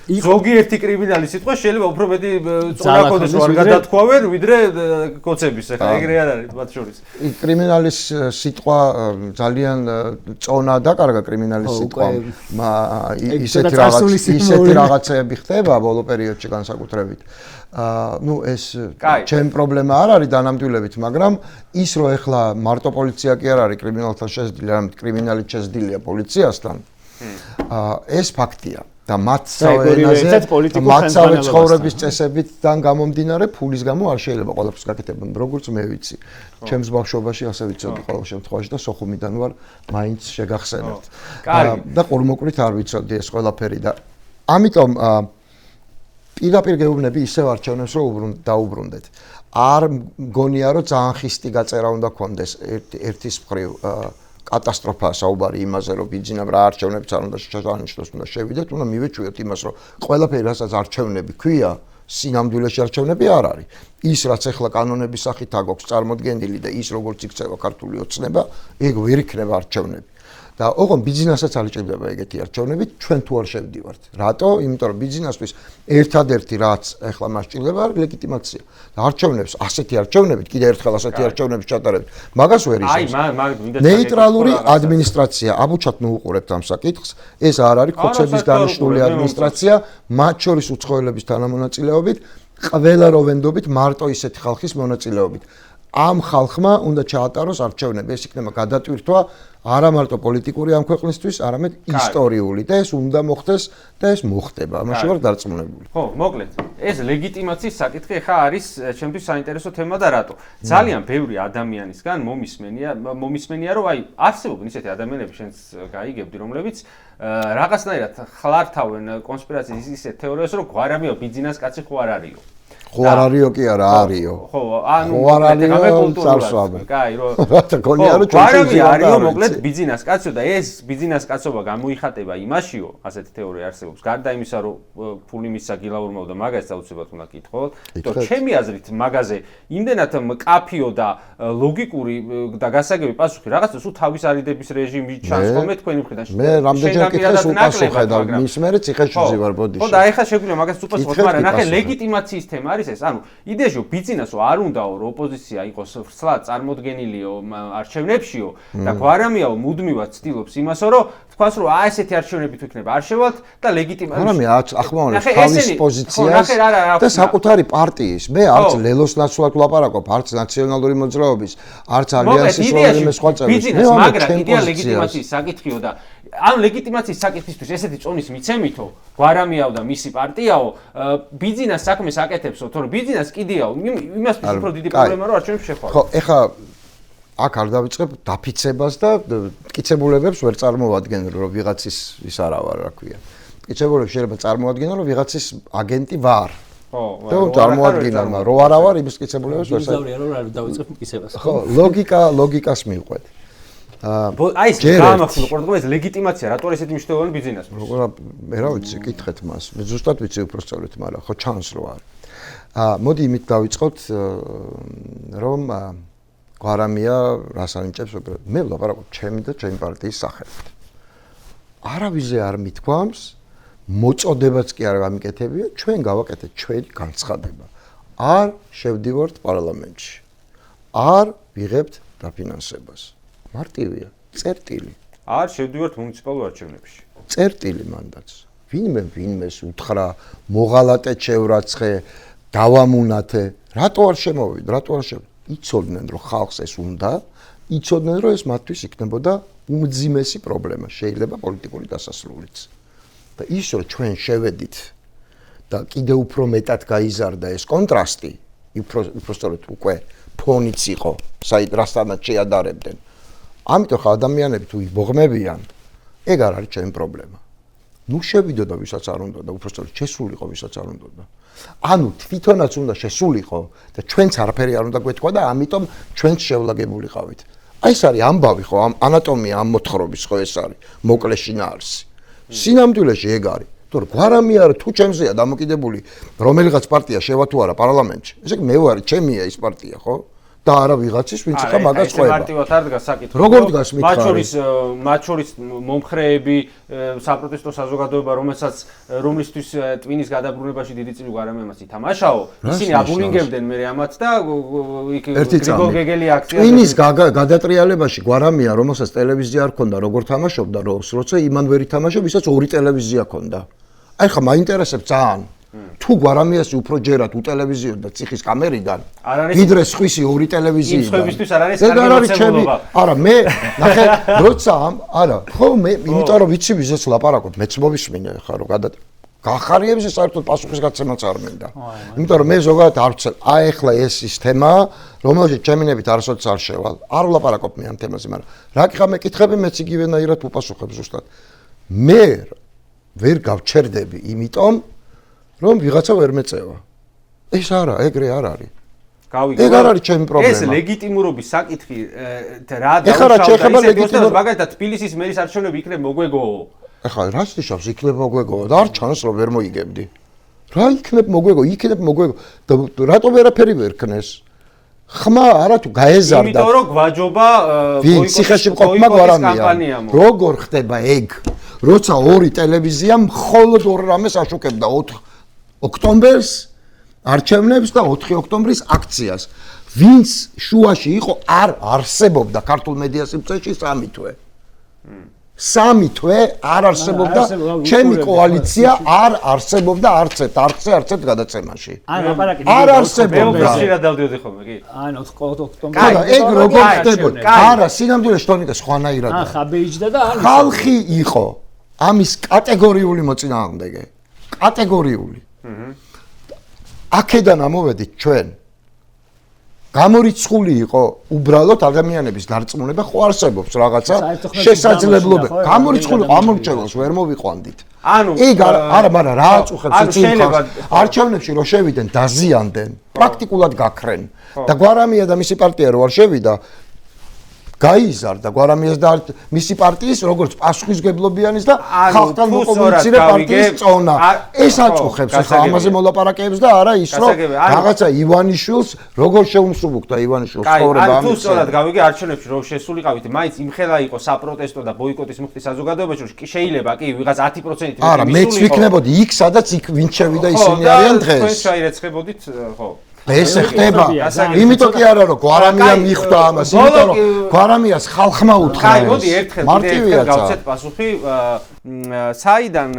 ზოგიერთი კრიმინალის სიტყვა შეიძლება უფრო მეტი წონაკოდეს ვარ გადათქვავენ ვიდრე კოცების ახლა ეგრე არ არის მათ შორის. კრიმინალის სიტყვა ძალიან წონა დაკარგა კრიმინალის სიტყვა. ისეთი რაღაცები ხდება ბოლო პერიოდში განსაკუთრებით. ну ეს ჩემ პრობლემა არ არის დანამდვილებით, მაგრამ ის რომ ეხლა მარტო პოლიცია კი არ არის კრიმინალთან შესდილი, არამედ კრიმინალით შესდილია პოლიციასთან. ეს ფაქტია და მათსავე ცხოვრების წესებიდან გამომდინარე ფულის გამო არ შეიძლება ყველაფერს გაკეთებენ, როგორც მე ვიცი. ჩემს ბავშვობაში ასე ვიცოდი ყოველ შემთხვევაში და სოხუმიდან ვარ, მაინც შეგახსენებთ. და ყურმოყრით არ ვიცოდი ეს ყველაფერი და ამიტომ პირდაპირ გეუბნები ისევ არჩევნებს რომ დაუბრუნდეთ. არ მგონია რომ ძალიან ხისტი გაწერა უნდა გქონდეს ერთის მხრივ კატასტროფაა საუბარი იმაზე რომ ბიძინამ რა არჩევნებიც არ უნდა შეჩანიშნოს, უნდა შევიდეთ, უნდა მივეჩვიოთ იმას რომ ყველაფერი რასაც არჩევნები ქვია სინამდვილეში არჩევნები არ არის. ის რაც ახლა კანონების სახით აქვს წარმოდგენილი და ის როგორც იქცევა ქართული ოცნება, ეგ ვერ იქნება არჩევნები. და ოღონდ ბიზნესაც არ ჭირდება ეგეთი არჩევნები, ჩვენ თუ არ შევდივართ. რატო? იმიტომ რომ ბიზნესთვის ერთადერთი რაც ახლა მას ჭირდება არის ლეგიტიმაცია. და არჩევნებს, ასეთი არჩევნებით, კიდე ერთხელ ასეთი არჩევნების ჩატარებით, მაგას ვერ ისევს. ნეიტრალური ადმინისტრაცია, აბუჩათ ნუ უყურებთ ამ საკითხს, ეს არ არის ხოცების დანიშნული ადმინისტრაცია, მათ შორის უცხოელების თანამონაწილეობით, ყველა როვენდობით მარტო ისეთი ხალხის მონაწილეობით. ამ ხალხმა უნდა ჩაატაროს არჩევნები, ეს იქნება გადატვირთვა არა მარტო პოლიტიკური ამ ქვეყნისთვის, არამედ ისტორიული და ეს უნდა მოხდეს და ეს მოხდება. ამაში ვარ დარწმუნებული. ხო, მოკლედ, ეს ლეგიტიმაციის საკითხი ხა არის ჩემთვის საინტერესო თემა და რატო? ძალიან ბევრი ადამიანისგან მომისმენია, რომ აი არსებობენ ისეთი ადამიანები, შენც გაიგებდი, რომლებიც რაღაცნაირად ხლართავენ კონსპირაციის ისეთ თეორიას, რომ გვარამიო ბიზნეს კაცი ხო არ არისო. ხო არ არისო კი არა არისო. ხო, ანუ კულტურულად. კაი, რომ რათა გონია რომ ჩვენი არისო, მოკლედ ბიზნეს კაცო და ეს ბიზნეს კაცობა გამოიხატება იმაშიო, ასეთი თეორია არსებობს. გარდა იმისა, რომ ფული მისცა გილაურმაო და მაგას აუცილებლად უნდა კითხოთ, თორე ჩემი აზრით მაგაზე იმდენად მკაფიო და ლოგიკური და გასაგები პასუხი რაღაცა სულ თავის არიდების რეჟიმი ჩანს ხოლმე თქვენი მხრიდან. მე რამდენჯერ კითხეს უპასუხე და მის მერე ციხეში ვარ ბოდიში. ხო და ეხლა შეგვიძლია მაგას უპასუხოთ, მაგრამ ნახე ლეგიტიმაციის თემა არის ეს, ანუ იდეაში ბიზნესო არ უნდაო რომ ოპოზიცია იყოს ვრცლად წარმოდგენილიო არჩევნებშიო და გვარამიაო მუდმივად ცდილობს იმასო რომ თქვას რომ ესეთი არჩევნები თუ იქნება არ შევალთ და ლეგიტიმაცია. მაგრამ ახმოვანებს თავის პოზიციას და საკუთარი პარტიის. მე არც ლელოს ნაცვლად ვლაპარაკობ, არც ნაციონალური მოძრაობის, არც ალიანსის რომელიმე სხვა წევრის. მაგრამ იდეა ლეგიტიმაციის საკითხიო და ამ ლეგიტიმაციის საკითხისთვის ესეთი წონის მიცემითო გვარამიაო და მისი პარტიაო ბიზნეს საქმეს აკეთებსო, თორე ბიზნეს კიდეაო იმასთვის უფრო დიდი პრობლემა რომ არჩევნებს შეხვდა. ხო, ეხა აქ არ დავიწყებ დაფიცებას და მტკიცებულებებს ვერ წარმოვადგენ რომ ვიღაცის ის არა ვარ, რა ქვია. მტკიცებულებს შეიძლება წარმოადგინო რომ ვიღაცის აგენტი ვარ. ხო, და წარმოვადგინო, მაგრამ რო არა ვარ, იმის მტკიცებულებებს ვერ ზავრია რომ არ დავიწყებ მტკიცებას. ხო, ლოგიკას მივყვეთ. აი ეს გამახსოვს ყურადღება ეს ლეგიტიმაცია რატო არის ესეთი მნიშვნელოვანი ბიზნესთვის? მე რა ვიცი, კითხეთ მას. მე ზუსტად ვიცი უпроსწორით, მაგრამ ხო ჩანს რო არის. მოდი იმით დავიწყოთ რომ გვარამია რას ანიჭებს უბრალოდ. მე ვლაპარაკობ ჩემი და ჩემი პარტიის სახელით. არავიზე არ მithქვამს, მოწოდებაც კი არ გამიკეთებია, ჩვენ გავაკეთეთ ჩვენი განცხადება. არ შევდივართ პარლამენტში. არ ვიღებთ დაფინანსებას. მარტივია, წერტილი. არ შევდივართ მუნიციპალურ არჩევნებში. წერტილი მანდაც. ვინმეს უთხრა, მოღალატეთ შევრაცხე, დავამუნათე. რატო არ შემოვიდ? იცოდნენ რომ ხალხს ეს უნდა, იცოდნენ რომ ეს მათთვის იქნებოდა უმძიმესი პრობლემა, შეიძლება პოლიტიკური დასასრულიც. და ის რომ ჩვენ შევედით და კიდე უფრო მეტად გაიზარდა ეს კონტრასტი, უბრალოდ უკვე ფონიც იყო, რასთანაც შეადარებდნენ. ამიტომ ხა ადამიანები თუ იბოღმებიან, ეგ არ არის ჩემი პრობლემა. ნუ შევიდოდა ვისაც არ უნდა და უბრალოდ შესულიყო ვისაც არ უნდა. ანუ თვითონაც უნდა შესულიყო და ჩვენც არაფერი არ უნდა გვეთქვა და ამიტომ ჩვენც შევლაგებულიყავით. აი ეს არის ამბავი ხო, ამ ანატომია ამ მოთხრობის ხო ეს არის, მოკლე შინაარსი. სინამდვილეში ეგ არის. თორე გვარამია რა თუ ჩემზეა დამოკიდებული რომელიღაც პარტია შევა თუ არა პარლამენტში. ესე იგი მე ვარ, ჩემია ის პარტია ხო? და არა ვიღაცის ვინც ხა მაგას ყვება. მარტივად არ დგას საკითხი. როგორ დგას მითხარი? მათ შორის მომხრეები, საპროტესტო საზოგადოება, რომლისთვის ტვინის გადაბრუნებაში დიდი წილი გვარამიამაც ითამაშაო, ისინი აბულინგებდნენ მე ამათ და იქ გრიგოლ გეგელი აქცია. ტვინის გადატრიალებაში გვარამია, რომელსაც ტელევიზია არ ქონდა, როგორ თამაშობდა როლს, როცა იმან ვერ ითამაშა, ვისაც ორი ტელევიზია ქონდა. აი ხა მაინტერესებს ძალიან. თუ გვარამიასი უფრო ჯერათ უტელევიზიო და ციხის კამერიდან ვიდრე სხვისი ორი ტელევიზიიდან იმ სხვებისთვის არ არის კარგი მოცემულობა. არა მე ნახე როცა არა ხო მე იმიტომ რომ ვიცი ვიზეც ლაპარაკობ მეც მოვისმინე ხა რომ გახარიებზე საერთოდ პასუხისგაცემაც არ მინდა. იმიტომ რომ მე ზოგადად არ ვცელ აი ახლა ეს ის თემაა რომელშიც ჩემინებით არასოდეს არ შევალ. არ ვლაპარაკობ მე ამ თემაზე, მაგრამ რა კი ხა მეკითხები მეც იგივენაირად უპასუხებ ზუსტად. მე ვერ გავჩერდები იმიტომ რომ ვიღაცა ვერ მეწევა. ეს არა, ეგრე არ არის. ეგ არ არის ჩემი პრობლემა. ეს ლეგიტიმურობის საკითხი რა დაუშავდა ისეთ მაგალითად თბილისის მერის არჩევნები იქნებ მოგვეგოო. ეხლა რას ნიშნავს იქნებ მოგვეგოო და არ ჩანს რომ ვერ მოიგებდი. რა იქნებ მოგვეგო, იქნებ მოგვეგო და რატო ვერაფერი ვერ ქნეს? ხმა არა თუ გაეზარდა. იმიტომ რომ გვაჯობა ციხეში მყოფმა გვარამია. როგორ ხდება ეგ? როცა ორი ტელევიზია მხოლოდ ორ რამეს აშუქებდა 4 ოქტომბერს არჩევნებს და 4 ოქტომბრის აქციას. ვინც შუაში იყო არ არსებობდა ქართულ მედია სივრცეში 3 თვე. 3 თვე არ არსებობდა ჩემი კოალიცია არ არსებობდა არც ერთ გადაცემაში. არ არსებობდა. ხშირად დავდიოდი ხოლმე კი. ან 4 ოქტომბერს. არა, ეგ როგორ ხდებოდა? არა, სინამდვილეში ტონიკა სხვანაირადაა. ხაბეიჯდა და არ ხალხი იყო ამის კატეგორიული მოწინააღმდეგე. კატეგორიული. აქედან ამოვედით ჩვენ. გამორიცხული იყო უბრალოდ ადამიანების დარწმუნება ხო არსებობს რაღაცა შესაძლებლობა. გამორიცხული ამორჩევლს ვერ მოვიყვანდით. ეგ არა, მაგრამ რა აწუხებს იცი არჩევნებში რო შევიდნენ დაზიანდნენ, პრაქტიკულად გაქრენ. და გვარამია და მისი პარტია რო არ შევიდა გაიზარდა გვარამიას და მისი პარტიის როგორც პასუხისგებლობიანის და ხალხთან მოკომუნიცირე პარტიის წონა. ეს აწუხებს ახლა ამაზე მოლაპარაკეებს და არა ის რომ რაღაცა ივანიშვილს როგორ შეუმსუბუქდა ივანიშვილს ცხოვრება ამის. თუ სწორად გავიგე არჩევნებში რომ შესულიყავით, მაინც იმხელა იყო საპროტესტო და ბოიკოტის მუხტი საზოგადოებაში, რომ შეიძლება კი ვიღაც 10% არა, მეც ვიქნებოდი იქ სადაც იქ ვინც შევიდა ისინი არიან დღეს. თქვენ ჩაირეცხებოდით, ხო. ეს ხდება. იმიტომ კი არა რომ გვარამია მიხვდა ამას, იმიტომ რომ გვარამიას ხალხმა უთხრა. აი, მოდი ერთხელ გავცეთ პასუხი. საიდან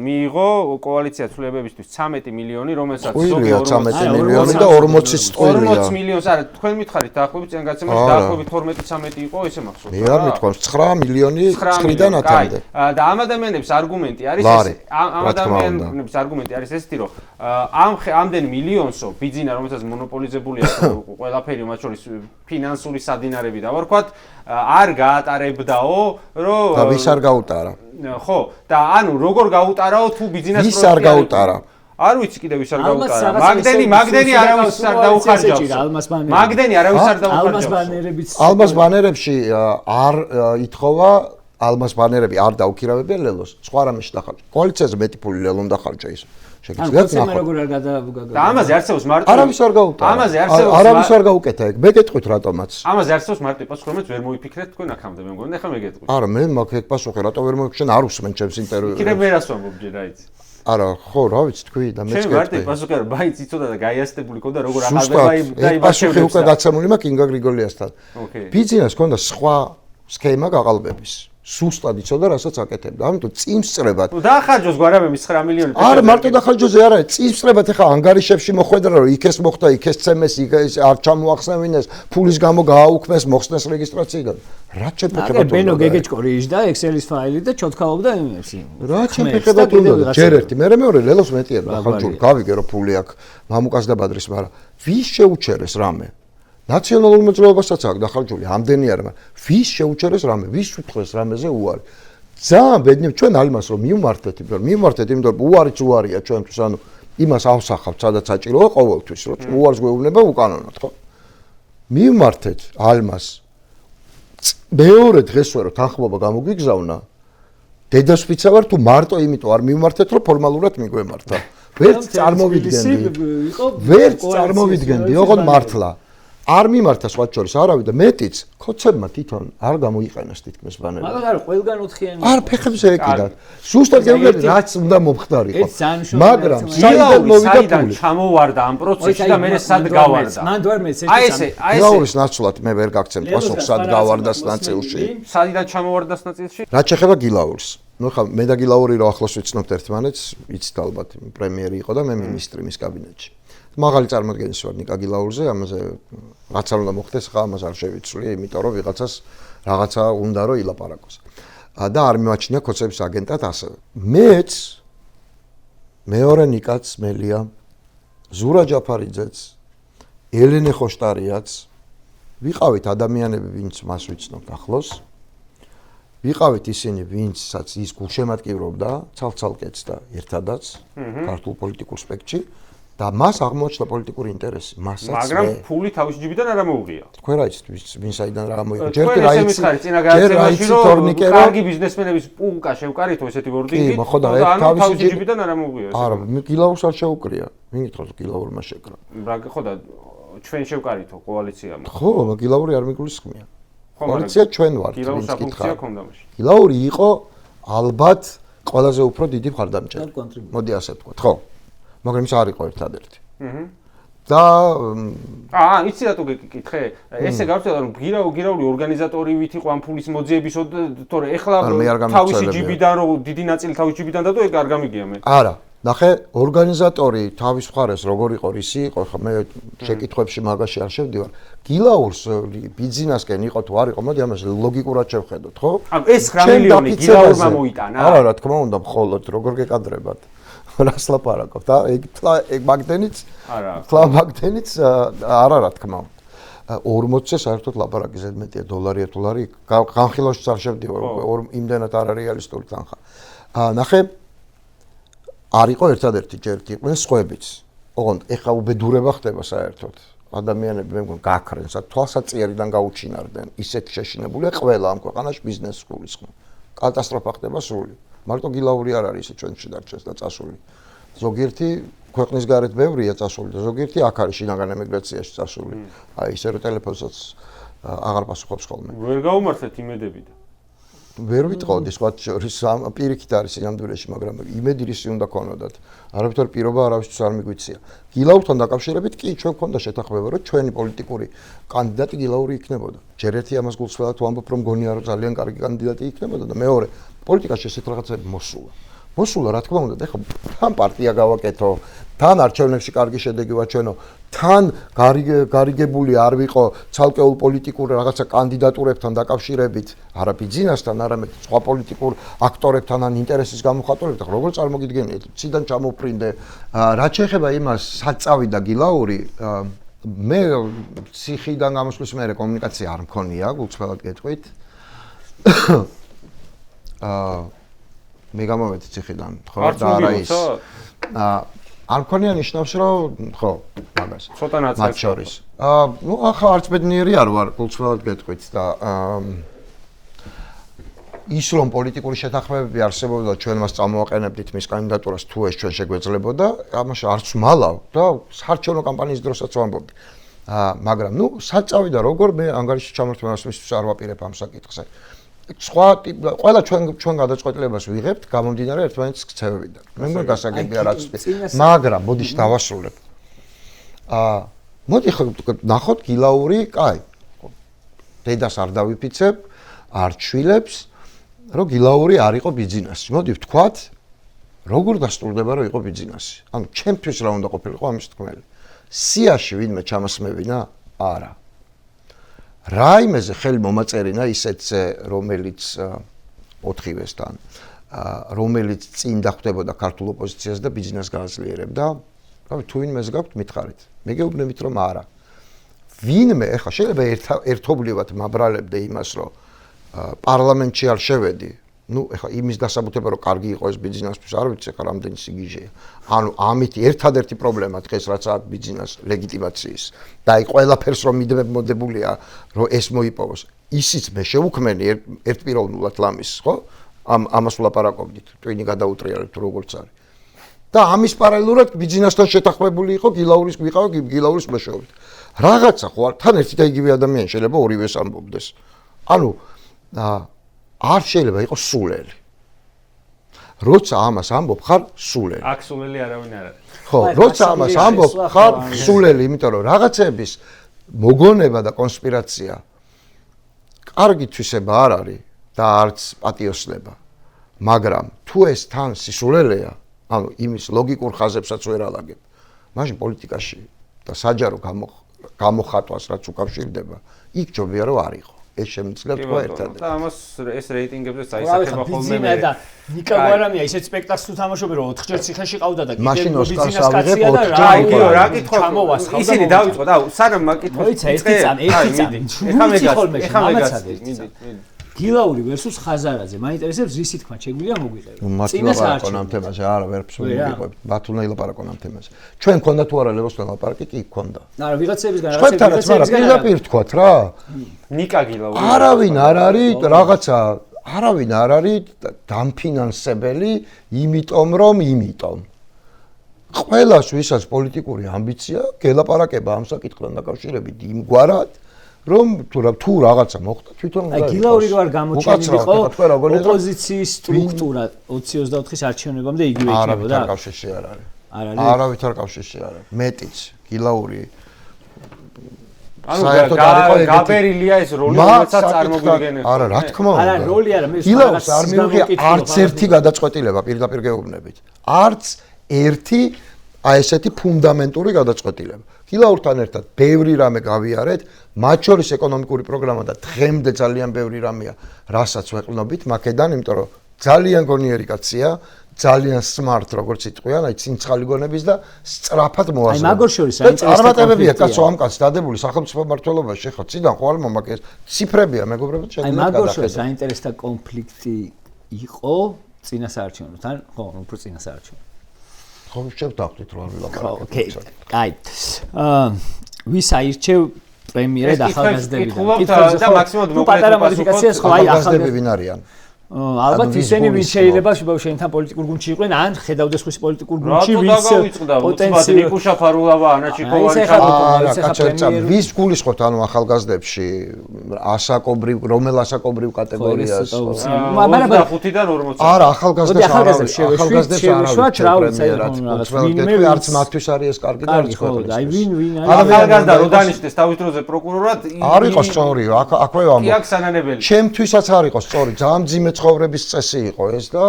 მიიღო კოალიცია ცვლილებებისთვის 13 მილიონი, რომელსაც ზოგიერთი 13 მილიონი და 40-იც ტყუილია. 40 მილიონს არა, თქვენ მითხარით დაახლოებით წინ გაცემაში დაახლოებით 12-13 იყო, ესე მახსოვს. მე არ მithქვამს 9 მილიონი 9-დან 10-მდე. და ამ ადამიანების არგუმენტი არის ეს, ამ ადამიანების არგუმენტი არის ესეთი, რომ ამდენ მილიონსო ბიძინა, რომელსაც მონოპოლიზებულია ყველაფერი, მათ შორის ფინანსური სადინარები და ვარქვათ, არ გაატარებდაო, რომ და ვის არ გაუტარა? ხო, და ანუ როგორ გაუტარაო თუ ბიზნეს ვის არ გაუტარა? არ ვიცი კიდე ვის არ გაუტარა. მაგდენი არავის არ დაუხარჯავს. მაგდენი არავის არ დაუხარჯავს. ალბას ბანერებში არ ითხოვა ალბას ბანერები არ დაუქირავებია ლელოს. სხვა რამეში დახარჯა. კოალიციაზე მეტი ფული ლელომ დახარჯა ის. შეგიძლიათ ნახოთ. და ამაზე არსებობს მარტო არავის არ გაუტარა. ამაზე არსებობს არავის არ გაუკეთა ეგ. მე გეტყვით რატომაც. ამაზე არსებობს მარტო პასუხი, რომელიც ვერ მოიფიქრეთ თქვენ აქამდე, მე მგონი, ახლა მე გეტყვით. არა, მე მაქვს ეგ პასუხი, რატო ვერ მოიფიქრე, არ უსმენ ჩემს ინტერვიუს. იქნებ მე რას ვამბობ ჯერ რა იცი. არა, ხო, რა ვიცი თქვი და მეც გეტყვი. ჩემ მარტო პასუხი არა, ბაიც იცოდა და გაიასტებული ქონდა როგორ ახალბება და პასუხი უკვე გაცემული მაქვს ინგა გრიგოლიასთან. ბიზნეს ქონდა სხვა სქემა გაყალბების. სუსტად იცოდა რასაც აკეთებდა. ამიტომ წინსწრებად. დაახარჯოს გვარამების 9 მილიონი. არა, მარტო დაახარჯოზე არა, წინსწრებად ეხა ანგარიშებში მოხვედრა რომ იქ ეს მოხდა, იქ ეს ცემეს, იქ ეს არ ჩამოახსნევინეს, ფულის გამო გააუქმეს, მოხსნეს რეგისტრაციიდან. რა ჩემფეხებად უნდა. ბენო გეგეჭკორი იჯდა Excel-ის ფაილი და ჩოთქაობდა იმებს. რა ჩემფეხებად უნდა. ჯერ ერთი, მე მეორე ლელოს მეტიერ დახარჯული. გავიგე რომ ფული აქვს მამუკას და ბადრის, მაგრამ ვის შეუჩერეს რამე? ნაციონალურ მოძრაობასაც აქვს დახარჯული, ამდენი არა, ვის შეუჩერეს რამე, ვის უთხრეს რამეზე უარი. ძალიან ბედნიერ ჩვენ ალმას რომ მივმართეთ, იმიტომ რომ უარიც უარია ჩვენთვის, ანუ იმას ავსახავთ, სადაც საჭიროა ყოველთვის, რომ უარს გვეუბნება უკანონოდ, ხო? მივმართეთ ალმას. მეორე დღესვე რომ თანხმობა გამოგვიგზავნა, დედასვიცა ვარ თუ მარტო იმიტომ არ მივმართეთ, რომ ფორმალურად მიგვემართა. ვერც წარმოვიდგენდი, ოღონდ მართლა. არ მიმართა სხვა შორის არავის და მეტიც ქოცებმა თვითონ არ გამოიყენეს თითქმის ბანერები. მაგრამ არა, ყველგან 4-იანი. არ ფეხებზე ეკიდათ. სუსტად გეუბნები რაც უნდა მომხდარიყო. მაგრამ საიდან მოვიდა ფული? ჩამოვარდა ამ პროცესში და მე სად გავარდა. მან დوار მეც აი ესე. გილაურის ნაცვლად მე ვერ გაგცემ პასუხს სად გავარდას ნაწილში. სადიდან ჩამოვარდას ნაწილში? რაც შეეხება გილაურს. ნუ ხა მე და გილაური რო ახლოს ვიცნობთ ერთმანეთს, იცით ალბათ, პრემიერი იყო და მე მინისტრი მის კაბინეტში. მაღალი წარმოდგენის ვარ ნიკა გილაურზე, ამაზე რაცა უნდა მოხდეს, ხა ამას არ შევიცვლი, იმიტომ რომ ვიღაცას რაღაცა უნდა რომ ილაპარაკოს. და არ მიმაჩნია ქოცების აგენტად ასევე. მეც მეორე ნიკაც მელია, ზურა ჯაფარიძეც, ელენე ხოშტარიაც ვიყავით ადამიანები, ვინც მას ვიცნობთ ახლოს. ვიყავით ისინი, ვინცაც ის გულშემატკივრობდა, ცალ-ცალკეც და ერთადაც ქართულ პოლიტიკურ სპექტრში. და მას აღმოაჩნდა პოლიტიკური ინტერესი, მასაც მაგრამ ფული თავის ჯიბიდან არ ამოუღია. თქვენ რა იცით, ვინ საიდან რა გამოიყო? ჯერ რაიცით თორნიკე კარგი ბიზნესმენების პუნკა შევკარითო ესეთი ვორდინგით. ანუ თავის ჯიბიდან არ ამოუღია. არა, გილაურს არ შეუკრია. ვინ გითხოს გილაურმა შეკრა? რა ხო და ჩვენ შევკარითო კოალიციამ. ხო, გილაური არ მიგულისხმია. კოალიცია ჩვენ ვართ, გილაურს საფუნქცია ქონდა მაშინ. გილაური იყო ალბათ ყველაზე უფრო დიდი მხარდამჭერი. მოდი ასე ვთქვათ, ხო? მაგრამ ის არ იყო ერთადერთი. და იცი რატო გეკითხე? ესე გავწევ რომ გირაული ორგანიზატორივით იყო ამ ფულის მოძიების, თორე ეხლა თავისი ჯიბიდან რო დიდი ნაწილი თავის ჯიბიდან დადო, ეგ არ გამიგია მე. არა, ნახე, ორგანიზატორი თავის მხარეს როგორ იყო, რისი იყო, ხო მე შეკითხვებში მაგაში არ შევდივარ. გილაურს ბიზნესკენ იყო თუ არ იყო, მოდი ამას ლოგიკურად შევხედოთ, ხო? ანუ ეს 9 მილიონი გილაურმა მოიტანა. არა, რა თქმა უნდა, მხოლოდ როგორ გეკადრებათ. რას ლაპარაკობთ? ეგ მაგდენიც? არა. მაგდენიც არა, რა თქმა უნდა. 40-ზე საერთოდ ლაპარაკი ზედმეტია $1 თუ განხილვაშიც არ შევდივარ, იმდენად არარეალისტური თანხა. ნახე, არ იყო ერთადერთი ჯერ იყვნენ სხვაებიც. ოღონდ ეხა უბედურება ხდება საერთოდ. ადამიანები მე მგონი გაქრენ, თვალსაჭიერიდან გაუჩინარდნენ. ისეთ შეშინებულია ყველა ამ ქვეყანაში ბიზნესს გულისხმობ. კატასტროფა ხდება სრული. მარტო გილაური არ არის ჩვენში დარჩენს და წასული. ზოგიერთი ქვეყნის გარეთ ბევრია წასული და ზოგიერთი აქ არის შინაგან ემიგრაციაში წასული. აი ისე რომ ტელეფონსაც აღარ პასუხობს ხოლმე. ვერ გაუმართლეთ იმედებიდან. ვერ ვიტყოდი სხვა შორის პირიქით არის სინამდვილეში, მაგრამ იმედი რისი უნდა ქონოდათ. არაფერ პირობა არავისთვის არ მიგვიცია. გილაურთან დაკავშირებით კი ჩვენ გვქონდა შეთანხმება, რომ ჩვენი პოლიტიკური კანდიდატი გილაური იქნებოდა. ჯერ ერთი ამას გულწრფელად ვამბობ, რომ გონია რომ ძალიან კარგი კანდიდატი იქნებოდა და მეორე პოლიტიკაში ესეთ რაღაცები მოსულა, რა თქმა უნდა, ეხლა თან პარტია გავაკეთო, თან არჩევნებში კარგი შედეგი ვაჩვენო, თან გარიგებული არ ვიყო ცალკეულ პოლიტიკურ რაღაცა კანდიდატურებთან დაკავშირებით, არა ბიზნესთან, არამედ სხვა პოლიტიკურ აქტორებთან ან ინტერესის გამოხატულებთან, როგორ წარმოგიდგენიათ, ციდან ჩამოფრინდე, რაც შეეხება იმას, სად წავიდა გილაური, მე ციხიდან გამოსვლის მერე კომუნიკაცია არ მქონია, გულწრფელად გეტყვით. მე გამოვედი ციხიდან, ხო და არა ის. არ მქონია ნიშნავს, რომ ხო, მაგას. ცოტა ნაწილი შორის. ნუ ახლა არც ბედნიერი არ ვარ, გულწრფელად გეტყვით და ის რომ პოლიტიკური შეთანხმებები არსებობდა ჩვენ მას წამოვაყენებდით მის კანდიდატურას თუ ეს ჩვენ შეგვეძლებოდა, ამაში არც ვალავ და საარჩევნო კამპანიის დროსაც ვამბობდი. მაგრამ ნუ სად წავიდა როგორ მე ანგარიში ჩამართვას მისთვის არ ვაპირებ ამ საკითხზე. სხვა ყველა ჩვენ გადაწყვეტილებას ვიღებთ გამომდინარე ერთმანეთის ქცევებიდან. მე მგონი გასაგებია რაც მაგრამ მოდი დავასრულებ. მოდი ხო ნახოთ გილაური, კაი. დედას არ დავიფიცებ, არ ჩვილებს, რომ გილაური არ იყო ბიზნესი. მოდი ვთქვათ, როგორ დასტურდება რომ იყო ბიზნესი. ანუ ჩემთვის რა უნდა ყოფილიყო ამის თქმელი. სიაში ვინმე ჩამასმევინა? არა. რაიმეზე ხელი მომაწერინა ისეთზე, რომელიც 4-ვესთან, რომელიც წინ დახვდებოდა ქართულ ოპოზიციას და ბიზნესს გააძლიერებდა. რავი, თუ ვინმეს გაქვთ, მითხარით. მე გეუბნებით, რომ არა. ვინმე, ეხლა შეიძლება ერთობლივად მაბრალებდე იმას, რომ პარლამენტში არ შევედი. ნუ ეხლა იმის დასაბუთება, რომ კარგი იყო ეს ბიზნესთვის, არ ვიცი, ეხლა რამდენი სიგიჟეა. ანუ ამით ერთადერთი პრობლემა დღეს რაც აქვს ბიზნეს ლეგიტიმაციის და აი ყველაფერს რომ მიდმოდებულია, რომ ეს მოიპოვოს. ისიც მე შევუქმენი ერთპიროვნულად ლამის, ხო? ამას ვლაპარაკობდით, ტვინი გადაუტრიალებთ როგორც არის. და ამის პარალელურად ბიზნესთან შეთანხმებული იყო გილაურის ვიყავ გილაურის მეშვეობით. რაღაცა ხო თან ერთი და იგივე ადამიანი შეიძლება ორივეს ამბობდეს. ანუ არ შეიძლება იყოს სულელი. როცა ამას ამბობ ხარ სულელი. აქ სულელი არავინ არ არის. ხო, როცა ამას ამბობ ხარ სულელი, იმიტომ რომ რაღაცების მოგონება და კონსპირაცია კარგი თვისება არ არის და არც პატიოსნება. მაგრამ თუ ეს თან სისულელეა, ანუ იმის ლოგიკურ ხაზებსაც ვერ ალაგებ. მაშინ პოლიტიკაში და საჯარო გამოხატვას რაც უკავშირდება, იქ ჯობია რომ არ იყო. ეს შემიძლია თქვა ერთადერთი. და ამას ეს რეიტინგებზე წაისახება ხოლმე მე. და ნიკა გვარამია ისეთ სპექტაკლს თუ თამაშობენ რომ 4-ჯერ ციხეში ყავდა და მაშინ ოსკარს ავიღებ 4-ჯერ. რა კითხვა? ისინი დავიწყო და სანამ მაგ კითხვა. მოიცა ერთი წამი. ეხა მე გაცდი. გილაური versus ხაზარაძე. მაინტერესებს ისი თქმა შეგვიძლია მოგვიყევი. წინა საარჩევნო ამ თემაზე არა ვერაფერს მოგიყვებით. ბათუმი ლაპარაკო ამ თემაზე. ჩვენ გქონდა თუ არა ლევოსთან ლაპარაკი კი გქონდა. არა ვიღაცებისგან პირდაპირ თქვათ რა. ნიკა გილაური. არავინ არ არის რაღაცა არავინ არ არის დამფინანსებელი, იმიტომ რომ ყველას ვისაც პოლიტიკური ამბიცია გელაპარაკება ამ საკითხთან დაკავშირებით იმგვარად რომ თუ რაღაცა მოხდა თვითონ აი გილაური რო არ გამოჩენილიყო ოპოზიციის სტრუქტურა 2024-ის არჩევნებამდე იგივე იქნებოდა არავითარ კავშირში არ არის არავითარ კავშირში არ არის მეტიც გილაური ანუ გაბერილია ეს როლი რომელსაც წარმოგვიდგენთ არა რა თქმა უნდა არა როლი არა მე გილაურს არ მივიღია არც ერთი გადაწყვეტილება პირდაპირ გეუბნებით არც ერთი აი ესეთი ფუნდამენტური გადაწყვეტილება. გილაურთან ერთად ბევრი რამე გავიარეთ, მათ შორის ეკონომიკური პროგრამა და დღემდე ძალიან ბევრი რამეა, რასაც ვეყნობით მაკედან, იმიტომ რომ ძალიან გონიერი კაცია, ძალიან smart როგორც იტყვიან, აი ცინცხალი გონების და სწრაფად მოაზრება. აი მაგორ შორის საინტერესო წარმატებებია კაცო ამ კაცს დადებული სახელმწიფო მმართველობაში, ხო, ციდან ხო არ მომაკეს, ციფრებია მეგობრებო, შეგვიძლია. აი მაგორ შორის საინტერესო კონფლიქტი იყო წინა საარჩევნოთან, ხო, უფრო წინა საარჩევნო. ხო შევდახდით რომ არ ვილაპარაკებ. ოკეი. აი. ვის აირჩევ პრემიერად ახალგაზრდებიდან? კითხულობთ და მაქსიმუმად მოკლედ პატარა მოდიფიკაციას ხო აი ახალგაზრდები ვინ არიან? ალბათ ისინი ვინც შეიძლება შენთან პოლიტიკურ გუნდში იყვნენ ან ხედავდეს ხვის პოლიტიკურ გუნდში ვინც პოტენციალი ნიკუშა ფარულავა ანაჩიკოვანი ვის გულისხმობთ ანუ ახალგაზრდებში ასაკობრივ რომელ ასაკობრივ კატეგორიას მაგრამ 5-დან 40 არა ახალგაზრდებს არავის არც მათთვის არის ეს კარგი და არც ხო აი ვინ ახალგაზრდა რო დანიშნეს თავის დროზე პროკურორად არ იყოს სწორი აქვე ვამბობ კი აქ სანანებელი ჩემთვისაც არ იყოს სწორი ძალიან ძიმე ცხოვრების წესი იყო ეს და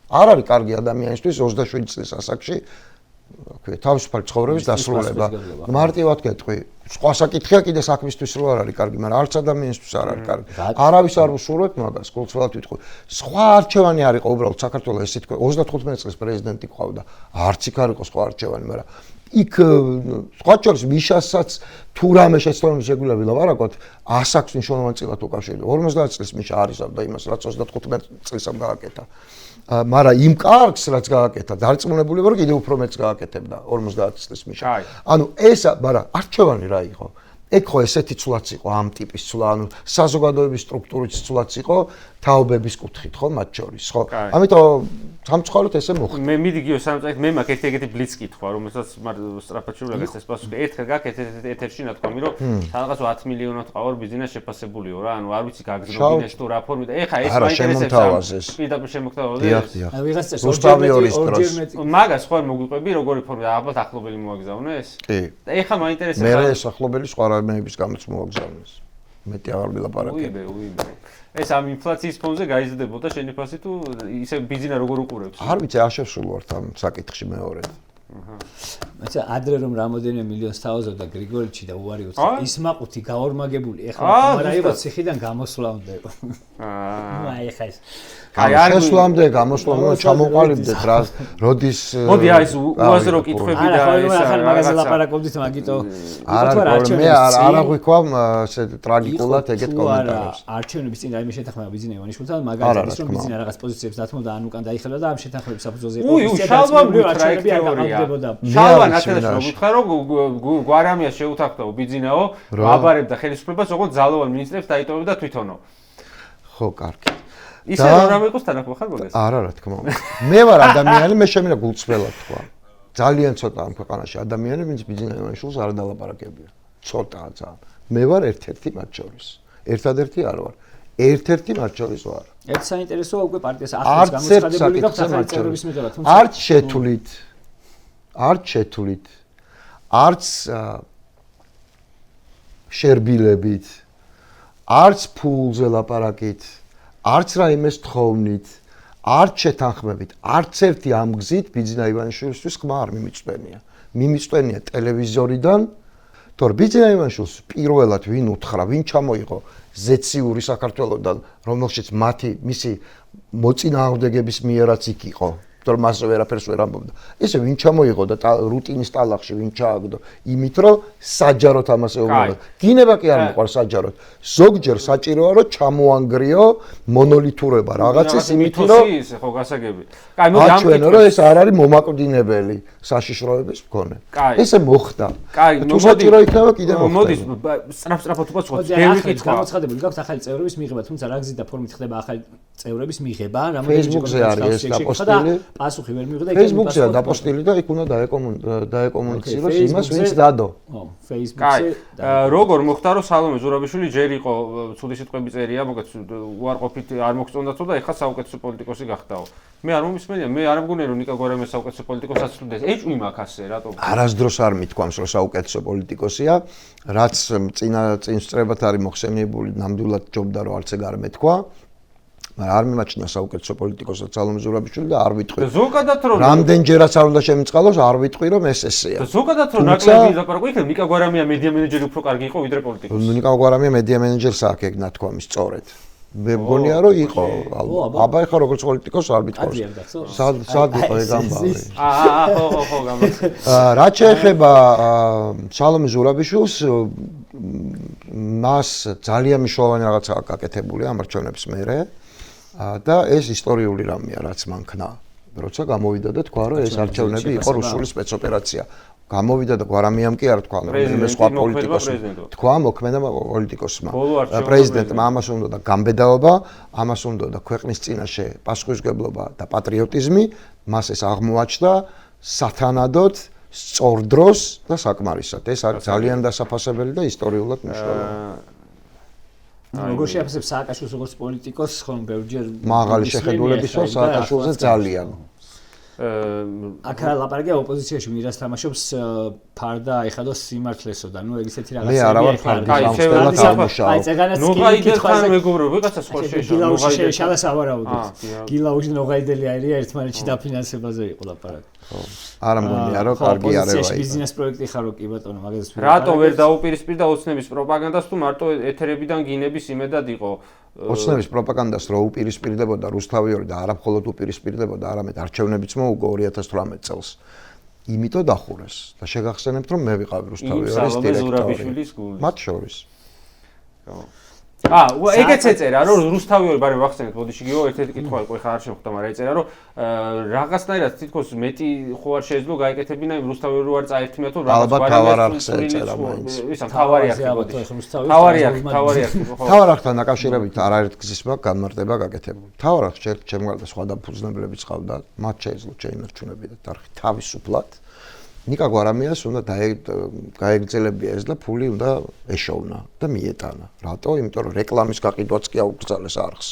არ არის კარგი ადამიანისთვის 27 წლის ასაკში აქვე თავისუფალი ცხოვრების დასრულება მარტივად გეტყვი სხვა საკითხია კიდე საქმისთვის რო არ არის კარგი მაგრამ არც ადამიანისთვის არ არის კარგი არავის არ უსურვებ მაგას გულწრფელად ვიტყვი სხვა არჩევანი არ იყო უბრალოდ საქართველოს ესე თქვა 35 წლის პრეზიდენტი ყავდა არც იქ არ იყო სხვა არჩევანი მაგრამ იქ სხვა შორის მიშასაც თუ რამე შეცდომები შეგვიძლია ვილაპარაკოთ 100 აქს მნიშვნელოვანწილად უკავშირდება 50 წლის მიშა არისავდა იმას რაც 35 წლისამ გააკეთა მაგრამ იმ კარგს რაც გააკეთა დარწმუნებული ვარ კიდევ უფრო მეც გააკეთებდა 50 წლის მიშა ანუ ეს მაგრამ არჩევანი რა იყო ეგ ხო ესეთი ცვლაც იყო ამ ტიპის ცვლა ანუ საზოგადოების სტრუქტურის ცვლაც იყო თაობების კუთხით ხო მათ შორის ხო ამიტომ სამწუხაროდ ესე მოხდა მე მიდიგიო სამწუხაროდ მე მაქვს ერთი ბლიც კითხვა რომელსაც სწრაფად შევლაგეს ეს პასუხი ერთხელ გაკეთეთ ეთერში ნათქვამი რომ რაღაც 10 მილიონად ყავარ ბიზნეს შეფასებულიო რა ანუ არ ვიცი გაგზნობინეს თუ რა ფორმით ეხა ეს მაინტერესებს პირდაპირ შემოგთავაზეს აი ვიღაც წეს მაგას ხო მოგვიყვები როგორი ფორმით ალბათ ახლობელი მოაგზავნეს კი და ეხა მაინტერესებს მე ეს ახლობელი სხვა რამეების გამოც მოაგზავნეს მეტი აღარ ვილაპარაკებ უიბე ეს ამ ინფლაციის ფონზე გაიზრდებოდა შენი ფასი თუ ისე ბიზნესა როგორ უყურებს არ ვიცი არ შევსულვართ ამ საკითხში მეორედ აჰა ადრე რომ რამოდენიმე მილიონს თავაზობდა გრიგოლიჩი და უარი უცხო ის მაყუთი გაორმაგებული ეხლა მაგრამ იყო ციხიდან გამოსვლა უნდა იყო აი ეხა ეს აი შესვლამდე გამოსვლამდე ჩამოყალიბდეთ რა როდის მოდი აი ეს უაზრო კითხვები და ეს ახალი მაგაზე ლაპარაკობდით მაგიტო მე არ აღვიქვამ ესე ტრაგიკულად ეგეთ კომენტარებს არჩევნების წინ რაიმე შეთანხმება ბიზნეს ივანიშვილთან მაგალითად ის რომ ბიზნეს რაღაც პოზიციებს დათმობდა ან უკან დაიხელა და ამ შეთანხმების საფუძველზე იყო შალვა ნათელს მოგითხრა რომ გვარამიას შეუთანხმდა ბიზნესო აბარებდა ხელისუფლებას როგორც ძალოვან მინისტრებს დაიტოვებდა თვითონო ხო კარგი ისე რომ იყოს თანახმო ხარ მოგეს არა რა თქმა უნდა მე ვარ ადამიანი მე შემიძლია გულწრფელად თქვა ძალიან ცოტა ამ ქვეყანაში ადამიანები ვინც ბიზნეს ივანიშვილს არ დალაპარაკებია ცოტაა ძალიან მე ვარ ერთ-ერთი მათ შორის ერთადერთი არ ვარ ერთ-ერთი მათ შორის ვარ ერთ საინტერესოა უკვე პარტიას ახალს გამოცხადებული გაქვს ახალი წევრების მიღება თუმცა არც შეთვლით არც შერბილებით არც ფულზე ლაპარაკით არც რაიმეს თხოვნით, არც შეთანხმებით, არც ერთი ამ გზით ბიძინა ივანიშვილისთვის ხმა არ მიმიწვენია. მიმიწვენია ტელევიზორიდან, თორე ბიძინა ივანიშვილს პირველად ვინ უთხრა, ვინ ჩამოიღო ზეციური საქართველოსთან, რომელშიც მისი მოწინააღმდეგების მიერაც იქ იყო. რომ მასზე ვერაფერს ვერ ამბობდა. ესე ვინ ჩამოიღო და რუტინის ტალახში ვინ ჩააგდო იმით რომ საჯაროდ ამას ეუბნება. გინება კი არ მიყვარს საჯაროდ. ზოგჯერ საჭიროა რომ ჩამოანგრიო მონოლითურება რაღაცის იმით რომ ხო გასაგები. კაი, მოდი აჩვენო რომ ეს არ არის მომაკვდინებელი საშიშროების მქონე. ესე მოხდა. თუ საჭირო იქნება კიდე მოხდა. მოდი სწრაფ-სწრაფად უყო სხვა ბევრი კითხვა. გამოცხადებული გაქვს ახალი წევრების მიღება, თუმცა რა გზით და ფორმით ხდება ახალი წევრების მიღება, Facebook-ზე არის ეს დაპოსტილი. პასუხი ვერ მიიღო და Facebook-ზეა დაპოსტილი და იქ უნდა დაეკომუნიციროს იმას, ვინც დადო. Facebook-ზე. როგორ მოხდა რომ სალომე ზურაბიშვილი ჯერ იყო ცუდი სიტყვები წერია, მოგეთ უარყოფით არ მოგწონდათო და ეხლა საუკეთესო პოლიტიკოსი გახდაო. მე არ მომისმენია, მე არ მგონია რომ ნიკა გვარამია საუკეთესო პოლიტიკოსად ცდილდეს. ეჭვი მაქვს ასე, რატომ? არასდროს არ მithქვამს რომ საუკეთესო პოლიტიკოსია, რაც წინ სწრებათ არის მოხსენიებული, ნამდვილად ჯობდა რომ არც ეგ არ მეთქვა. მაგრამ არ მიმაჩნია საუკეთესო პოლიტიკოსად სალომე ზურაბიშვილი და არ ვიტყვი. ზოგადად რომ რამდენჯერაც არ უნდა შემიწყალოს, არ ვიტყვი რომ ეს ესეა. ზოგადად რომ ნაკლები ლაპარაკო იქნება, ნიკა გვარამია მედია მენეჯერი უფრო კარგი იყო ვიდრე პოლიტიკოსი. ნიკა გვარამია მედია მენეჯერს აქვს ეგ ნათქვამი სწორედ. მე მგონია რომ იყო, აბა ეხა როგორც პოლიტიკოსი არ ვიტყავს. სად იყო ეგ ამბავი? ხო, გამოსა. რაც შეეხება სალომე ზურაბიშვილს, მას ძალიან მნიშვნელოვანი რაღაცა გაკეთებული ამ არჩევნების მერე და ეს ისტორიული რამეა, რაც მან ქნა. როცა გამოვიდა და თქვა, რომ ეს არჩევნები იყო რუსული სპეცოპერაცია. გამოვიდა და გვარამიამ კი არ თქვა, რომ ეს სხვა პოლიტიკოსი. თქვა მოქმედა პოლიტიკოსმა. პრეზიდენტმა ამას უნდა და გამბედაობა, ამას უნდა და ქვეყნის წინაშე პასუხისმგებლობა და პატრიოტიზმი, მას ეს აღმოაჩნდა სათანადოდ, სწორ დროს და საკმარისად. ეს არის ძალიან დასაფასებელი და ისტორიულად მნიშვნელოვანი. როგორ შეაფასებს სააკაშვილს როგორც პოლიტიკოსს, ხომ ბევრჯერ მაღალი შეხედულებისო სააკაშვილზე ძალიან. აქ ლაპარაკია ოპოზიციაში ვირას თამაშობს ფარდა ეხადო სიმართლესო და ნუ ეგ ისეთი რაღაცა. მე არა ვარ ფარდის ამსტელად ამუშავ. აი წეგანაც ნოღაიდელთან მეგობრობ, ვიღაცა სხვა შეშალა. ნოღაიდელი შალას ავარაუდოთ. გილაუში ნოღაიდელი არია ერთმანეთში დაფინანსებაზე იყო ლაპარაკი. არა მგონია რომ კარგი არევა იყო. ბიზნეს პროექტი ხარო კი ბატონო, მაგას რატო ვერ დაუპირისპირდა ოცნების პროპაგანდას თუ მარტო ეთერებიდან გინების იმედად იყო? ოცნების პროპაგანდას რო უპირისპირდებოდა რუსთავიორი და არა მხოლოდ უპირისპირდებოდა, არამედ არჩევნებიც მოუგო 2018 წელს. იმიტომ დახურეს და შეგახსენებთ რომ მე ვიყავი რუსთავიორის დირექტორი. მათ შორის. ეგეც ეწერა რომ რუსთავიორი ბარე ვახსენეთ ბოდიში გიო ერთ-ერთი კითხვა იყო ხა არ შემხვდა მაგრამ ეწერა რომ რაღაცნაირად თითქოს მეტი ხო არ შეეძლო გაეკეთებინა იმ რუსთავიორი რო არ წაერთმიათ რომ რაღაც ბარემეს ეწერა მაინც ისა თავარი არქი ბოდიში თავარი არქი თავარ არქთან დაკავშირებით არაერთ გზის მაქვს განმარტება გაკეთებული თავარ არქს ჩემგარდა სხვა დაფუძნებლებიც ყავდა მათ შეეძლო შეინარჩუნებინათ არქი თავისუფლად ნიკა გვარამიას უნდა გაეგრძელებია ეს და ფული უნდა ეშოვნა და მიეტანა. რატო? იმიტომ რომ რეკლამის გაყიდვაც კი აუკრძალეს არხს.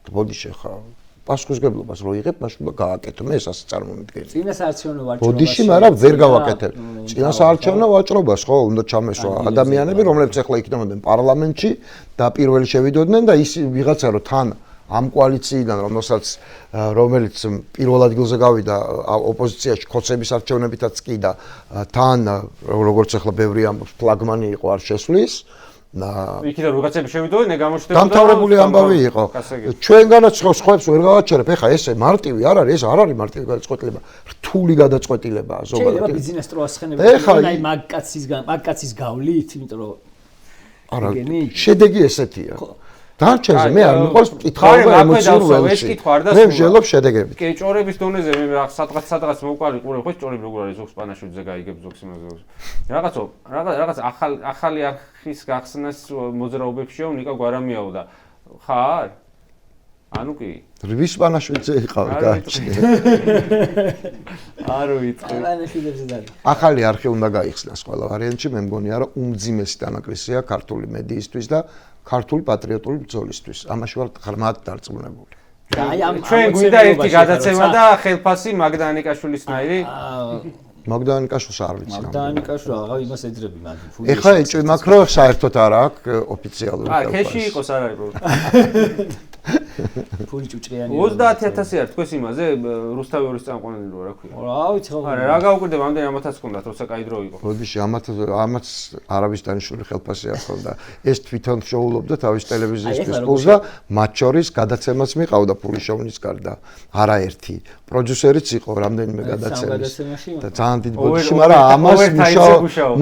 ბოდიში ხა პასუხისმგებლობას რო იღებ, მაშინ უნდა გააკეთო. მე ეს ასე წარმომიდგენია. წინასაარჩევნო ვაჭრობას. ბოდიში, მაგრამ ვერ გავაკეთებ. წინასაარჩევნო ვაჭრობას ხო უნდა ჩამესვა ადამიანები, რომლებიც ახლა იქნებოდნენ პარლამენტში და პირველი შევიდოდნენ და ის ვიღაცა რო თან ამ კოალიციიდან რომელიც პირველ ადგილზე გავიდა ოპოზიციაში ხოცების არჩევნებითაც კი და თან როგორც ახლა ბევრი ამბობს ფლაგმანი იყო არ შესვლის იქიდან რაღაცები შევიდოდნენ გამოჩნდებოდა დამთავრებული ამბავი იყო ჩვენგანაც სხვებს ვერ გავაჩერებ ეხა ესე მარტივი არ არის ეს არ არის მარტივი გადაწყვეტილება რთული გადაწყვეტილებაა ზოგადად შეიძლება ბიზნეს ტროასხენები აი მაგკაცის გავლით იმიტომ რომ არა შედეგი ესეთია დარჩენზე მე არ მიყვარს კითხავება ემოციურ მე ვჟელობ შედეგებით. კი, ჭორების დონეზე მე სადღაც მოყვარი ყურე ხო ჭორები როგორ არის ზოგს პანაშვილზე გაიგებ ზოგს იმაზე. რაღაც ახალი არხის გახსნას მოძრაობებშიო ნიკა გვარამიაო და ხარ? ანუ კი. რის პანაშვილზე იყავი კაცი. არ ვიცი. პანაშვილზე და ახალი არხი უნდა გაიხსნას ყველა ვარიანტში მე მგონია რომ უმძიმესი დანაკლისია ქართული მედიისთვის და ქართული პატრიოტული ბრძოლისთვის. ამაში ვარ ღრმად დარწმუნებული. ჩვენ გვინდა ერთი გადაცემა და ხელფასი მაგდანიკაშვილისნაირი. მაგდანიკაშვილს არ ვიცი. მაგდანიკაშვილი აღა იმას ეძრები მაგ. ეხლა ეჭვი მაქვს რომ საერთოდ არ აქვს ოფიციალური ხელფასი. კეში იყოს არ არის პრობლემა. ფული ჭუჭყიანი 30000 არ თქვეს იმაზე რუსთავის წამყვანელი რა ქვია რა ვიცი ხო არა რა გავუკვირდე ამდენი 100000 ჰქონდათ როცა კაი დრო იყო ბოდიში ამაც არავის დანიშნული ხელფასი არ ხონდა ეს თვითონ შოულობდა თავის ტელევიზიის ფულს და მათ შორის გადაცემაც მიყავდა ფულის შოვნის გარდა არაერთი პროდიუსერიც იყო რამდენიმე გადაცემის და ძალიან დიდ ბოდიში მაგრამ ამას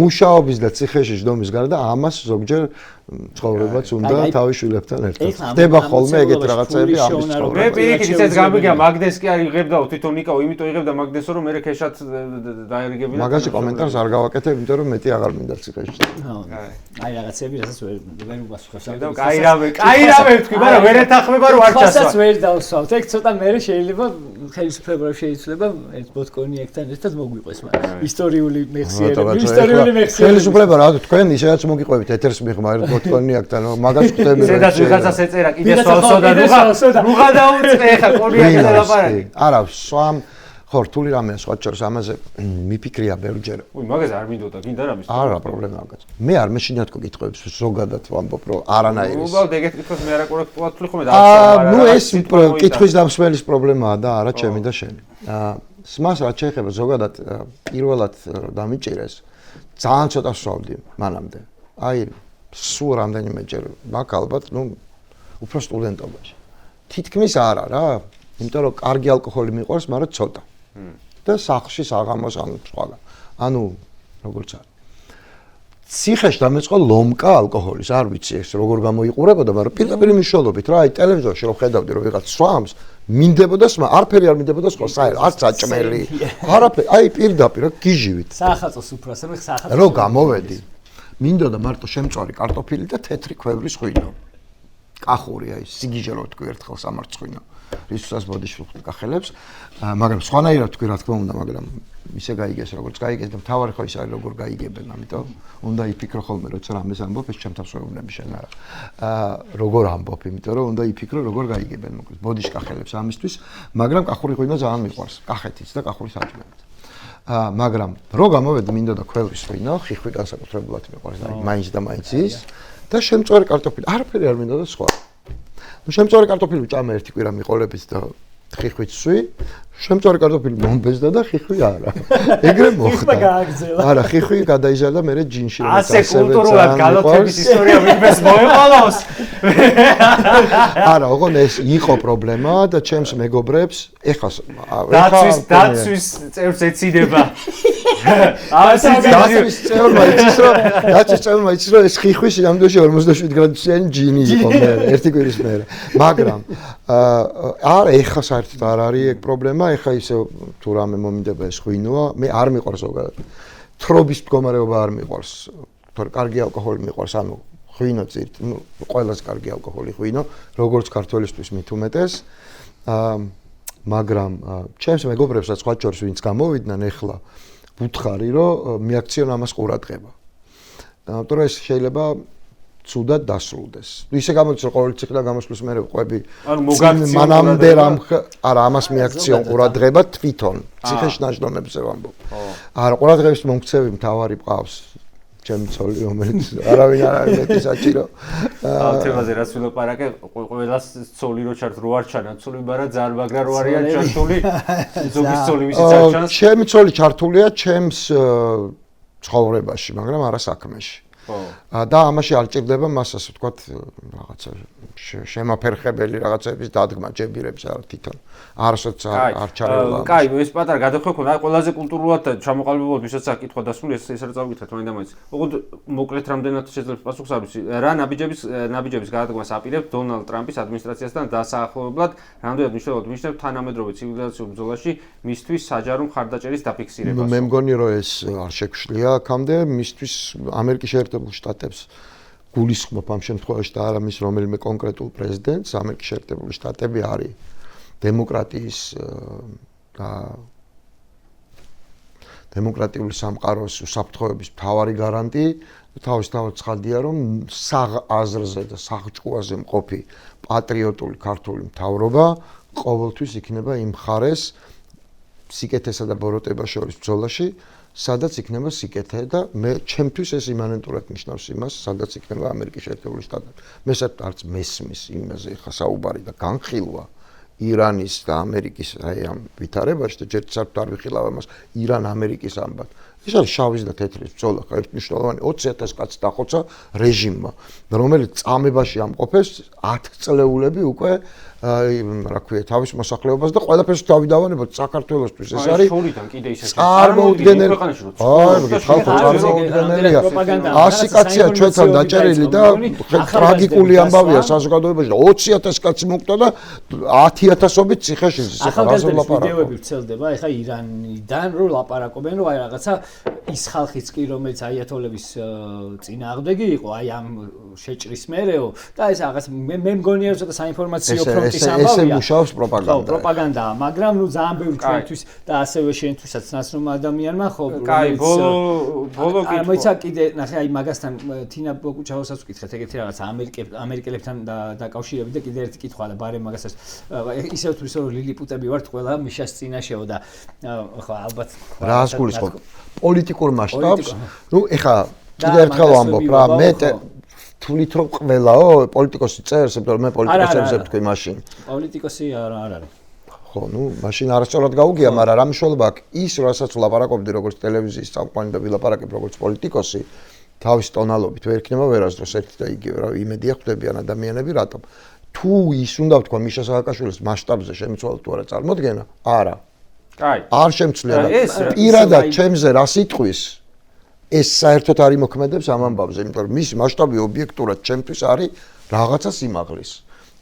მუშაობის და ციხეში ჯდომის გარდა ამას ზოგჯერ ცხოვრებაც უნდა თავის შვილებთან ერთად ხდება ხოლმე ეგეთ რაღაცები ამის ცხოვრება მე პირიქით ისეც გამიგია მაგდეს კი არ იღებდაო თვითონ იკაო იმიტომ იღებდა მაგდესო რომ მე ქეშად დაერიგებინა მაგაში კომენტარს არ გავაკეთებ იმიტომ რომ მეტი აღარ მინდა ციხეში აი რაღაცები რასაც ვერ უპასუხებს კაი რამე ვთქვი მაგრამ ვერ ეთახმება რომ არ ჩასვა ხასაც ვერ დავსვავთ ეგ ცოტა მე შეიძლება ხელისუფლება შეიძლება ერთ ბოტკონიეკთან ერთად მოგვიყვეს მაგრამ ისტორიული მეხსიერები ხელისუფლება რა თქვენ ისედაც მოგიყვებით ეთერს მიღმა ბოტკონიაკთან მაგას ხდები ზედაც ვიღაცას ეწერა კიდე სვავსო და ნუღა დაუწყე ხა კონიაკზე ლაპარაკი არა სვამ ხო რთული რამეა სხვა შორის ამაზე მიფიქრია ბევრჯერ მაგაზე არ მინდოდა გინდა რამის არა პრობლემა მაგაზე მე არ მეშინიათ გკითხებს ზოგადად ვამბობ რომ არანაირი უბრალოდ ეგეთ კითხვას მე არა კორექტულად ვთვლი ხოლმე და ნუ ეს კითხვის დამსმელის პრობლემაა და არა ჩემი და შენი სმას რაც შეეხება ზოგადად პირველად დამიჭირეს ძალიან ცოტა ვსვავდი მანამდე აი სულ რამდენიმეჯერ მაგ ალბათ ნუ უფრო სტუდენტობაში თითქმის არა რა იმიტომ რომ კარგი ალკოჰოლი მიყვარს მაგრამ ცოტა და სახლში საღამოს ანუ სხვაგან ანუ როგორც არის ციხეში დამეწყო ლომკა ალკოჰოლის არ ვიცი ეს როგორ გამოიყურებოდა მაგრამ პირდაპირ მნიშვნელობით რა აი ტელევიზორში რომ ხედავდი რომ ვიღაც სვამს მინდებოდა სმა არაფერი არ მინდებოდა სხვა საერთოდ არც საჭმელი არაფერი აი პირდაპირ რა გიჟივით საახალწლოს უფროსი მე საახალწლოს რო გამოვედი მინდოდა მარტო შემწვარი კარტოფილი და თეთრი ქვევრის ღვინო კახური აი სიგიჟე რო თქვი ერთხელ სამარცხვინო რისთვისაც ბოდიში გახელებს მაგრამ სხვანაირად თქვი რა თქმა უნდა მაგრამ ისე გაიგეს როგორც გაიგეს და მთავარი ხო ის არის როგორ გაიგებენ ამიტომ უნდა იფიქრო ხოლმე როცა რამეს ამბობ ეს ჩემთან შეეუბნები შენ არა როგორ ამბობ იმიტომ რომ უნდა იფიქრო როგორ გაიგებენ მოკლედ ბოდიში გახელებს ამისთვის მაგრამ კახური ღვინო ძალიან მიყვარს კახეთის და კახური საჭმელიც მაგრამ რო გამოვედი მინდოდა ქვევრის ღვინო ხიხვი განსაკუთრებულად მიყვარს და მაინც და მაინც ის და შემწვარი კარტოფილი არაფერი არ მინდოდა სხვა ნუ შემწვარი კარტოფილი ვჭამე ერთი კვირა მიყოლებით და ხიხვით სვი შემწვარი კარტოფილი მომბეზდა და ხიხვი არა ეგრე მოხდა არა ხიხვი გადაიზარდა მე ჯინში რომ ასე კულტურულად გალოცების ისტორია ვინმეს მოეყოლოს არა ოღონდ ეს იყო პრობლემა და ჩემს მეგობრებს ეხლა დაცვის წევრს ეცინება დაცვის წევრმა იცის რომ ეს ხიხვი სინამდვილეში 47 გრადუსიანი ჯინი იყო მე ერთი კვირის მერე მაგრამ არა ეხლა საერთოდ არ არის ეგ პრობლემა ეხლა ისე თუ რამე მომინდება ეს ღვინოა მე არ მიყვარს ზოგადად თრობის მდგომარეობა არ მიყვარს თორე კარგი ალკოჰოლი მიყვარს ანუ ღვინო წირთ ნუ ყველას კარგი ალკოჰოლი ღვინო როგორც ქართველისთვის მით უმეტეს მაგრამ ჩემს მეგობრებსაც სხვა შორის ვინც გამოვიდნენ ეხლა ვუთხარი რომ მიაქციონ ამას ყურადღება იმიტომ რომ ეს შეიძლება ცუდად დასრულდეს. ისე გამოდის რომ ყოველი ციკლიდან გამოსვლის მერე ყვები მანამდე რამ არა ამას მიაქციონ ყურადღება თვითონ ციხეში ნაჯდომებზე ვამბობ. არა ყურადღების მომქცევი მთავარი ყავს ჩემი ცოლი რომელიც არავინ არ არის მეტი საჭირო. თემაზე რაც ვილაპარაკე ყველას ცოლი რო ჩართ რო არ ჩანა ცოლი მაგრამ ძალიან მაგრა რო არიან ჩართული ზოგის ცოლი ვისაც არ ჩანს. ჩემი ცოლი ჩართულია ჩემს ცხოვრებაში მაგრამ არა საქმეში. და ამაში არ ჭირდება მას ასე ვთქვათ რაღაცა შემაფერხებელი რაღაცების დადგმა ჯებირებს არ თვითონ არასოც არ ჩარეულა. კაი, ეს პატარა გადახვექ ხომ ყველაზე კულტურულად ჩამოყალიბებულად ვისაც აკითხვა დასული ეს არ წავიკითხეთ მაინდა მაინც. ოღონდ მოკლედ რამდენად შეძლებს პასუხს არ ვიცი. რა ნაბიჯების გადადგმას აპირებთ დონალდ ტრამპის ადმინისტრაციასთან დასაახლებლად რამდენად მნიშვნელოვნად მიიჩნევთ თანამედროვე ცივილიზაციურ ბრძოლაში მისთვის საჯარო მხარდაჭერის დაფიქსირებას. მე მგონი რომ ეს არ შეგვშლია აქამდე მისთვის ამერიკის შეერთებულ შტატებს გულისხმობ ამ შემთხვევაში და არა მის რომელიმე კონკრეტულ პრეზიდენტს ამერიკის შეერთებული შტატები არის დემოკრატიის და დემოკრატიული სამყაროს უსაფრთხოების მთავარი გარანტი თავისთავად ცხადია რომ საღ აზრზე და საღჭყუაზე მყოფი პატრიოტული ქართული მთავრობა ყოველთვის იქნება იმ მხარეს სიკეთესა და ბოროტებას შორის ბრძოლაში სადაც იქნება სიკეთე და მე ჩემთვის ეს იმანენტურად ნიშნავს იმას, სადაც იქნება ამერიკის შეერთებული შტატები. მე საერთოდ არც მესმის იმაზე ხა საუბარი და განხილვა ირანის და ამერიკის აი ამ ვითარებაში და ჯერ საერთოდ არ ვიხილავ ამას ირან-ამერიკის ამბად. ეს არის შავის და თეთრის ბრძოლა, ხა ერთნიშნულოვანი 20,000 კაცი დახოცა რეჟიმმა, რომელიც წამებაში ამყოფეს 10 წლეულები უკვე რა ქვია თავის მოსახლეობას და ყველაფერს დავიდავანებოთ საქართველოსთვის ეს არის შორიდან კიდე ისე წარმოუდგენელი წარმოუდგენელია 100 კაცია ჩვენთან დაჭერილი და ტრაგიკული ამბავია საზოგადოებაში და 20,000 კაცი მოკვდა და 10,000-ობით ციხეში ახალგაზრდების ვიდეოები ვრცელდება ეხა ირანიდან რომ ლაპარაკობენ რომ აი რაღაცა ის ხალხიც კი რომელიც აიათოლების წინააღმდეგი იყო აი ამ შეჭრის მერეო და ეს რაღაც მე მგონია რომ ცოტა საინფორმაციო ფრონტის ამბავია ესე მუშაობს პროპაგანდა. ხო, პროპაგანდაა, მაგრამ ნუ ძალიან ბევრი ჩვენთვის და ასევე შენთვისაც ნაცნობ ადამიანმა ხო კაი, ბოლო კითხვა. მოიცა კიდე ნახე აი მაგასთან თინა ბოკუჩაოსაც ვკითხეთ ეგეთი რაღაცა ამერიკელებთან დაკავშირებით და კიდე ერთი კითხვა და ბარემ მაგასაც ისევ თუ ისე რომ ლილიპუტები ვართ ყველა მიშას წინაშეო და ხო ალბათ რას გულისხმობ პოლიტიკურ მასშტაბს ნუ ეხა კიდე ერთხელ ვამბობ რა მე თulit რომ ყველაო პოლიტიკოსი წერს, იმიტომ რომ მე პოლიტიკოსებზე ვთქვი მაშინ. პოლიტიკოსი არ არის. ხო, ნუ მაშინ არასწორად გაუგია, მაგრამ რა მნიშვნელობა აქვს ის, რასაც ვლაპარაკობდი როგორც ტელევიზიის წამყვანი და ვილაპარაკებ როგორც პოლიტიკოსი, თავის ტონალობით ვერ იქნება ვერასდროს ერთი და იგივე, რა იმედია ხვდებიან ადამიანები რატომ. თუ ის უნდა ვთქვა მიშა სააკაშვილის მასშტაბზე შემცვალ თუ არა წარმოდგენა? არა. კაი. არ შემცვლია და პირადად ჩემზე რა სიტყვის ეს საერთოდ არ იმოქმედებს ამ ამბავზე, იმიტომ რომ მისი მასშტაბი ობიექტურად ჩემთვის არის რაღაცა სიმაღლის.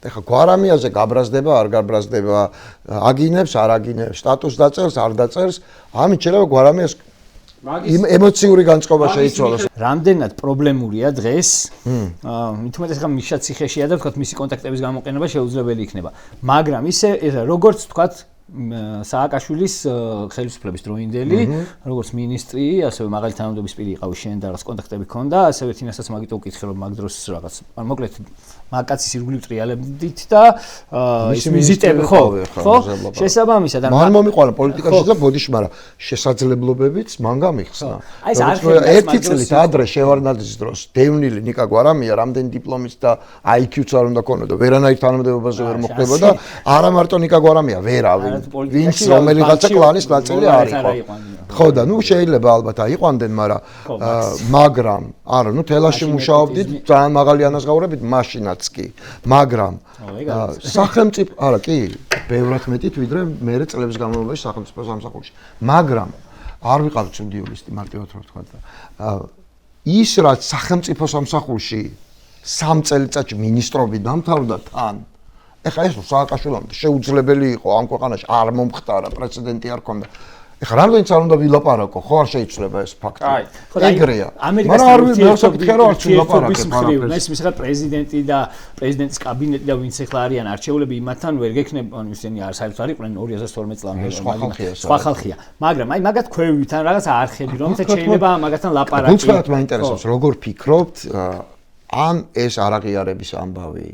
ეხლა გვარამიაზე გაბრაზდება, არ გაბრაზდება, აგინებს, არ აგინებს, სტატუსს დაწერს, არ დაწერს, ამით შეიძლება გვარამიას ემოციური განწყობა შეიცვალოს. რამდენად პრობლემურია დღეს? მით უმეტეს ხა მიშა ციხეშია და ვთქვათ მისი კონტაქტების გამოყენება შეუძლებელი იქნება. მაგრამ ისე როგორც ვთქვათ სააკაშვილის ხელისუფლების დროინდელი, როგორც მინისტრი, ასევე მაღალი თანამდებობის პირი იყავი შენ და რაღაც კონტაქტები ქონდა, ასევე თინასაც მაგიტო ვკითხე რომ მაგ დროს რაღაც მოკლედ მაგკაცის ირგვლივ ტრიალებდით და ის ვიზიტები ხო შესაბამისად მან მომიყვანა პოლიტიკაში და ბოდიში, მაგრამ შესაძლებლობებიც მან გამიხსნა. აი ეს არხები ერთი წლით ადრე შევარდნაძის დროს დევნილი ნიკა გვარამია რამდენი დიპლომის და IQ-ც არ უნდა ქონოდა, ვერანაირ თანამდებობაზე ვერ მოხდებოდა, არა მარტო ნიკა გვარამია, ვერავინ ვინც რომელიღაცა კლანის ნაწილი არ იყო. ხო და ნუ შეიძლება ალბათ აიყვანდნენ, მაგრამ არა, ნუ თელაში მუშაობდით ძალიან მაღალი ანაზღაურებით მაშინაც კი, მაგრამ სახელმწიფო არა კი, ბევრად მეტით ვიდრე მერე წლების განმავლობაში სახელმწიფო სამსახურში. მაგრამ არ ვიყავ ცუდი იურისტი მარტივად რო ვთქვა და ის რაც სახელმწიფო სამსახურში 3 წელიწადში მინისტრობი დამთავრდა თან ეხლა ეს სააკაშვილმა შეუძლებელი იყო ამ ქვეყანაში არ მომხდარა პრეცედენტი არ ქონდა ეხლა რამდენიც არ უნდა ვილაპარაკო ხო არ შეიძლება ეს ფაქტი ეგრეა ამერიკასთან მისმის პრეზიდენტი და პრეზიდენტის კაბინეტი და ვინც ეხლა არიან არჩეულები იმათთან ვერ გექნება ანუ ისინი არ საერთოდ არ იყვნენ 2012 წლამდე სხვა ხალხია მაგრამ აი მაგათ ქვევითან რაღაც არხები რომელსაც შეიძლება მაგათთან ლაპარაკი გულწრფელად მაინტერესებს როგორ ფიქრობთ ან ეს არაღიარების ამბავი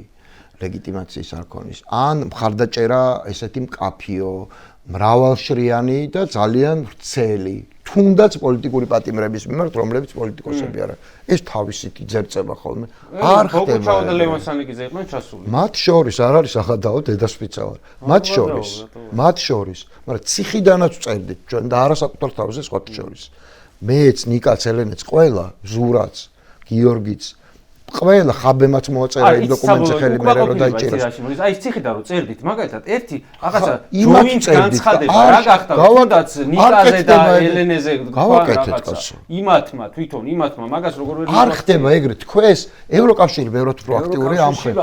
ლეგიტიმაციის არქონის ან მხარდაჭერა ესეთი მკაფიო მრავალშრიანი და ძალიან ვრცელი თუნდაც პოლიტიკური პატიმრების მიმართ რომლებიც პოლიტიკოსები არა ეს თავისით იძერწება ხოლმე არ ხდება ბოკუჩაო და ლევანსანიკიძე იყვნენ ჩასული მათ შორის არ არის ახადაო დედასპიცა ვარ მათ შორის მაგრამ ციხიდანაც წერდით ჩვენ და არასაკუთარ თავზე სხვათა შორის მეც ნიკაც ელენეც ყველა ზურაც გიორგიც ყველა ხაბემაც მოაწერა იმ დოკუმენტზე ხელი მერე რომ დაიჭიროს. აი ციხიდან რომ წერდით, მაგალითად ერთი რაღაცა ჯოინტ განცხადება რა გახდა თუნდაც ნიკაზე და ელენეზე გავაკეთეთ იმათმა თვითონ იმათმა მაგას როგორ ვერ არ ხდება ეგრე თქვენს ევროკავშირი ბევრად პროაქტიული ამხელს.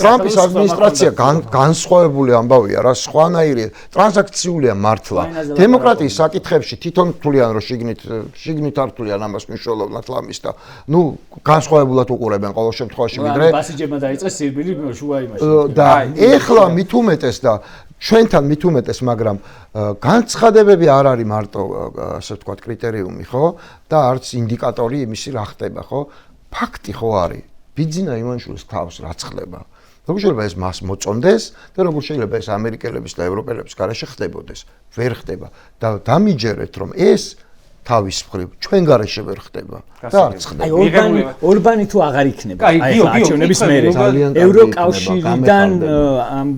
ტრამპის ადმინისტრაცია განსხვავებული ამბავია რა სხვანაირია ტრანზაქციულია მართლა. დემოკრატიის საკითხებში თვითონ თვლიან რომ შიგნით არ თვლიან ამას მნიშვნელოვნად ლამის და ნუ განსხვავებულად უყურებენ ყოველ შემთხვევაში ვიდრე ბასიჯებმა დაიწყეს სირბილი შუა იმაში და ეხლა მით უმეტეს და ჩვენთან მით უმეტეს მაგრამ განცხადებები არ არის მარტო ასე ვთქვათ კრიტერიუმი ხო და არც ინდიკატორი იმისი რა ხდება ხო ფაქტი ხო არის ბიძინა ივანიშვილის თავს რაც ხდება როგორ შეიძლება ეს მას მოწონდეს და როგორ შეიძლება ეს ამერიკელების და ევროპელების გარეშე ხდებოდეს ვერ ხდება და დამიჯერეთ რომ ეს თავის მხრივ ჩვენ გარეშე ვერ ხდება და არც ხდება. აი ორბანი თუ აღარ იქნება. აი არჩევნების მერე ევროკავშირიდან ამ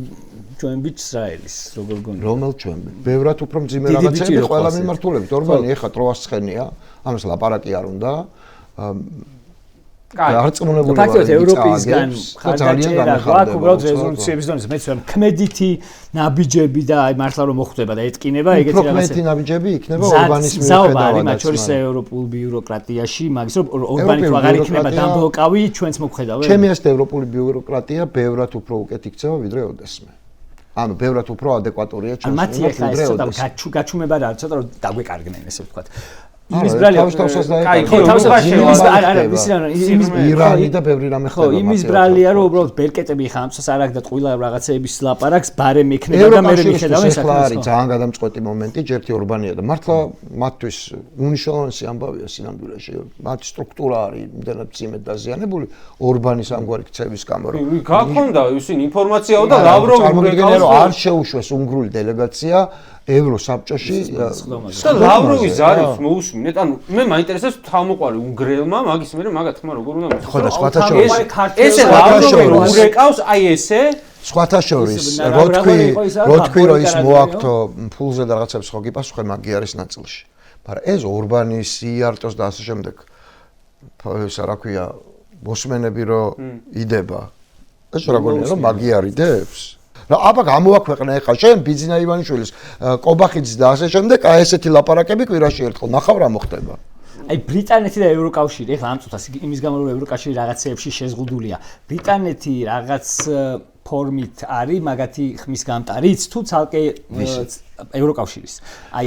ჩვენ ისრაელის როგორ გონია რომელ ჩვენ ბევრად უფრო მძიმე რაღაცები ყველა მიმართულებით ორბანი ეხა ტროას ცხენია ამას ლაპარაკი არ უნდა გარწმუნებული ვარ ფაქტობრივად ევროპისგან ხარდაჭერა გვაქვს უბრალოდ რეზოლუციების დონეზე მეც ვარ ქმედითი ნაბიჯები და აი მართლა რომ მოხვდება და ეტკინება ეგეთი რაღაცა ქმედითი ნაბიჯები იქნება ორბანის მიუხედავად მათ შორის ევროპულ ბიუროკრატიაში მაგის რომ ორბანი თუ აღარ იქნება დამბლოკავი ჩვენც მოგხედავენ ჩემი აზრით ევროპული ბიუროკრატია ბევრად უფრო უკეთ იქცევა ვიდრე ოდესმე ანუ ბევრად უფრო ადეკვატურია ჩვენს მათი ახლა ეს ცოტა გაჩუმება რა ცოტა რომ დაგვეკარგნენ ესე ვთქვათ იმის ბრალი ირანი და ბევრი რამე ხდება. ხო, იმის ბრალია რომ უბრალოდ ბერკეტები ხა ამცას არ აქვს და ტყუილა რაღაცეების ლაპარაკს ბარემ ექნება და მე მიხედავენ საქმეს. არის ძალიან გადამწყვეტი მომენტი, ჯერთი ორბანია და მართლა მათთვის უნიშნულოვანესი ამბავია სინამდვილეში. მათი სტრუქტურა არის იმდენად მძიმედ დაზიანებული ორბანის ამგვარი ქცევის გამო. გაქონდა ისინი ინფორმაციაო და ლავროვი მოგეკავს რომ არ შეუშვეს უნგრული დელეგაცია ევროსაბჭოში და ლავროვის ზარებს მოусმინეთ, ანუ მე მაინტერესებს თავმოყარი უნგრელმა, მაგის მერე მაგა თქმა როგორ უნდა ხო და სხვათა შორის ესე ლავროვი ურეკავს აი ესე სხვათა შორის რო თქვი რომ ის მოაქვთო ფულზე და რაღაცებს ხო გიპასუხე მაგი არის ნაწილში მაგრამ ეს ორბანის იარტოს და ასე შემდეგ ესა რა ქვია მოსმენები რო იდება ეს რა გონია რომ მაგი არიდებს რა აბა გამოაქვეყნა ეხა შენ ბიძინა ივანიშვილის კობახიძის და ასე შემდეგ აი ესეთი ლაპარაკები კვირაში ერთხელ ნახავ რა მოხდება აი ბრიტანეთი და ევროკავშირი ეხლა ამ წუთას იმის გამო რომ ევროკავშირი რაღაცეებში შეზღუდულია ბრიტანეთი რაღაც ფორმით არის მაგათი ხმის გამტარიც თუ ცალკე ევროკავშირის აი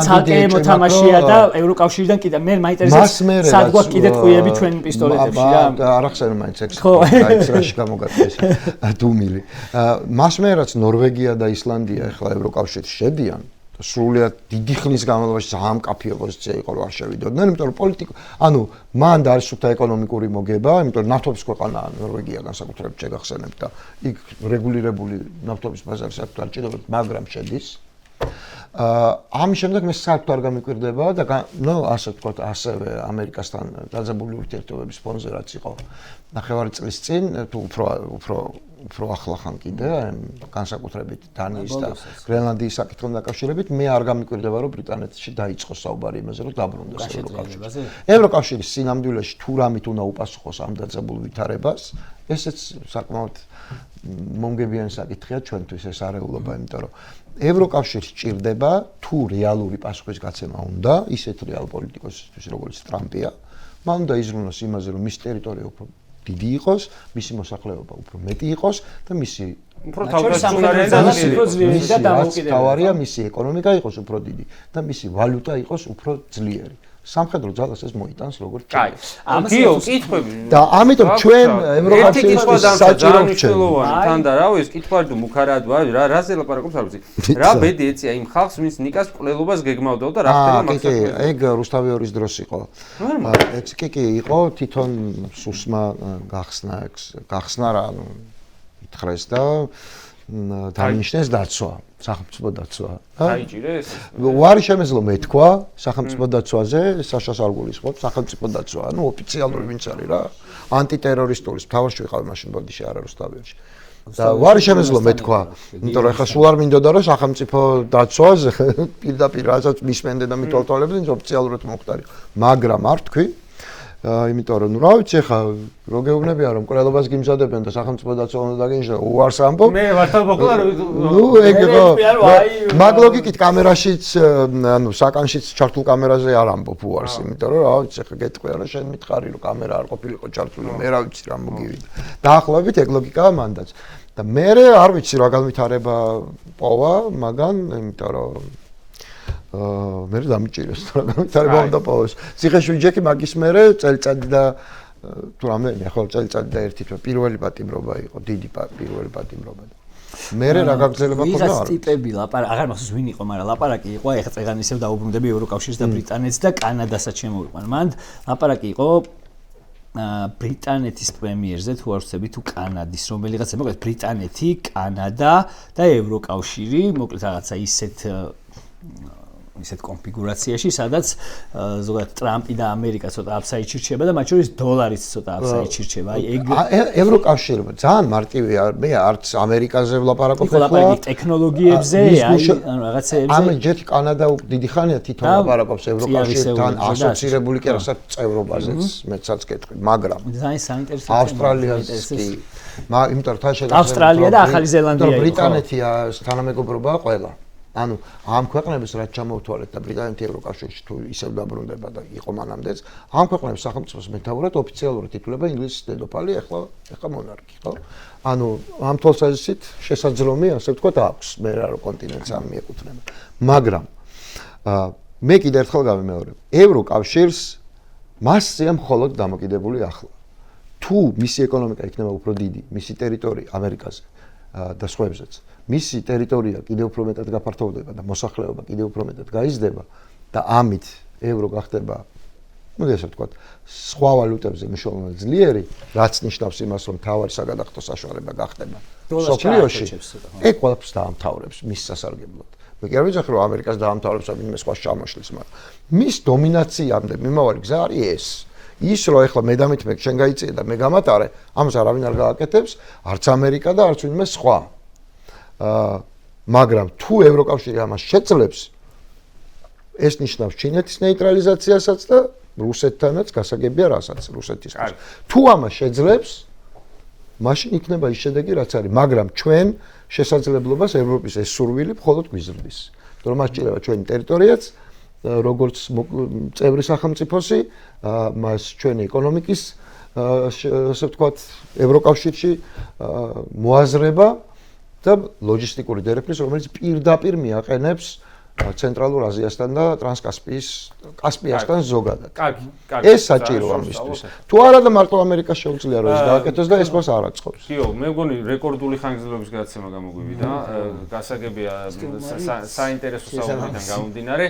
ცალკე მოთამაშეა და ევროკავშირიდან კიდე მე მაინტერესებს სად გვაქვს კიდე ტყუიები ჩვენ პისტოლეტებში რა არ ახსენე მაინც ექსპერტი გამოგატეს დუმილი მას მერეც ნორვეგია და ისლანდია ახლა ევროკავშირში შედიან სრულიად დიდი ხნის განმავლობაში ძალიან კაფე პოზიცია იყო რომ არ შევიდოდნენ, იმიტომ რომ ანუ მან და არის სუფთა ეკონომიკური მოგება, იმიტომ რომ ნავთობის ქვეყანაა ნორვეგია განსაკუთრებით შეგახსენებთ და იქ რეგულირებული ნავთობის ბაზარი საერთოდ არ ჭირდება, მაგრამ შედის. ამის შემდეგ მე საერთოდ არ გამიკვირდება და ასე ვთქვათ, ასევე ამერიკასთან დაძაბული ურთიერთობების ფონზე რაც იყო ნახევარი წლის წინ, თუ უფრო ახლა ხან კიდე განსაკუთრებით დანიის და გრენლანდიის საკითხთან დაკავშირებით მე არ გამიკვირდება რომ ბრიტანეთში დაიწყო საუბარი იმაზე რომ დაბრუნდეს ევროკავშირი. ევროკავშირის სინამდვილეში თუ რამით უნდა უპასუხოს ამ დაძაბულ ვითარებას, ესეც საკმაოდ მომგებიანი საკითხია ჩვენთვის ეს არეულობა, იმიტომ რომ ევროკავშირი სჭირდება თუ რეალური პასუხისგაცემა უნდა, ისეთ რეალ პოლიტიკოსისთვის როგორც ტრამპია, მან უნდა იზრუნოს იმაზე რომ მის ტერიტორია უფრო დიდი იყოს, მისი მოსახლეობა უფრო მეტი იყოს და მისი უფრო თავდაცვიანი და დამოუკიდებელი მისი ეკონომიკა იყოს უფრო დიდი და მისი ვალუტა იყოს უფრო ძლიერი. სამხედრო ძალას ეს მოიტანს როგორც ჭირდება. ამისო კითხვები და ამიტომ ჩვენ ევროკავშირის საჭირო მნიშვნელოვანი თან და რავი ეს კითხვარი თუ მუქარადვა რაზე ლაპარაკობს არ ვიცი. რა ბედი ეწია იმ ხალხს ვინც ნიკას ყლელობას გეგმავდა და რა ხდება მაგას. ეგ რუსთავიორის დროს იყო. ეგ კი იყო თვითონ სუსმა გახსნა რა ითხრეს და დანიშნეს დაცვა. სახელმწიფო დაცვა. დაიჭირეს? ვარი შემეძლო მეთქვა სახელმწიფო დაცვაზე, საშა სარგულის ხო, სახელმწიფო დაცვა, ანუ ოფიციალური ვინც არის რა, ანტიტერორისტული, თავში ვიყავი მაშინ ბოდიში არა რუსთავიაში. და ვარი შემეძლო მეთქვა, იმიტომ რომ ეხლა სულ არ მინდოდა რომ სახელმწიფო დაცვაზე პირდაპირ რასაც მისმენდნენ და მითვალთვალებდნენ, ოფიციალურად მოხდარიყო. მაგრამ არ თქვი იმიტომ რომ რა ვიცი ხა რო გეუბნებია რომ ყრელობას გიმზადებენ და სახელმწიფო დაცვა უნდა დაგინიშნო უარს ამბობ მე ვართავ მოხდა ნუ ეგ იყო მაგ ლოგიკით კამერაშიც ანუ საკანშიც ჩართულ კამერაზე არ ამბობ უარს იმიტომ რომ რა ვიცი ხა გეტყვია რომ შენ მითხარი რომ კამერა არ ყოფილიყო ჩართული მე რა ვიცი რა მოგივიდა დაახლოებით ეგ ლოგიკაა მანდაც და მე არ ვიცი რა განვითარება პოვა მაგან იმიტომ რომ მე დამიჭირეს რა განვითარება უნდა პოვოს. ციხეშვიჯექი მაგის მერე წელიწადი და თუ რამდენი ახლა წელიწადი და ერთი თვე პირველი პატიმრობა იყო, დიდი პირველი პატიმრობა. მე რა გაგრძელება ქონდა არა. ვიღაც ტიპები ლაპარაკი, აღარ მახსოვს ვინ იყო, მაგრამ ლაპარაკი იყო, ეხლა წეგან ისევ დაუბრუნდები ევროკავშირს და ბრიტანეთს და კანადასაც შემოვიყვან. მან ლაპარაკი იყო ბრიტანეთის პრემიერზე თუ არ ვცდები თუ კანადის რომელიღაცა მოკლედ ბრიტანეთი, კანადა და ევროკავშირი, მოკლედ რაღაცა ისეთ ისეთ კონფიგურაციაში, სადაც ზოგადად ტრამპი და ამერიკა ცოტა აფსაიდში რჩება და მათ შორის დოლარიც ცოტა აფსაიდში რჩება. აი ეგ ევროკავშირი ძალიან მარტივია, მე არც ამერიკაზე ვლაპარაკობ ახლა ტექნოლოგიებზე, ანუ რაღაცეებზე. ამ ჯერ კანადა დიდი ხანია თვითონ ლაპარაკობს ევროკავშირთან ასოცირებული კი რასაც წევრობაზეც მეცაც კეთრი, მაგრამ ძალიან საინტერესო ავსტრალიას კი იმიტომ რომ თან შედარებით ავსტრალია და ახალი ზელანდია იყო. ბრიტანეთია თანამეგობრობაა ყველა. ანუ ამ ქვეყნებს რაც ჩამოვთვალეთ და ბრიტანეთი ევროკავშირში თუ ისევ დაბრუნდება და იყო მანამდეც, ამ ქვეყნებს სახელმწიფოს მეთაურად ოფიციალურად ითვლება ინგლისის დედოფალი, ახლა მონარქი, ხო? ანუ ამ თვალსაზრისით შესაძლომი, ასე ვთქვათ, აქვს მე რა რო კონტინენტს ამ მიეკუთვნება. მაგრამ მე კიდევ ერთხელ გავიმეორებ, ევროკავშირს მასზეა მხოლოდ დამოკიდებული ახლა. თუ მისი ეკონომიკა იქნება უფრო დიდი, მისი ტერიტორია ამერიკაზე და სხვებზეც, მისი ტერიტორია კიდევ უფრო მეტად გაფართოვდება და მოსახლეობა კიდევ უფრო მეტად გაიზრდება და ამით ევრო გახდება, ну, ესე ვთქვათ, სხვა ვალუტებზე მნიშვნელოვნად ძლიერი, რაც ნიშნავს იმას, რომ თავარი საგადახდო საშუალება გახდება სოფლიოში. ეგ ყველაფერს დაამთავრებს მის სასარგებლოდ. მე კი არ ვიცი რომ ამერიკას დაამთავრებს ვინმე სხვა ჩამოშლის, მაგრამ მის დომინაციამდე მიმავალი გზა არის ეს. ის რომ ეხლა მე და მით მე შენ გაიწიე და მე გამატარე, ამას არავინ არ გააკეთებს, არც ამერიკა და არც ვინმე სხვა. მაგრამ თუ ევროკავშირი ამას შეძლებს, ეს ნიშნავს ჩინეთის ნეიტრალიზაციასაც და რუსეთთანაც გასაგებია რასაც რუსეთისთვის. თუ ამას შეძლებს, მაშინ იქნება ის შედეგი რაც არის, მაგრამ ჩვენ შესაძლებლობას ევროპის ეს სურვილი მხოლოდ გვიზრდის. რომ მას ჭირდება ჩვენი ტერიტორიაც, როგორც წევრი სახელმწიფოსი, მას ჩვენი ეკონომიკის, ასე ვთქვათ, ევროკავშირში მოაზრება და ლოჯისტიკური დერეფნის, რომელიც პირდაპირ მიაყენებს ცენტრალურ აზიასთან და კასპიასთან ზოგადად. ეს საჭიროა მისთვის. თუ არა და მარტო ამერიკას შეუძლია რომ ეს გააკეთოს და ეს მას არ აწყობს. კიო, მე მგონი რეკორდული ხანგრძლივობის გადაცემა გამოგვივიდა. გასაგებია საინტერესო საუბრიდან გამომდინარე.